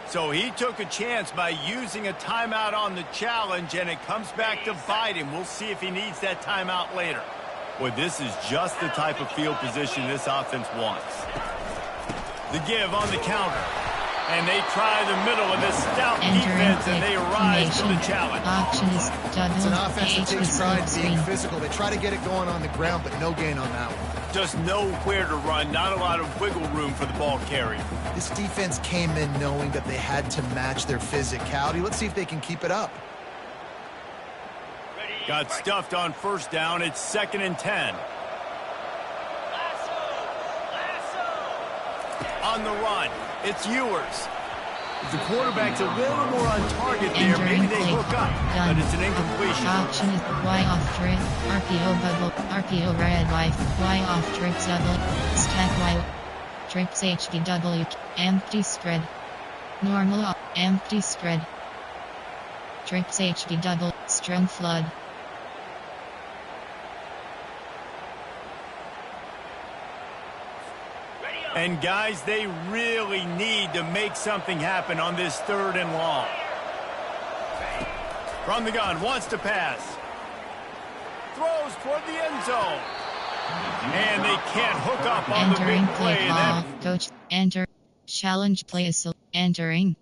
So he took a chance by using a timeout on the challenge, and it comes back to bite him. We'll see if he needs that timeout later. Boy, this is just the type of field position this offense wants. The give on the counter. And they try the middle of this stout defense, and they rise to the challenge. Option is double. It's an offense that H takes with pride in screen. being physical. They try to get it going on the ground, but no gain on that one. Just nowhere to run, not a lot of wiggle room for the ball carrier. This defense came in knowing that they had to match their physicality. Let's see if they can keep it up. Got stuffed on first down. It's second and 10. On the run, it's Ewers. The quarterback's a little more on target there. Maybe they hook up, but it's an incompletion. Option is Y off trip, RPO bubble, RPO red Y, Y off trip double, stack Y, trips HDW, empty spread, normal, empty spread, trips HD double, strong flood. And guys, they really need to make something happen on this third and long. From the gun, wants to pass. Throws toward the end zone. And they can't hook up on the Entering big play play. call, coach, enter, challenge play is entering,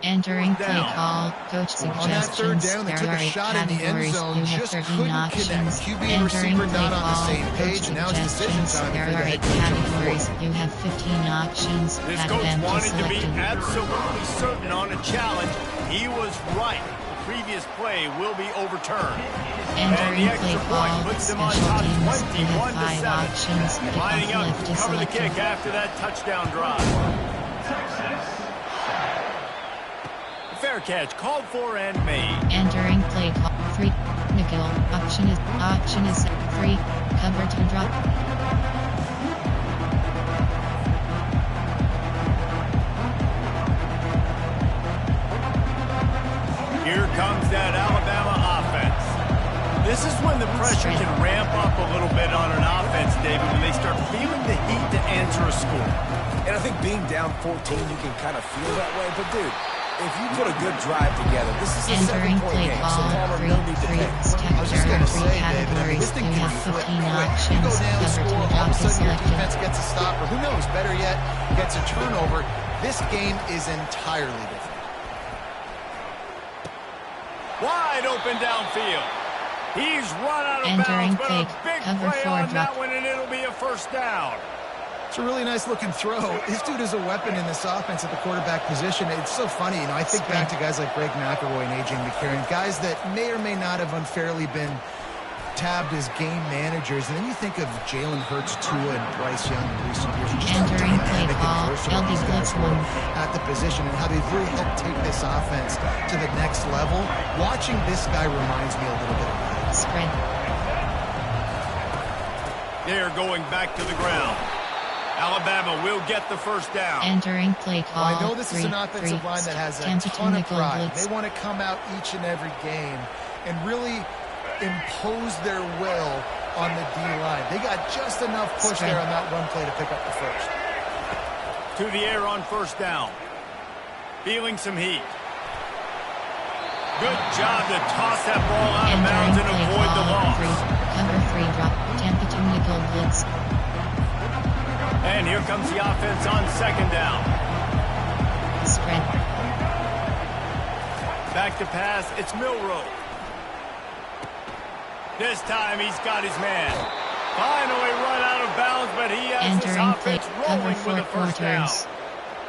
entering play call, coach On that third suggestions, down, they there took are a 8 shot in the end categories, zone, you have just 13 couldn't options, connect. QB and entering receiver play not on the call, same coach page, and now it's decision suggestions, time there for the are 8 head coach of the categories, fourth. you have 15 options, This at coach event is wanted to be selected. absolutely certain on a challenge. He was right. The previous play will be overturned. Entering the extra play point call, puts them on special top teams, you 21 have to 5 7. options, Lining kickoff up left to is cover the selected. kick after that touchdown drive. Fair catch, called for and made. Entering play call, 3, nickel, option is 3, cover to drop. Here comes that Alabama offense. This is when the pressure can ramp up a little bit on an offense, David, when they start feeling the heat to answer a score. And I think being down 14, you can kind of feel that way. But, dude, if you put a good drive together, this is a Entering 7-point play game. So, call, Palmer, 3, no need to 3, pay. stack I was just there going are to 3 say, David, I mean, categories, this thing you can have flip 15 quick. options, You go down the cover score, 2 all of a drop is sudden your selected. defense gets a stop, or who knows, better yet, gets a turnover. This game is entirely different. Wide open downfield. He's run out of Entering bounds, but fake. a big Cover play 4 on drop. that one, and it'll be a first down. It's a really nice looking throw. This dude is a weapon in this offense at the quarterback position. It's so funny, I think back to guys like Greg McElroy and A.J. McCarron, guys that may or may not have unfairly been tabbed as game managers. And then you think of Jalen Hurts, Tua, and Bryce Young in recent years. Just how Entering play dynamic and call. versatile LB these guys blitz were 1. at the position and how they've really helped take this offense to the next level. Watching this guy reminds me a little bit of that. Spread. They're going back to the ground. Alabama will get the first down. Entering play call. I know this is an offensive line that has a ton of pride. They want to come out each and every game and really impose their will on the D-line. They got just enough push there on that run play to pick up the first. To the air on first down. Feeling some heat. Good job to toss that ball out of bounds and avoid the loss. Cover 3 drop. Tampa to nickel blitz. And here comes the offense on second down. Spread. Back to pass. It's Milroe. This time he's got his man. Finally run out of bounds, but he has this offense rolling with a first down.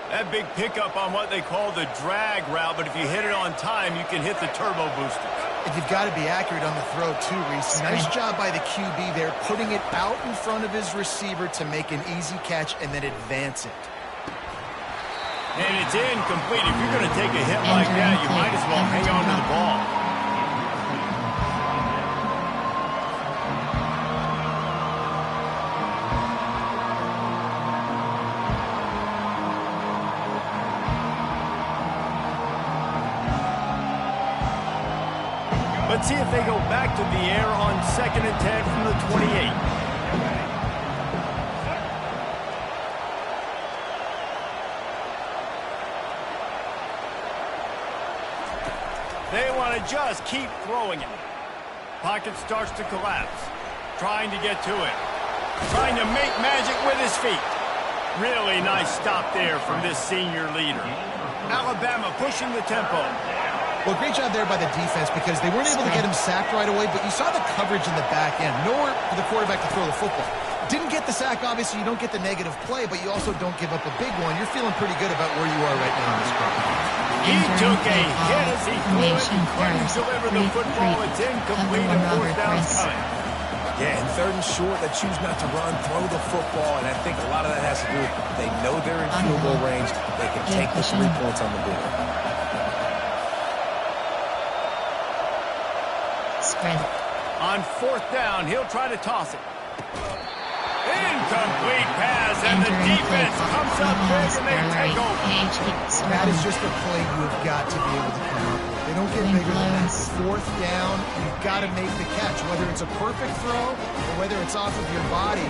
That big pickup on what they call the drag route, but if you hit it on time, you can hit the turbo boosters. And you've got to be accurate on the throw, too, Reese. Nice job by the QB there, putting it out in front of his receiver to make an easy catch and then advance it. And it's incomplete. If you're going to take a hit like that, you might as well hang on to the ball. Let's see if they go back to the air on 2nd and 10 from the 28. They want to just keep throwing it. Pocket starts to collapse. Trying to get to it. Trying to make magic with his feet. Really nice stop there from this senior leader. Alabama pushing the tempo. Well, great job there by the defense because they weren't able to get him sacked right away, but you saw the coverage in the back end. Nowhere for the quarterback to throw the football. Didn't get the sack, obviously. You don't get the negative play, but you also don't give up a big one. You're feeling pretty good about where you are right now in this game. He took a hit as he threw it. He couldn't deliver the football. It's incomplete and fourth down's coming. Yeah, and 3rd and short, they choose not to run, throw the football, and I think a lot of that has to do with they know they're in field goal range. They can take the 3 points on the board. Spread. On 4th down, he'll try to toss it. Incomplete pass, and the defense comes up big and they take over. That is just a play you've got to be able to come up with. They don't get bigger than that. 4th down, you've got to make the catch. Whether it's a perfect throw or whether it's off of your body,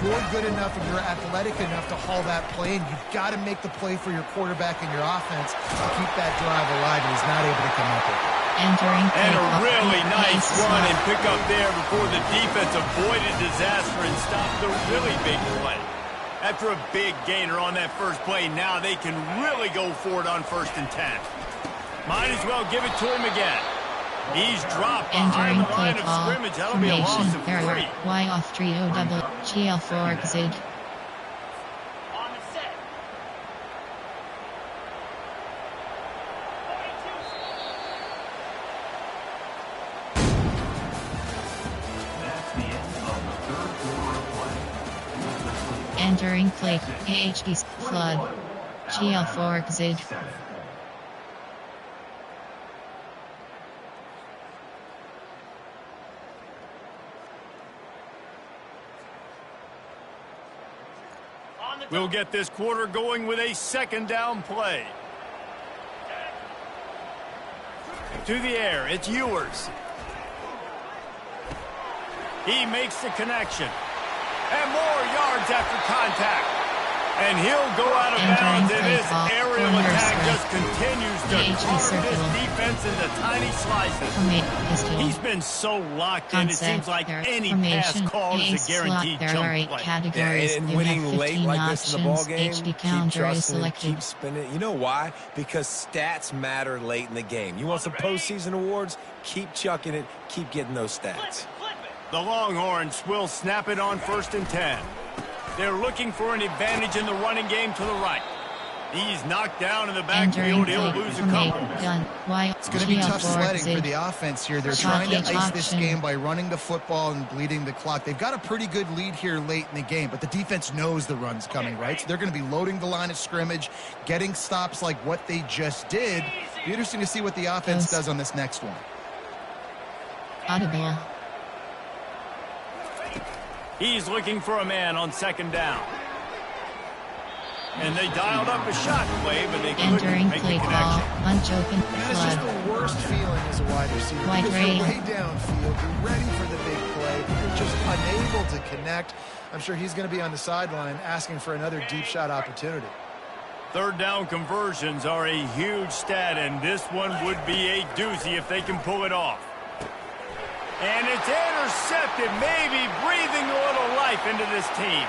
you're good enough and you're athletic enough to haul that play, and you've got to make the play for your quarterback and your offense to keep that drive alive, and he's not able to come up with it. And a really nice run and pick up there before the defense avoided disaster and stopped the really big play. After a big gainer on that first play, now they can really go for it on 1st and 10. Might as well give it to him again. He's dropped behind the line of scrimmage. That'll be a loss of 3. Y off trio double GL4 zig. Entering play, AHB's flood. GL4 zig. We'll get this quarter going with a 2nd down play. To the air, it's Ewers. He makes the connection. And more yards after contact. And he'll go out of bounds, and this aerial attack just continues to carve this defense into tiny slices. He's been so locked in, it seems like any pass called is a guaranteed chunk play. And winning late like this in the ballgame, keep trusting, keep keep spinning. You know why? Because stats matter late in the game. You want some postseason awards? Keep chucking it. Keep getting those stats. The Longhorns will snap it on 1st and 10. They're looking for an advantage in the running game to the right. He's knocked down in the backfield. He'll lose a couple. It's going to be tough sledding for the offense here. They're trying to ice this game by running the football and bleeding the clock. They've got a pretty good lead here late in the game, but the defense knows the run's coming, right? So they're going to be loading the line of scrimmage, getting stops like what they just did. Be interesting to see what the offense does on this next one. Audible. He's looking for a man on 2nd down. And they dialed up a shot play, but they couldn't Entering make play the call. connection. Punch open That is just flood. the worst feeling as a wide receiver. Wide Because you're rail. way downfield, you're ready for the big play, but you're just unable to connect. I'm sure he's going to be on the sideline asking for another deep shot opportunity. 3rd down conversions are a huge stat, and this one would be a doozy if they can pull it off. And it's intercepted, maybe breathing a little life into this team.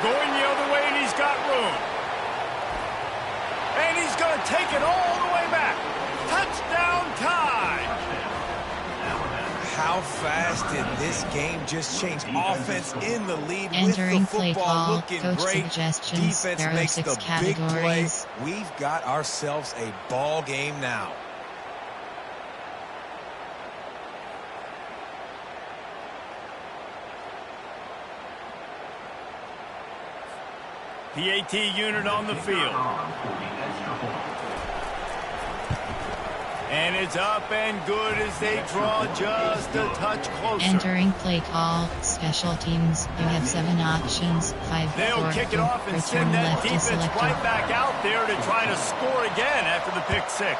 Going the other way, and he's got room. And he's going to take it all the way back. Touchdown time. How fast did this game just change? Offense in the lead Entering with the play football call. looking Coach great. suggestions. Defense There are makes 6 the big play. categories. We've got ourselves a ball game now. PAT unit on the field. And it's up and good as they draw just a touch closer. Entering play call. Special teams. You have 7 options. 5 They'll forward, kick it off and return send that left is defense selected. right back out there to try to score again after the pick 6.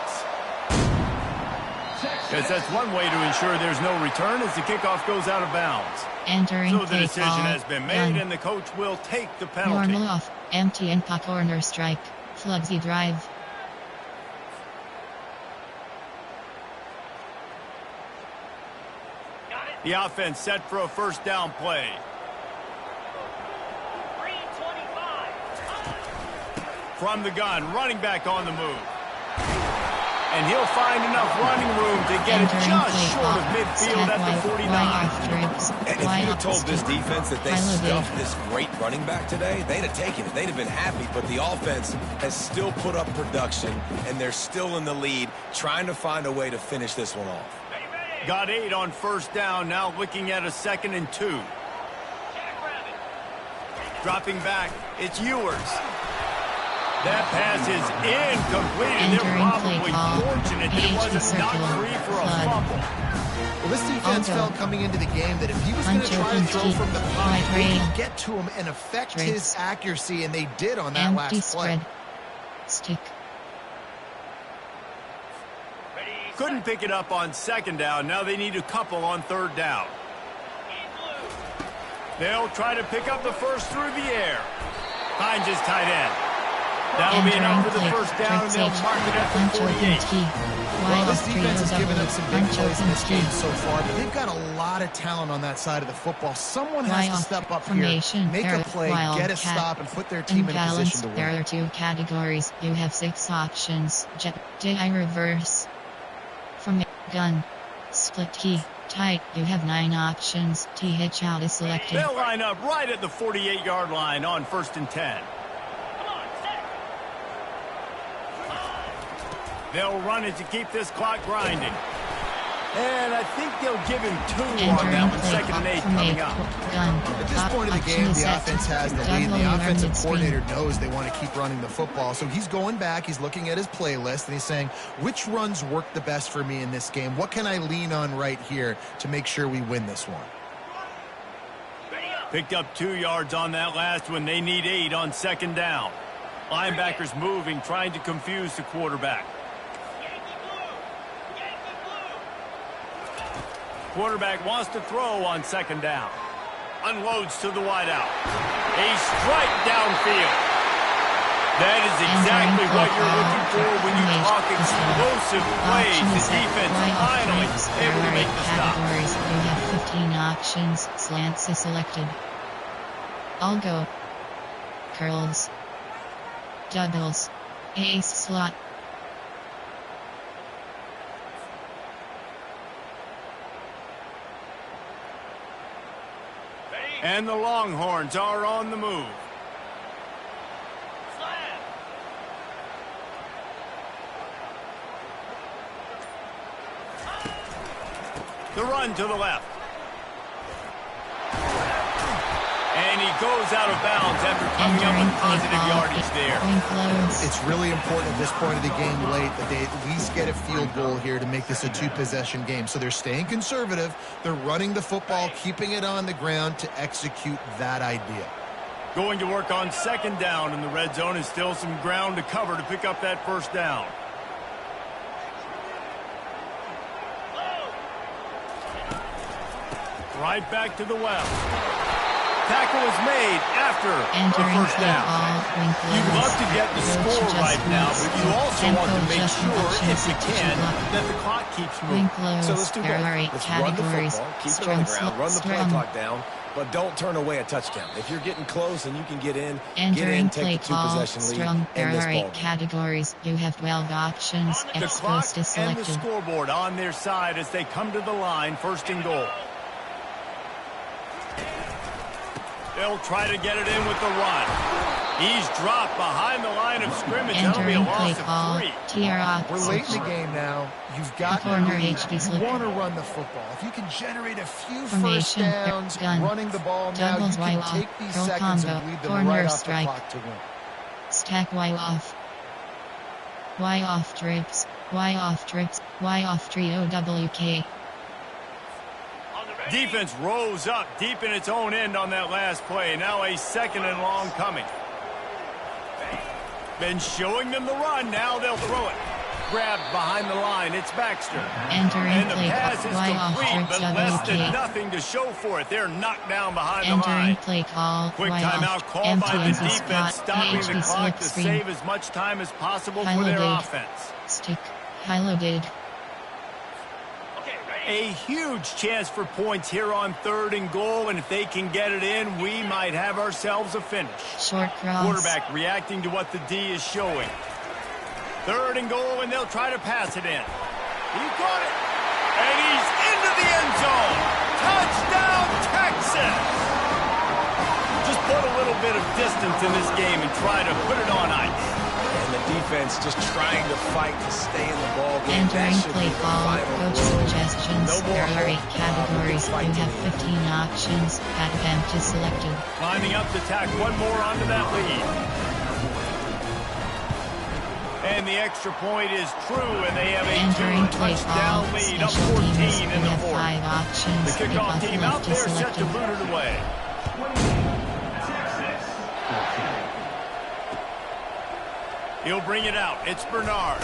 Because that's one way to ensure there's no return as the kickoff goes out of bounds. Entering So the play decision call. has been made, Gun. and the coach will take the penalty. Normal off. Empty and puck corner strike. Flugsy drive. The offense set for a 1st down play. 325. From the gun, running back on the move. And he'll find enough running room to get it Entering just play short of call. midfield Step at the wide, 49. wide off dribs. And if Wide you'd have off told this stick. defense that they Pilot stuffed in. this great running back today, they'd have taken it. They'd have been happy, but the offense has still put up production, and they're still in the lead, trying to find a way to finish this one off. Got 8 on 1st down, now looking at a 2nd and 2. Dropping back, it's Ewers. That pass is incomplete, and they're Entering play probably call. fortunate that it Page wasn't circle. knocked free for a Flood. fumble. Well, this defense Aldo. felt coming into the game that if he was going to Punch try to open throw deep. from the pocket, Wide they rail. could get to him and affect Drapes. his accuracy, and they did on that Empty last play. spread. Stick. Couldn't pick it up on 2nd down. Now they need a couple on 3rd down. They'll try to pick up the first through the air. Hines is tight end. That'll be enough for the 1st down, and they'll mark it at Punch the open 48. T. Well, Wide this off defense has trio given up double. some big Punch plays in open this T. game so far, but they've got a lot of talent on that side of the football. Someone has Wide to off step up here, formation. make a There- play, get a Wildcat. stop, and put their team in a position to There win. are 2 categories. You have 6 options. Jet, J-I reverse. From gun. Split key. Tight. You have 9 options. T hitch out is selected. They'll line up right at the 48-yard line on 1st and 10. They'll run it to keep this clock grinding. And I think they'll give him 2 on Entering that one. play 2nd and 8 from coming a up. gun. At this point of the Option game, is the set. offense has the lead, and Double the learned offensive its coordinator speed. knows they want to keep running the football. So he's going back, he's looking at his playlist, and he's saying, which runs work the best for me in this game? What can I lean on right here to make sure we win this one? Picked up 2 yards on that last one. They need 8 on 2nd down. Linebackers moving, trying to confuse the quarterback. Quarterback wants to throw on 2nd down. Unloads to the wideout. A strike downfield. That is exactly what you're looking for when you talk explosive plays. The defense finally able to make the stop. Categories. You have 15 options. Slants is selected. I'll go. Curls. Doubles. Ace slot. And the Longhorns are on the move. The run to the left. And he goes out of bounds after coming up with positive yardage there. It's really important at this point of the game late that they at least get a field goal here to make this a two-possession game. So they're staying conservative. They're running the football, keeping it on the ground to execute that idea. Going to work on second down in the red zone is still some ground to cover to pick up that first down. Right back to the left. Tackle is made after the first down. You'd love to get the score right now, but you also want to make sure, if you can, that the clock keeps moving. So let's do both. Let's run the football, keep it on the ground, run the play clock down, but don't turn away a touchdown. If you're getting close and you can get in, take the two-possession lead, end this ball. Categories. You have 12 options. The clock and the scoreboard on their side as they come to the line, first and goal. They'll try to get it in with the run. He's dropped behind the line of scrimmage. That'll be a loss of 3. We're late in the game now. You've got to you want to run the football. If you can generate a few first downs running the ball now, you can take these seconds and lead them right off the clock to win. Stack Y off. Y off trips. Y off trips. Y off trio WK. Defense rose up deep in its own end on that last play. Now a second and long coming. Been showing them the run. Now they'll throw it. Grabbed behind the line. It's Baxter. And the pass is complete, but less than nothing to show for it. They're knocked down behind the line. Play call. Quick timeout call by the defense, stopping the clock to save as much time as possible for their offense. Stick. High-loaded. A huge chance for points here on third and goal, and if they can get it in, we might have ourselves a finish. Short cross. Quarterback reacting to what the D is showing. Third and goal, and they'll try to pass it in. He got it, and he's into the end zone. Touchdown, Texas! Just put a little bit of distance in this game and try to put it on ice. And the defense just trying to fight to stay in the ball game. Entering play call. Coach suggestions. There are 8 categories. You have 15 options. Attempt is selected. Lining up to tack one more onto that lead. And the extra point is true, and they have a 2-touchdown lead, up 14 in the fourth. 5 options. The kickoff team out there set to boot it away. He'll bring it out. It's Bernard.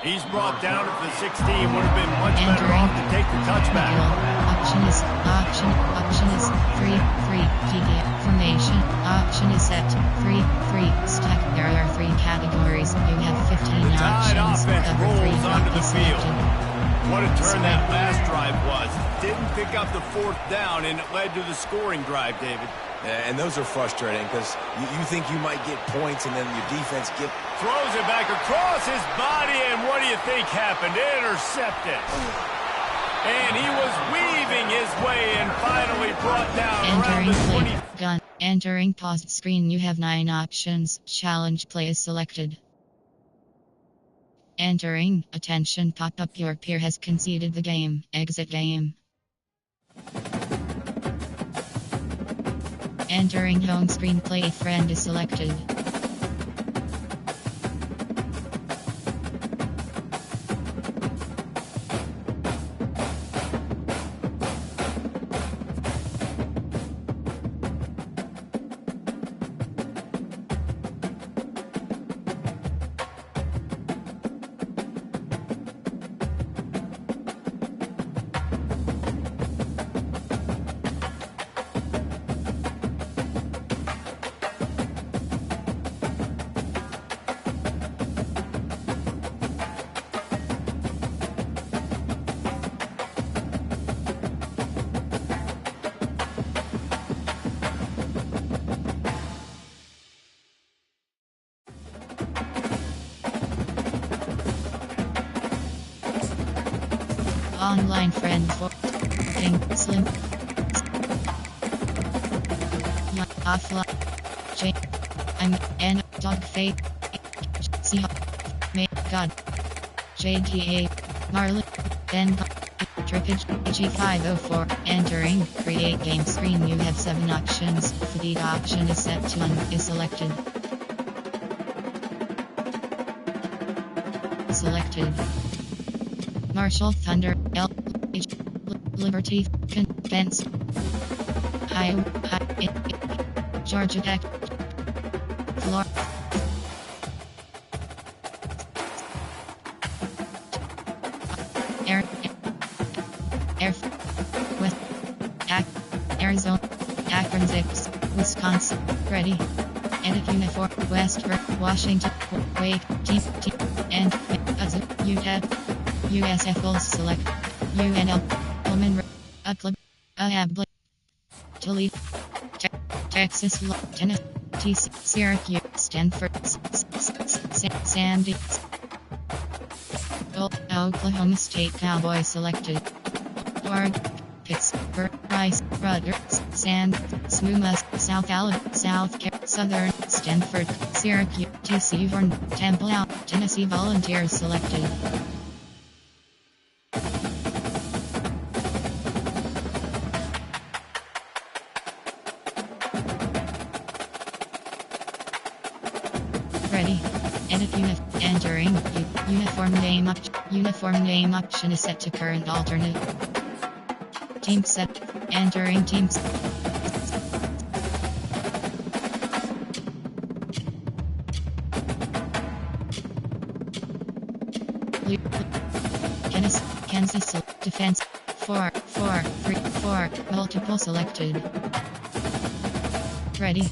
He's brought down at the 16. Would have been much better off to take the touchback. Option is free. Formation. Option is set. Free. Stack. There are 3 categories. You have 15 Tide options. offense Cover rolls 3 onto the field. selected. What a turn that last drive was. Didn't pick up the fourth down, and it led to the scoring drive, David. And those are frustrating because you think you might get points, and then your defense throws it back across his body, and what do you think happened? Intercepted. And he was weaving his way and finally brought down around the 20. Gun. Entering paused screen. You have 9 options. Challenge play is selected. Entering. Attention pop-up. Your peer has conceded the game. Exit game. Entering home screen. Play friend is selected. Online friend for King Slim. Offline. J. I'm N. Dog Fate. C. May God. JDA. Marley. Ben. Trippage. G504. Entering. Create game screen. You have 7 options. The option is set to 1 is selected. Selected. Marshall Thunder. L. H. Liberty. Fence. High. Georgia Tech. Floor. Air. West. Arizona. Akron Zips. Wisconsin. Ready. Edit uniform. West. Washington. Wake. Team. And. Utah. USF will select. UNL. Woman. Club. Abla. Toledo. Texas. Tennessee. Syracuse. Stanford. Sandy. Oklahoma State Cowboy selected. Oregon. Pittsburgh. Rice. Rutgers. Smooth. South Alabama. Southern. Stanford. Syracuse. TC Horn. Temple out. Tennessee Volunteers selected. Ready. Edit entering. Uniform name option is set to current alternate. Team set. Entering teams. Kansas defense. 4 3 4 multiple selected. Ready.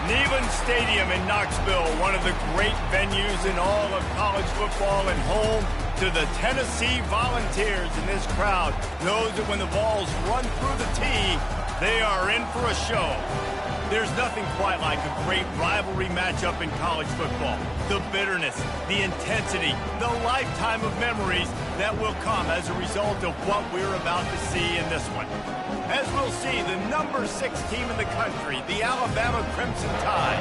Neyland Stadium in Knoxville, one of the great venues in all of college football and home to the Tennessee Volunteers. And this crowd knows that when the balls run through the tee, they are in for a show. There's nothing quite like a great rivalry matchup in college football. The bitterness, the intensity, the lifetime of memories that will come as a result of what we're about to see in this one. As we'll see, the number 6 team in the country, the Alabama Crimson Tide,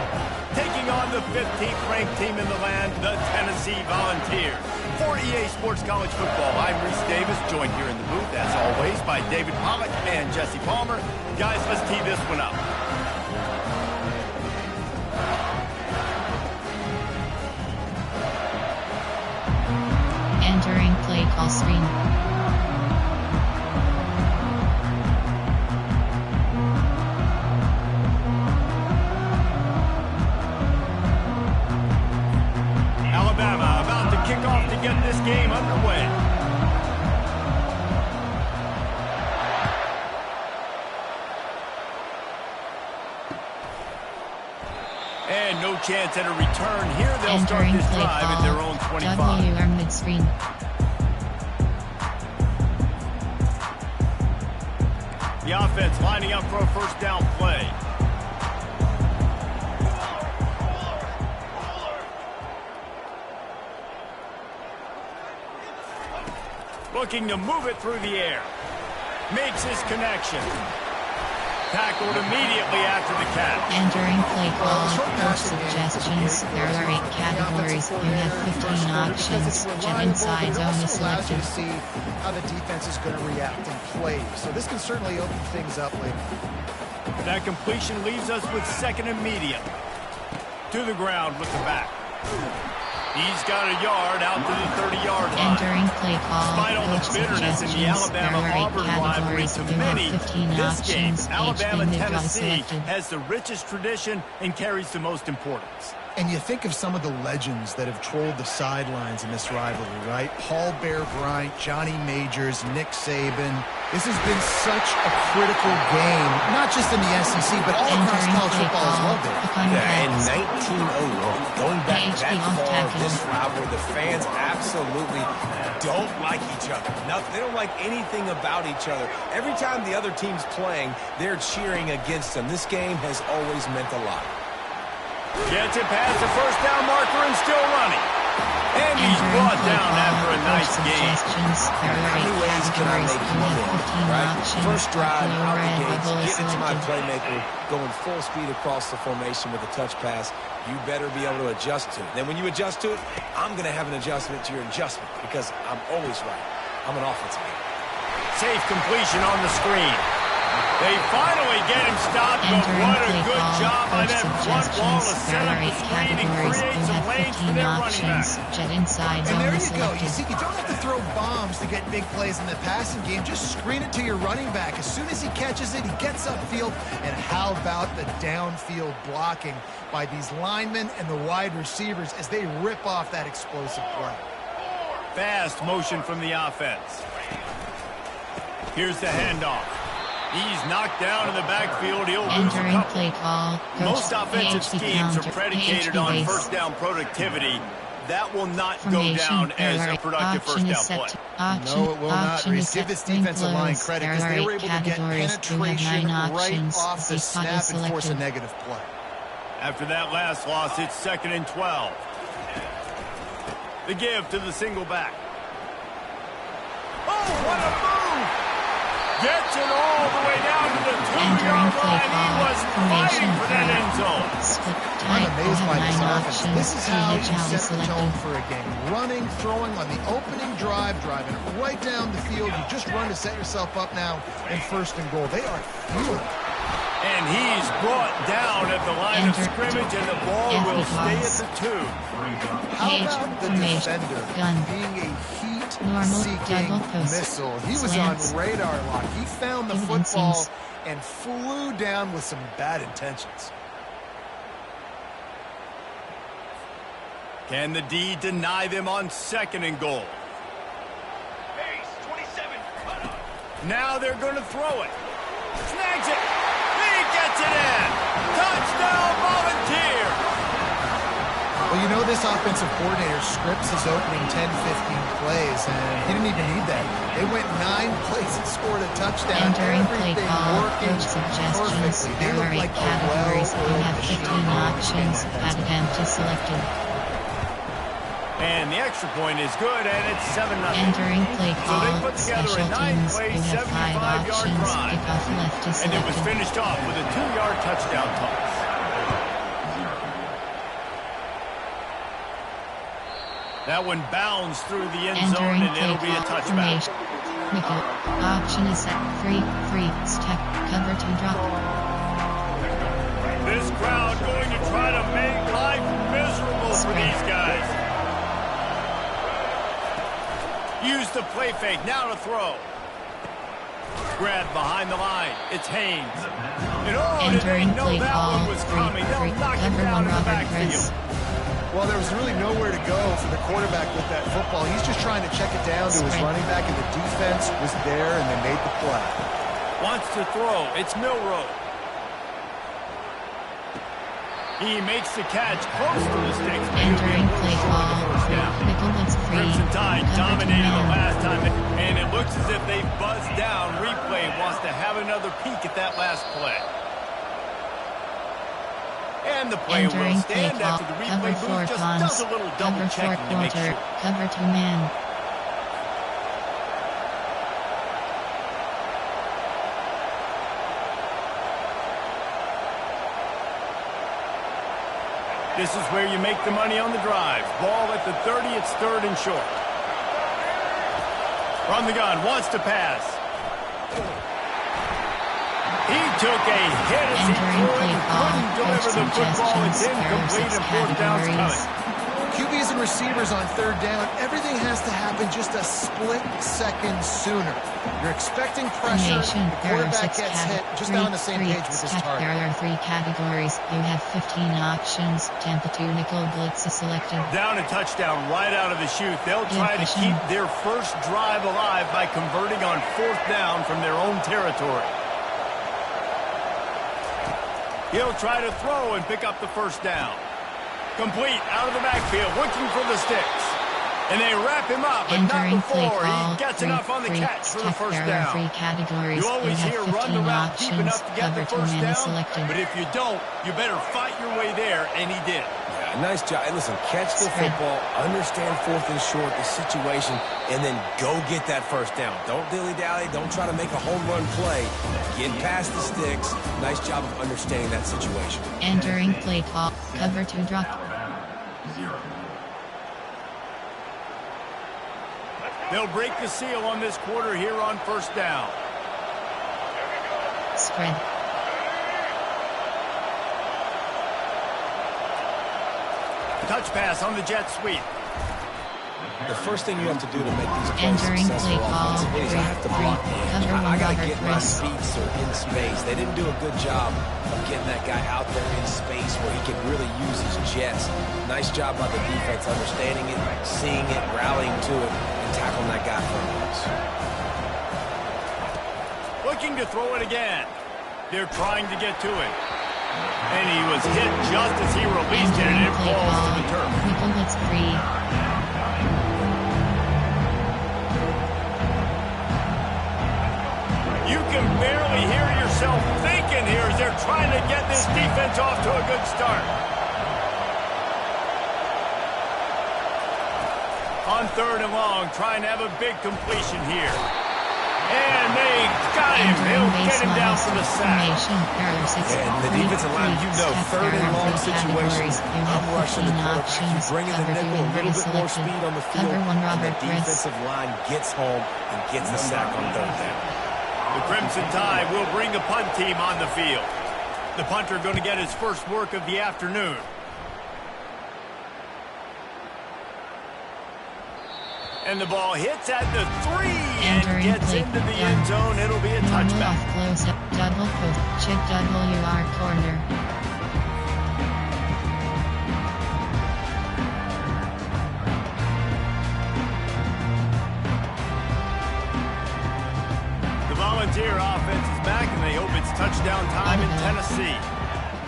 taking on the 15th ranked team in the land, the Tennessee Volunteers. For EA Sports College Football, I'm Reese Davis, joined here in the booth, as always, by David Pollock and Jesse Palmer. Guys, let's tee this one up. Entering play call screen. Alabama about to kick off to get this game underway. And no chance at a return here. They'll start Entering this play drive call. at their own 25. W are mid-screen. The offense lining up for a first down play. Looking to move it through the air. Makes his connection. Tackled immediately after the catch. Entering play call. Coach suggestions. There are 8 categories. You have 15 options. Jet inside zone is selected. See how the defense is going to react and play. So this can certainly open things up later. That completion leaves us with second and medium. To the ground with the back. He's got a yard out to the 30-yard line. Entering play call. Despite all the Coach bitterness in the suggestions. There are 8 Alabama-Auburn rivalry categories. to You have many, 15 this game, options. Each Alabama-Tennessee selected. has the richest tradition and carries the most importance. And you think of some of the legends that have trolled the sidelines in this rivalry, right? Paul Bear Bryant, Johnny Majors, Nick Saban. This has been such a critical game, not just in the SEC, but all across college football as well, Dave. Yeah, in 1901, going back that far, this rivalry, the fans absolutely don't like each other. They don't like anything about each other. Every time the other team's playing, they're cheering against them. This game has always meant a lot. Gets it past the first down marker and still running. And he's brought down after a nice game. How many ways can I make you win, right? First drive, out the gates, get into my playmaker, going full speed across the formation with a touch pass. You better be able to adjust to it. Then when you adjust to it, I'm going to have an adjustment to your adjustment because I'm always right. I'm an offensive guy. Safe completion on the screen. They finally get him stopped, but what a good job by that front wall to set up the screen and create some lanes for their running back. Jet inside And there you go. selected. You see, you don't have to throw bombs to get big plays in the passing game. Just screen it to your running back. As soon as he catches it, he gets upfield. And how about the downfield blocking by these linemen and the wide receivers as they rip off that explosive play? Fast motion from the offense. Here's the handoff. He's knocked down in the backfield. He'll lose a Entering couple. play call. Most offensive PHP schemes are counter, predicated PHP on base. first down productivity. That will not go Formation down as a error. productive Option first is down set play. to- option- No, it will not, option Reese. is Give set this to defensive line close. credit because they were able to get Categories. We have penetration 9 right options. off the Z snap is and force a selected. negative play. After that last loss, it's 2nd and 12. The give to the single back. Oh, what a move! Gets it all the way down to the 2-yard line. He was fighting for that end zone. Split I'm type. We amazed by have this 9 offense. options. This is how you CHL set the tone selected. for a game. Running, throwing on the opening drive, driving it right down the field. You just run to set yourself up now in 1st and goal. They are fueling. And he's brought down at the line of scrimmage, and the ball will stay at the 2. How Page, about the formation, defender gun. being a Normal, heat-seeking double post, missile? He was slants. on radar lock. He found the Even football instincts. and flew down with some bad intentions. Can the D deny them on 2nd and goal? Base 27. Cut off. Now they're going to throw it. Snags it. He gets it in. Touchdown, Volunteer. Well, you know this offensive coordinator scripts his opening 10, 15 plays, and he didn't even need that. They went 9 plays and scored a touchdown. Entering play Everything call. working Coach suggestions. perfectly. They There look are 8 like a categories. We well-oiled have 15 machine. options. Added empty selected. And the extra point is good, and it's 7-0. Entering play So call. they put together Special a teams. 9-play, We have 5 75-yard options. drive. Kickoff left is And it was selected. finished off with a 2-yard touchdown toss. That one bounds through the end zone, Entering and play it'll be a call. touchback. Formation. Nickel. Option is set. Free. Step. Cover to drop. This crowd going to try to make life miserable for these guys. Use the play fake. Now to throw. Grab behind the line. It's Haynes. And did they Entering know play that call. one was coming? Free. They'll knock him Cover down 1 in the Robert Chris. backfield. Well, there was really nowhere to go for the quarterback with that football. He's just trying to check it down to his Sprint. running back, and the defense was there, and they made the play. Wants to throw. It's Milrow. He makes the catch close to the sticks. Entering play call. Nickel is free. Crimson Tide Cover to dominated the man. last time, and it looks as if they buzzed down. Replay wants to have another peek at that last play. And the play will Entering play stand call. after the Cover replay 4 booth just cons. does a little double Cover 4 checking to make quarter. sure. Cover 2 man. This is where you make the money on the drive. Ball at the 30, it's 3rd and short. From the gun, wants to pass. He took a hit as he Entering threw it play and call. couldn't deliver Coach the football. It's suggestions. There are incomplete 6 and 4th down's categories. coming. QBs in open receivers on third down, everything has to happen just a split second sooner. You're expecting pressure, the quarterback gets hit, just not on the same page with his target. There are 3 categories. You have 15 options. Tampa 2 nickel blitz is selected. Down and touchdown right out of the chute. They'll try to keep their first drive alive by converting on 4th down from their own territory. He'll try to throw and pick up the first down. Complete out of the backfield, looking for the sticks. And they wrap him up, but not before he gets enough on the catch for the first down. There are 3 categories. You always hear run the route deep enough to get the first down, but if you don't, you better fight your way there, and he did. Yeah, nice job. And listen, catch the football, understand 4th and short, the situation, and then go get that first down. Don't dilly-dally. Don't try to make a home run play. Get past the sticks. Nice job of understanding that situation. Entering play call. Cover 2 drop. They'll break the seal on this quarter here on first down. Spread. Touch pass on the jet sweep. The first thing you have to do to make these plays Entering successful play call. offensively is I have to block the edge. I got to get my Chris. feet in space. They didn't do a good job of getting that guy out there in space where he can really use his jets. Nice job by the defense, understanding it, seeing it, rallying to it, and tackling that guy from us. Looking to throw it again. They're trying to get to it. And he was hit just as he released it, and it falls to the turf. Nickel blitz free. You can barely hear yourself thinking here as they're trying to get this defense off to a good start. On 3rd and long, trying to have a big completion here. And they got him. They'll get him down for the sack. And the defensive line, you know, 3rd and long situations. I'm rushing the quarterback. You bring in the nickel, a little bit more speed on the field, and the defensive line gets home and gets the sack on 3rd down. The Crimson Tide will bring the punt team on the field. The punter going to get his first work of the afternoon. And the ball hits at the 3 and gets into the end zone. It'll be a touchback. Close up, double post, check WR corner. The Volunteer offense is back, and they hope it's touchdown time in Tennessee.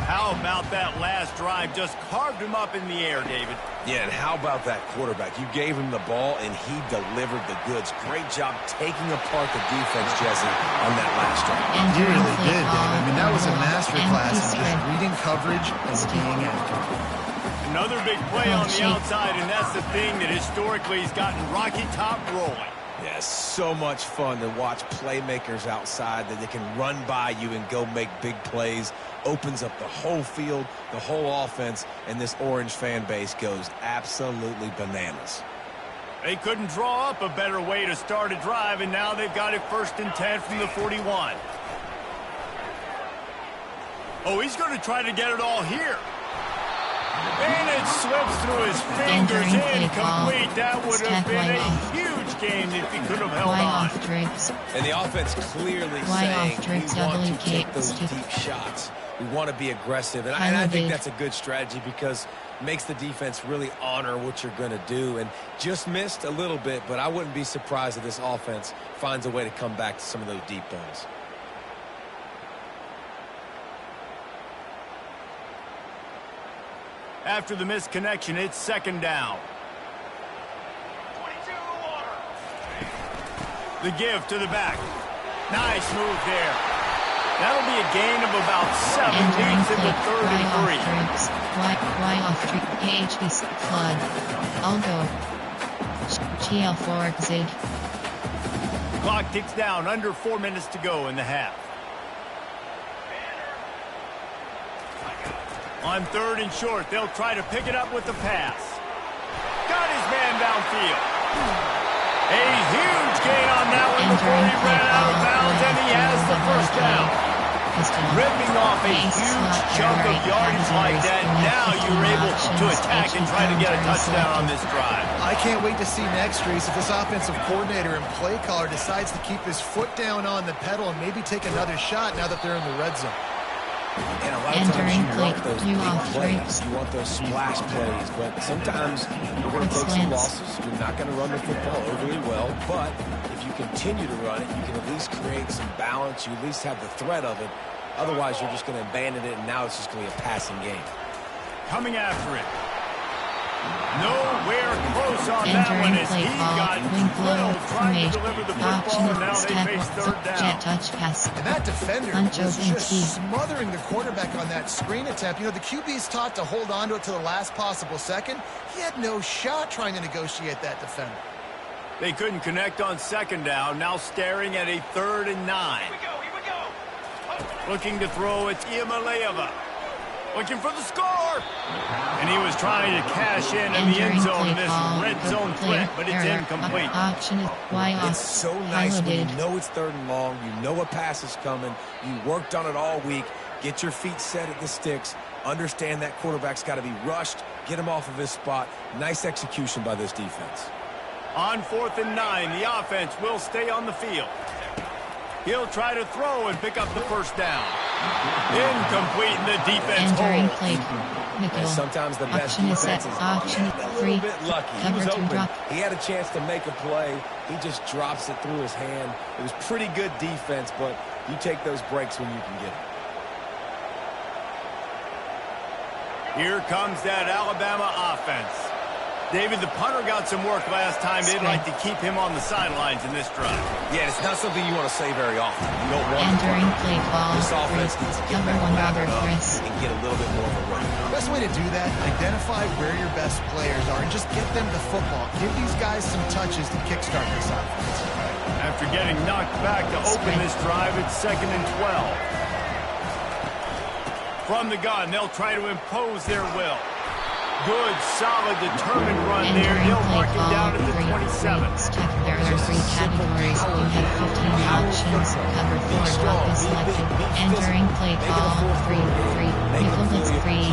How about that last drive? Just carved him up in the air, David. Yeah, and how about that quarterback? You gave him the ball, and he delivered the goods. Great job taking apart the defense, Jesse, on that last drive. He really did, Dave. I mean, that was a masterclass in just reading coverage and being accurate. Another big play on the outside, and that's the thing that historically has gotten Rocky Top rolling. Yeah, so much fun to watch playmakers outside that they can run by you and go make big plays. Opens up the whole field, the whole offense, and this Orange fan base goes absolutely bananas. They couldn't draw up a better way to start a drive, and now they've got it 1st and 10 from the 41. Oh, he's going to try to get it all here. And it slips through his fingers, incomplete. That would have been a huge game if he could have held on. And the offense clearly saying we want to take those deep shots. We want to be aggressive. And I think that's a good strategy because it makes the defense really honor what you're going to do. And just missed a little bit, but I wouldn't be surprised if this offense finds a way to come back to some of those deep balls. After the missed connection, it's 2nd down. 22 water. The give to the back. Nice move there. That'll be a gain of about 7. Leads into 3rd and 3. Y off street. HB flood. I'll go. GL for Zig. Clock ticks down. Under 4 minutes to go in the half. On 3rd and short, they'll try to pick it up with the pass. Got his man downfield. A huge gain on that one before he ran out of bounds, and he has the first down. Ripping off a huge chunk of yardage like that, now you're able to attack and try to get a touchdown on this drive. I can't wait to see next, Reese, if this offensive coordinator and play caller decides to keep his foot down on the pedal and maybe take another shot now that they're in the red zone. And a lot of times you want those big plays, you want those splash plays, but sometimes you're going to take some losses. You're not going to run the football overly well, but if you continue to run it, you can at least create some balance. You at least have the threat of it. Otherwise, you're just going to abandon it, and now it's just going to be a passing game. Coming after it. Nowhere close on that one as he got drilled trying to deliver the football, and now they face third down. And that defender was just smothering the quarterback on that screen attempt. You know, the QB's taught to hold on to it to the last possible second. He had no shot trying to negotiate that defender. They couldn't connect on second down, now staring at a 3rd and 9. Here we go. Looking to throw, it's Iamaleava. Looking for the score! And he was trying to cash in the end zone in this red zone threat, but it's incomplete. It's so nice when you know it's 3rd and long, you know a pass is coming, you worked on it all week, get your feet set at the sticks, understand that quarterback's got to be rushed, get him off of his spot. Nice execution by this defense. On 4th and 9, the offense will stay on the field. He'll try to throw and pick up the first down. Incomplete, and the defense holds. And sometimes the best defense is a little bit lucky. He was open. He had a chance to make a play. He just drops it through his hand. It was pretty good defense, but you take those breaks when you can get it. Here comes that Alabama offense. David, the punter got some work last time. They'd like to keep him on the sidelines in this drive. Yeah, it's not something you want to say very often. You don't want entering play ball. This offense needs to get back and get a little bit more of a run. The best way to do that, identify where your best players are and just get them the football. Give these guys some touches to kickstart this offense. After getting knocked back to open this drive, it's 2nd and 12. From the gun, they'll try to impose their will. Good, solid, determined run there. He'll mark him down at the 27. There are 3 categories. You have 15 options. Cover 4 block is selected. Entering play call 3. Nickel blitz 3.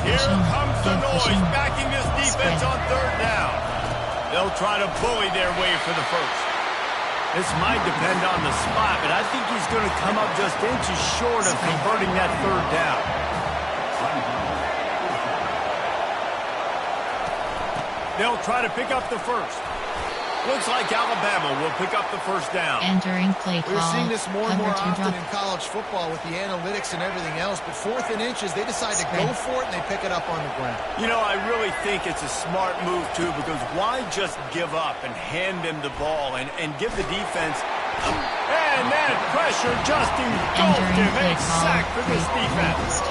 Here comes the noise, backing this defense on 3rd down. They'll try to bully their way for the first. This might depend on the spot, but I think he's going to come up just inches short of converting that 3rd down. They'll try to pick up the first. Looks like Alabama will pick up the first down. Entering play call. We're seeing this more and more often in college football with the analytics and everything else, but 4th and inches, they decide to go for it and they pick it up on the ground. You know, I really think it's a smart move, too, because why just give up and hand him the ball and give the defense... And that pressure just engulfed him. A sack for this defense.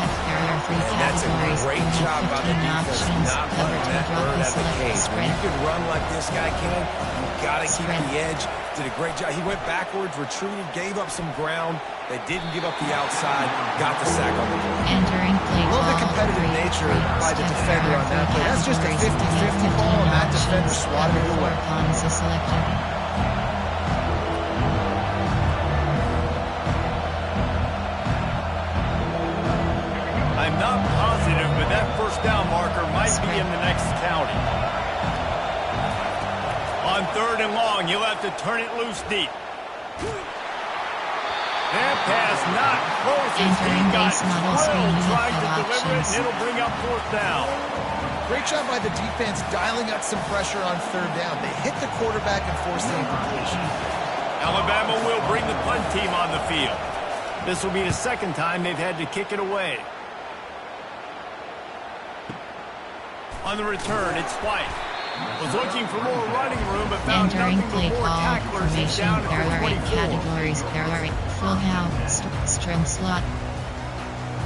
That's a great job by the defense not letting that bird at the cage. When you can run like this guy can, you've got to keep the edge. Did a great job. He went backwards, retreated, gave up some ground. They didn't give up the outside, got the sack on the ball. Love the competitive nature by the defender on that play. That's just a 50-50 ball, and that defender swatted it away. I'm not positive, but that first down marker might be in the next county. On 3rd and long, you'll have to turn it loose deep. That pass not close as he got drilled trying to deliver it, and it'll bring up 4th down. Great job by the defense dialing up some pressure on 3rd down. They hit the quarterback and forced the incompletion. Alabama will bring the punt team on the field. This will be the 2nd time they've had to kick it away. On the return, it's White. Was looking for more running room, but found nothing but more tacklers. He's down at the 24. Categories. There are 8 full house, strong slot,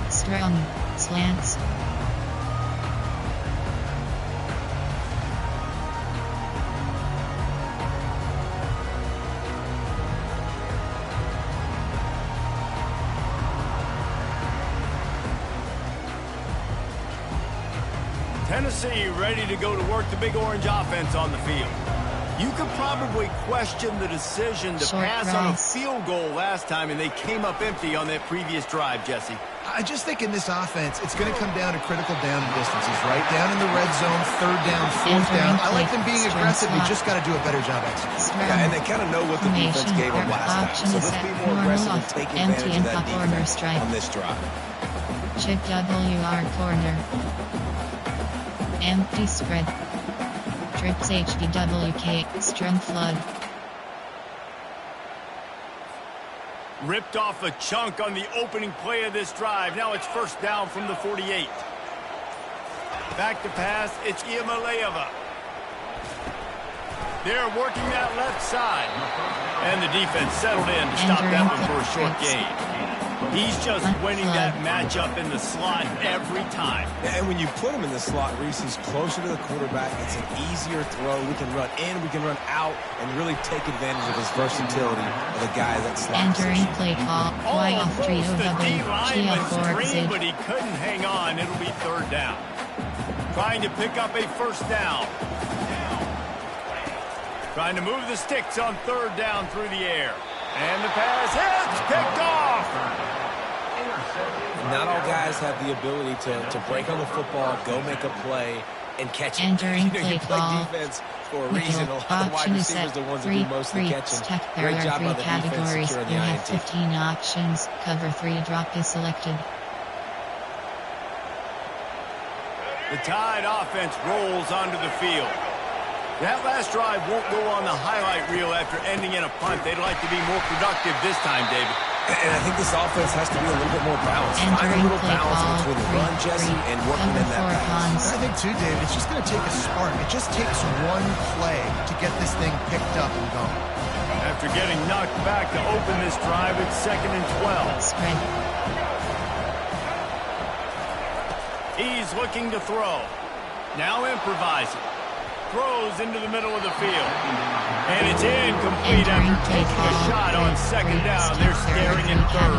strong slants. Tennessee ready to go to work the Big Orange offense on the field. You could probably question the decision to pass on a field goal last time, and they came up empty on that previous drive, Jesse. I just think in this offense, it's going to come down to critical down and distances, right? Down in the red zone, third down, fourth down. I like them being aggressive. We just got to do a better job executing. Yeah, and they kind of know what the defense gave them last time. So let's be more aggressive and take advantage of that defense on this drive. Chip WR corner. Empty spread. Trips HBWK, strong flood. Ripped off a chunk on the opening play of this drive. Now it's first down from the 48. Back to pass, it's Iamaleava. They're working that left side. And the defense settled in to stop that one for a short gain. He's just winning that matchup in the slot every time. And when you put him in the slot, Reese, he's closer to the quarterback. It's an easier throw. We can run in, we can run out, and really take advantage of his versatility of the guy that slot. Entering play call. Y off 3 the D-lineman screen, but he couldn't hang on. It'll be third down. Trying to pick up a first down. Trying to move the sticks on third down through the air. And the pass hits, picked off. Not all guys have the ability to break on the football, go make a play, and catch it. Entering you play play call. defense for a reason. A lot of wide receivers are the ones that do most of the catching. There Great are job by 3 the defense categories. securing You the have INT. 15 options. Cover 3 drop is selected. The Tide offense rolls onto the field. That last drive won't go on the highlight reel after ending in a punt. They'd like to be more productive this time, David. And I think this offense has to be a little bit more balanced. Find a little balance between the run, Jesse, and working in that pass. I think, too, David, it's just going to take a spark. It just takes one play to get this thing picked up and going. After getting knocked back to open this drive, it's 2nd and 12. Spread. He's looking to throw. Now improvising. Throws into the middle of the field. And it's incomplete after taking a shot on 2nd down. They're staring in third.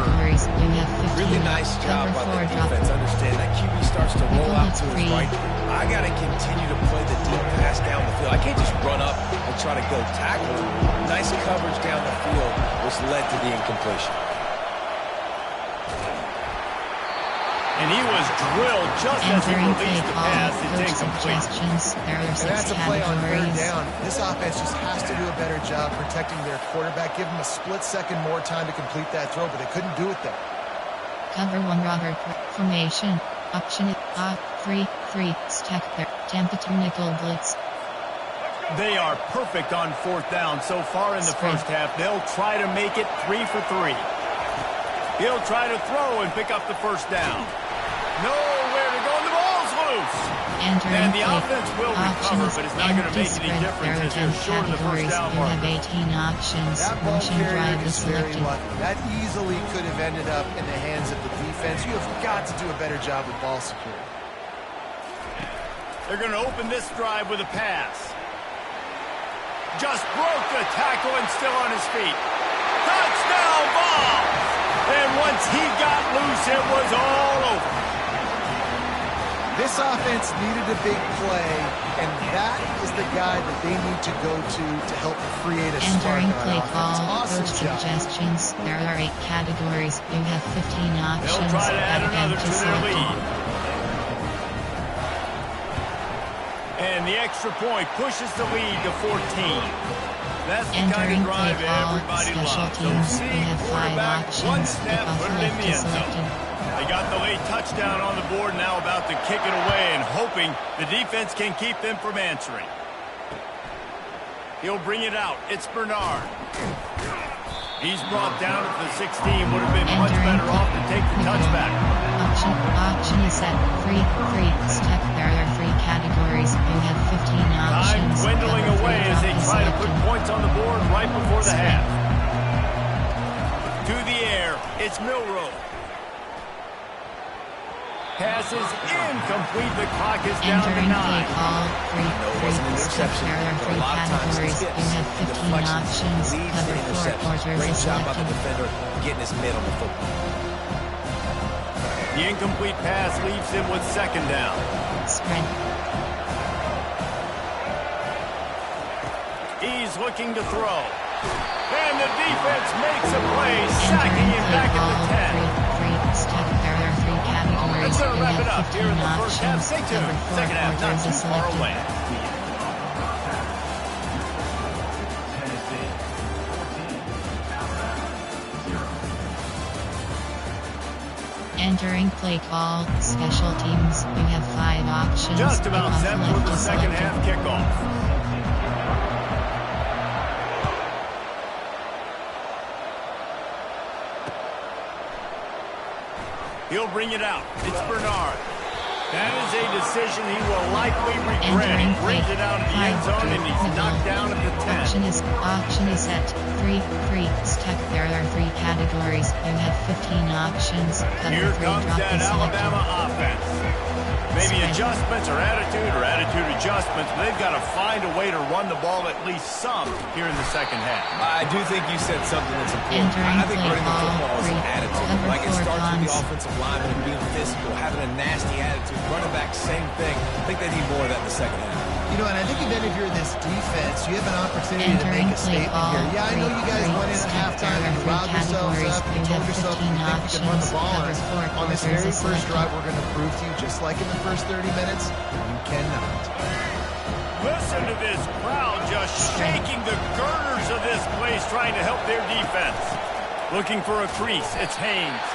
Really nice job by the defense. Understand that QB starts to roll out to his right. I got to continue to play the deep pass down the field. I can't just run up and try to go tackle him. Nice coverage down the field, which led to the incompletion. And he was drilled just as he released the pass. It's incomplete. And that's a play on third down. This offense just has to do a better job protecting their quarterback. Give him a split second more time to complete that throw, but they couldn't do it there. Cover 1 Robert formation. Option 3-3 stack there. Tampa 2 nickel blitz. They are perfect on 4th down so far in the first half. They'll try to make it 3 for 3. He'll try to throw and pick up the first down. Nowhere to go, and the ball's loose. And the offense will recover, but it's not going to make any difference as they're short of the first down mark. You have 18 options. That ball Motion carrier drive is is very selected. lucky. That easily could have ended up in the hands of the defense. You have got to do a better job with ball security. They're going to open this drive with a pass. Just broke the tackle and still on his feet. Touchdown ball! And once he got loose, it was all over. This offense needed a big play, and that is the guy that they need to go to help create a spark Entering on play offense. call. Awesome Coach job. suggestions. There are 8 categories. You have 15 options. They'll try to add another to their lead. And the extra point pushes the lead to 14. That's the kind of drive everybody loves. So see, quarterback, one snap, put it in the end zone. They got the late touchdown on the board, now about to kick it away and hoping the defense can keep them from answering. He'll bring it out. It's Bernard. He's brought down at the 16. Would have been much better off to take the touchback. Option is set. Free step. There are 3 categories. You have 15 options. Time dwindling away as they try to put points on the board right before the half. To the air, it's Milroe. Pass is incomplete. The clock is down to 9. Entering play call. Free step. There are 3 categories. You have 15 options. Cover 4 quarters Great is job by the selected. defender getting his mid on the football. The incomplete pass leaves him with 2nd down. Spread. He's looking to throw. And the defense makes a play, sacking him back at the 10. That's going to wrap it up here in the first half. Stay tuned. Second half, not too far away. Entering play call, special teams, you have 5 options. Just about set for the second half kickoff. He'll bring it out. It's Bernard. That is a decision he will likely regret. He brings it out of the end zone and he's knocked down at the 10. Option is set. 3. Stack. There are 3 categories. You have 15 options. Here comes that Alabama offense. Maybe adjustments or attitude adjustments, but they've got to find a way to run the ball at least some here in the second half. I do think you said something that's important. I think running the football is an attitude. Like it starts with the offensive lineman and being physical, having a nasty attitude. Running back, same thing. I think they need more of that in the second half. You know, and I think even if you're this defense, you have an opportunity to make a statement here. Yeah, I know you guys went in at halftime and you riled yourselves up and you told yourself you think you can run the ball. On this very first drive, we're going to prove to you, just like in the first 30 minutes, you cannot. Listen to this crowd just shaking the girders of this place, trying to help their defense. Looking for a crease, it's Haynes.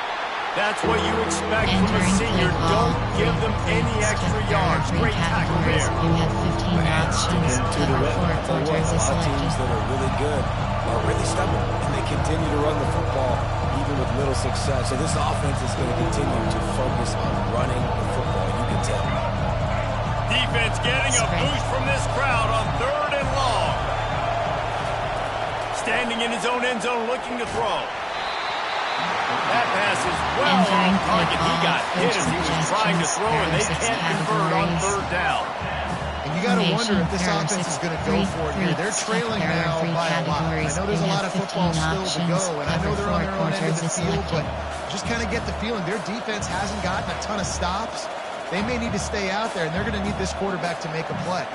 That's what you expect from a senior. Don't give them any extra yards. Great tackle there. You have 15 options. Cover 4 quarters is selected. Teams that are really good are really stubborn, and they continue to run the football even with little success. So this offense is going to continue to focus on running the football. You can tell. Defense getting a boost from this crowd on 3rd and long. Standing in his own end zone, looking to throw. That pass is well on target. He got hit as he was trying to throw, and they can't convert on 3rd down. And you got to wonder if this offense is going to go for it here. They're trailing now by a lot. I know there's a lot of football still to go, and I know they're on their own end of the field, but just kind of get the feeling their defense hasn't gotten a ton of stops. They may need to stay out there, and they're going to need this quarterback to make a play.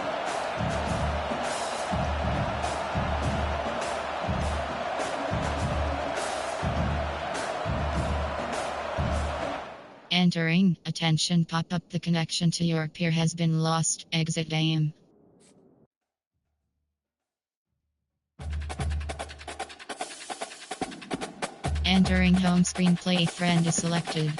Entering, attention pop-up, the connection to your peer has been lost, exit game. Entering home screen, play friend is selected.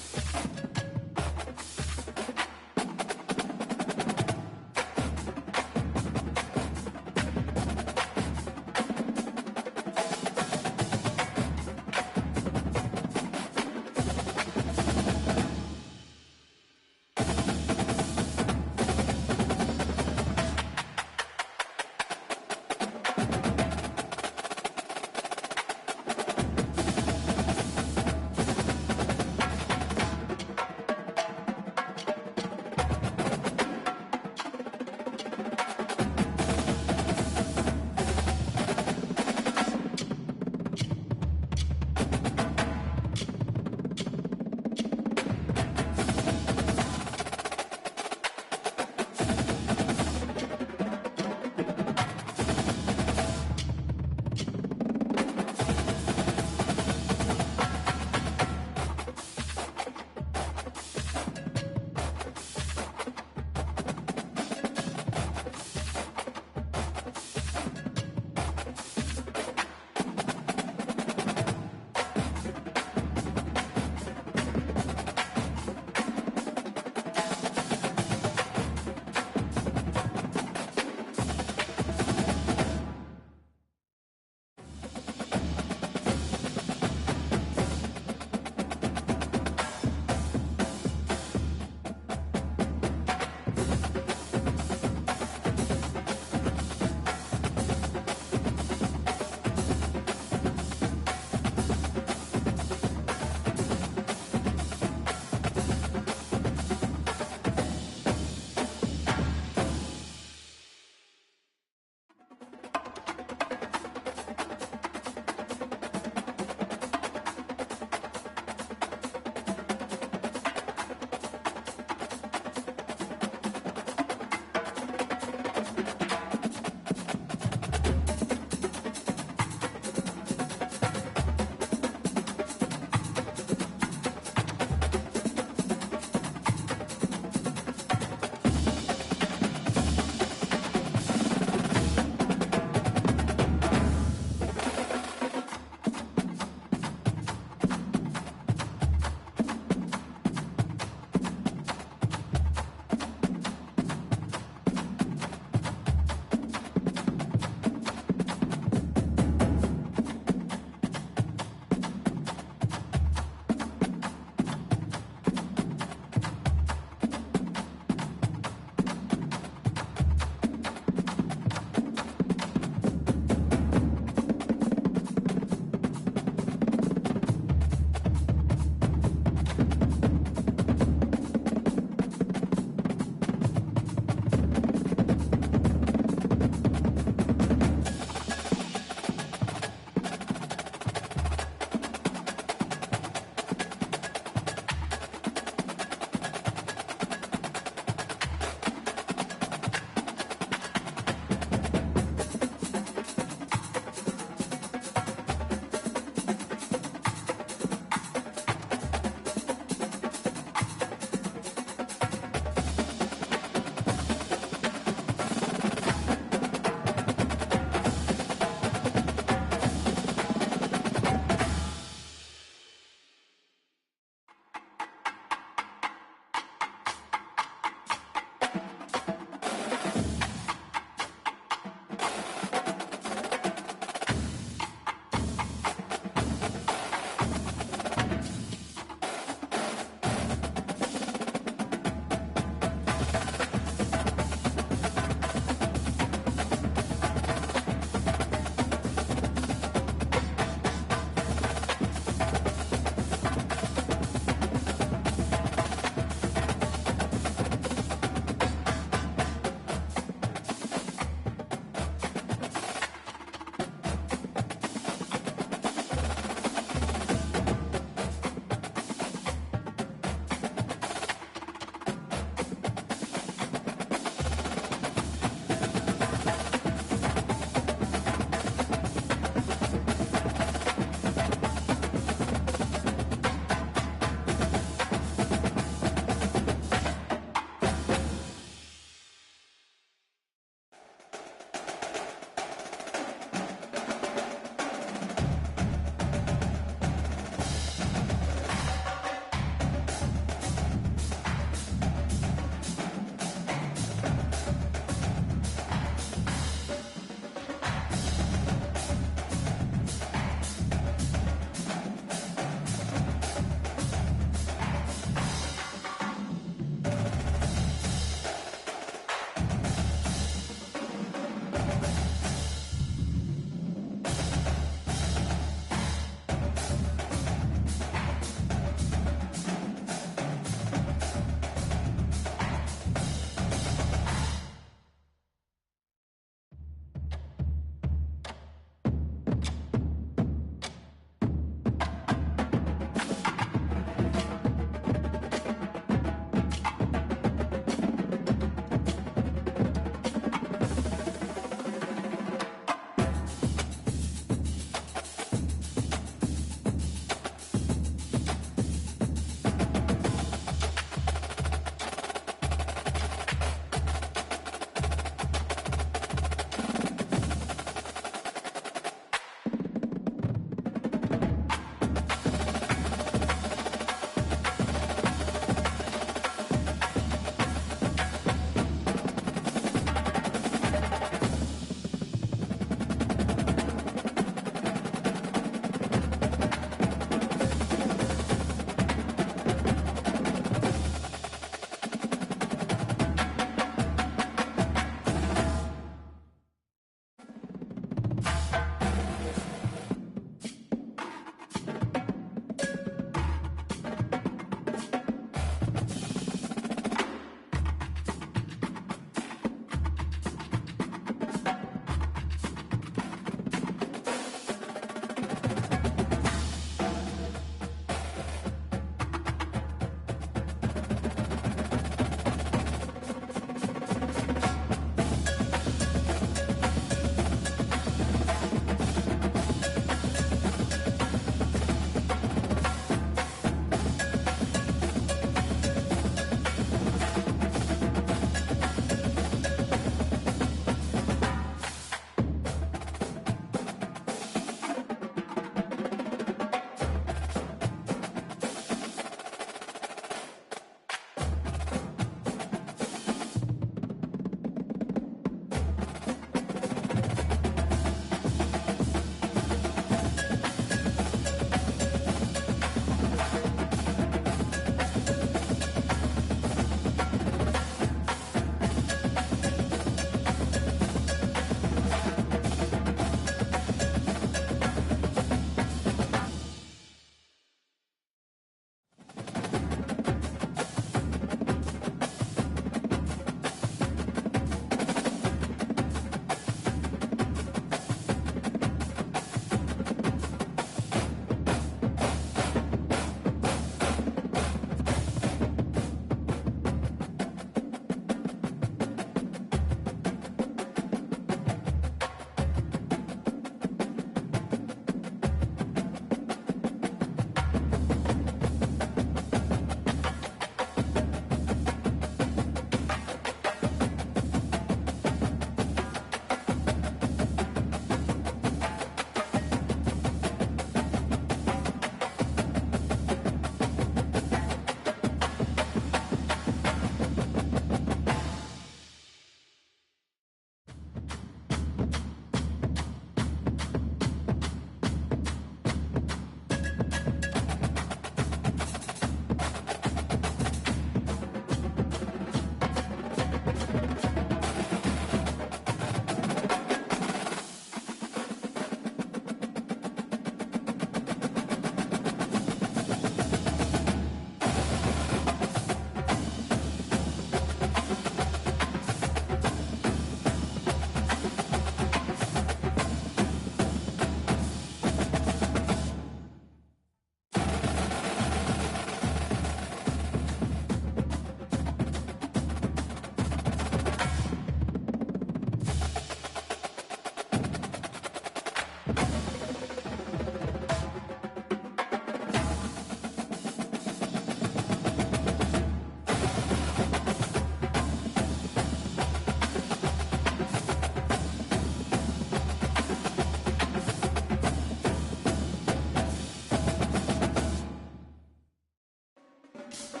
it.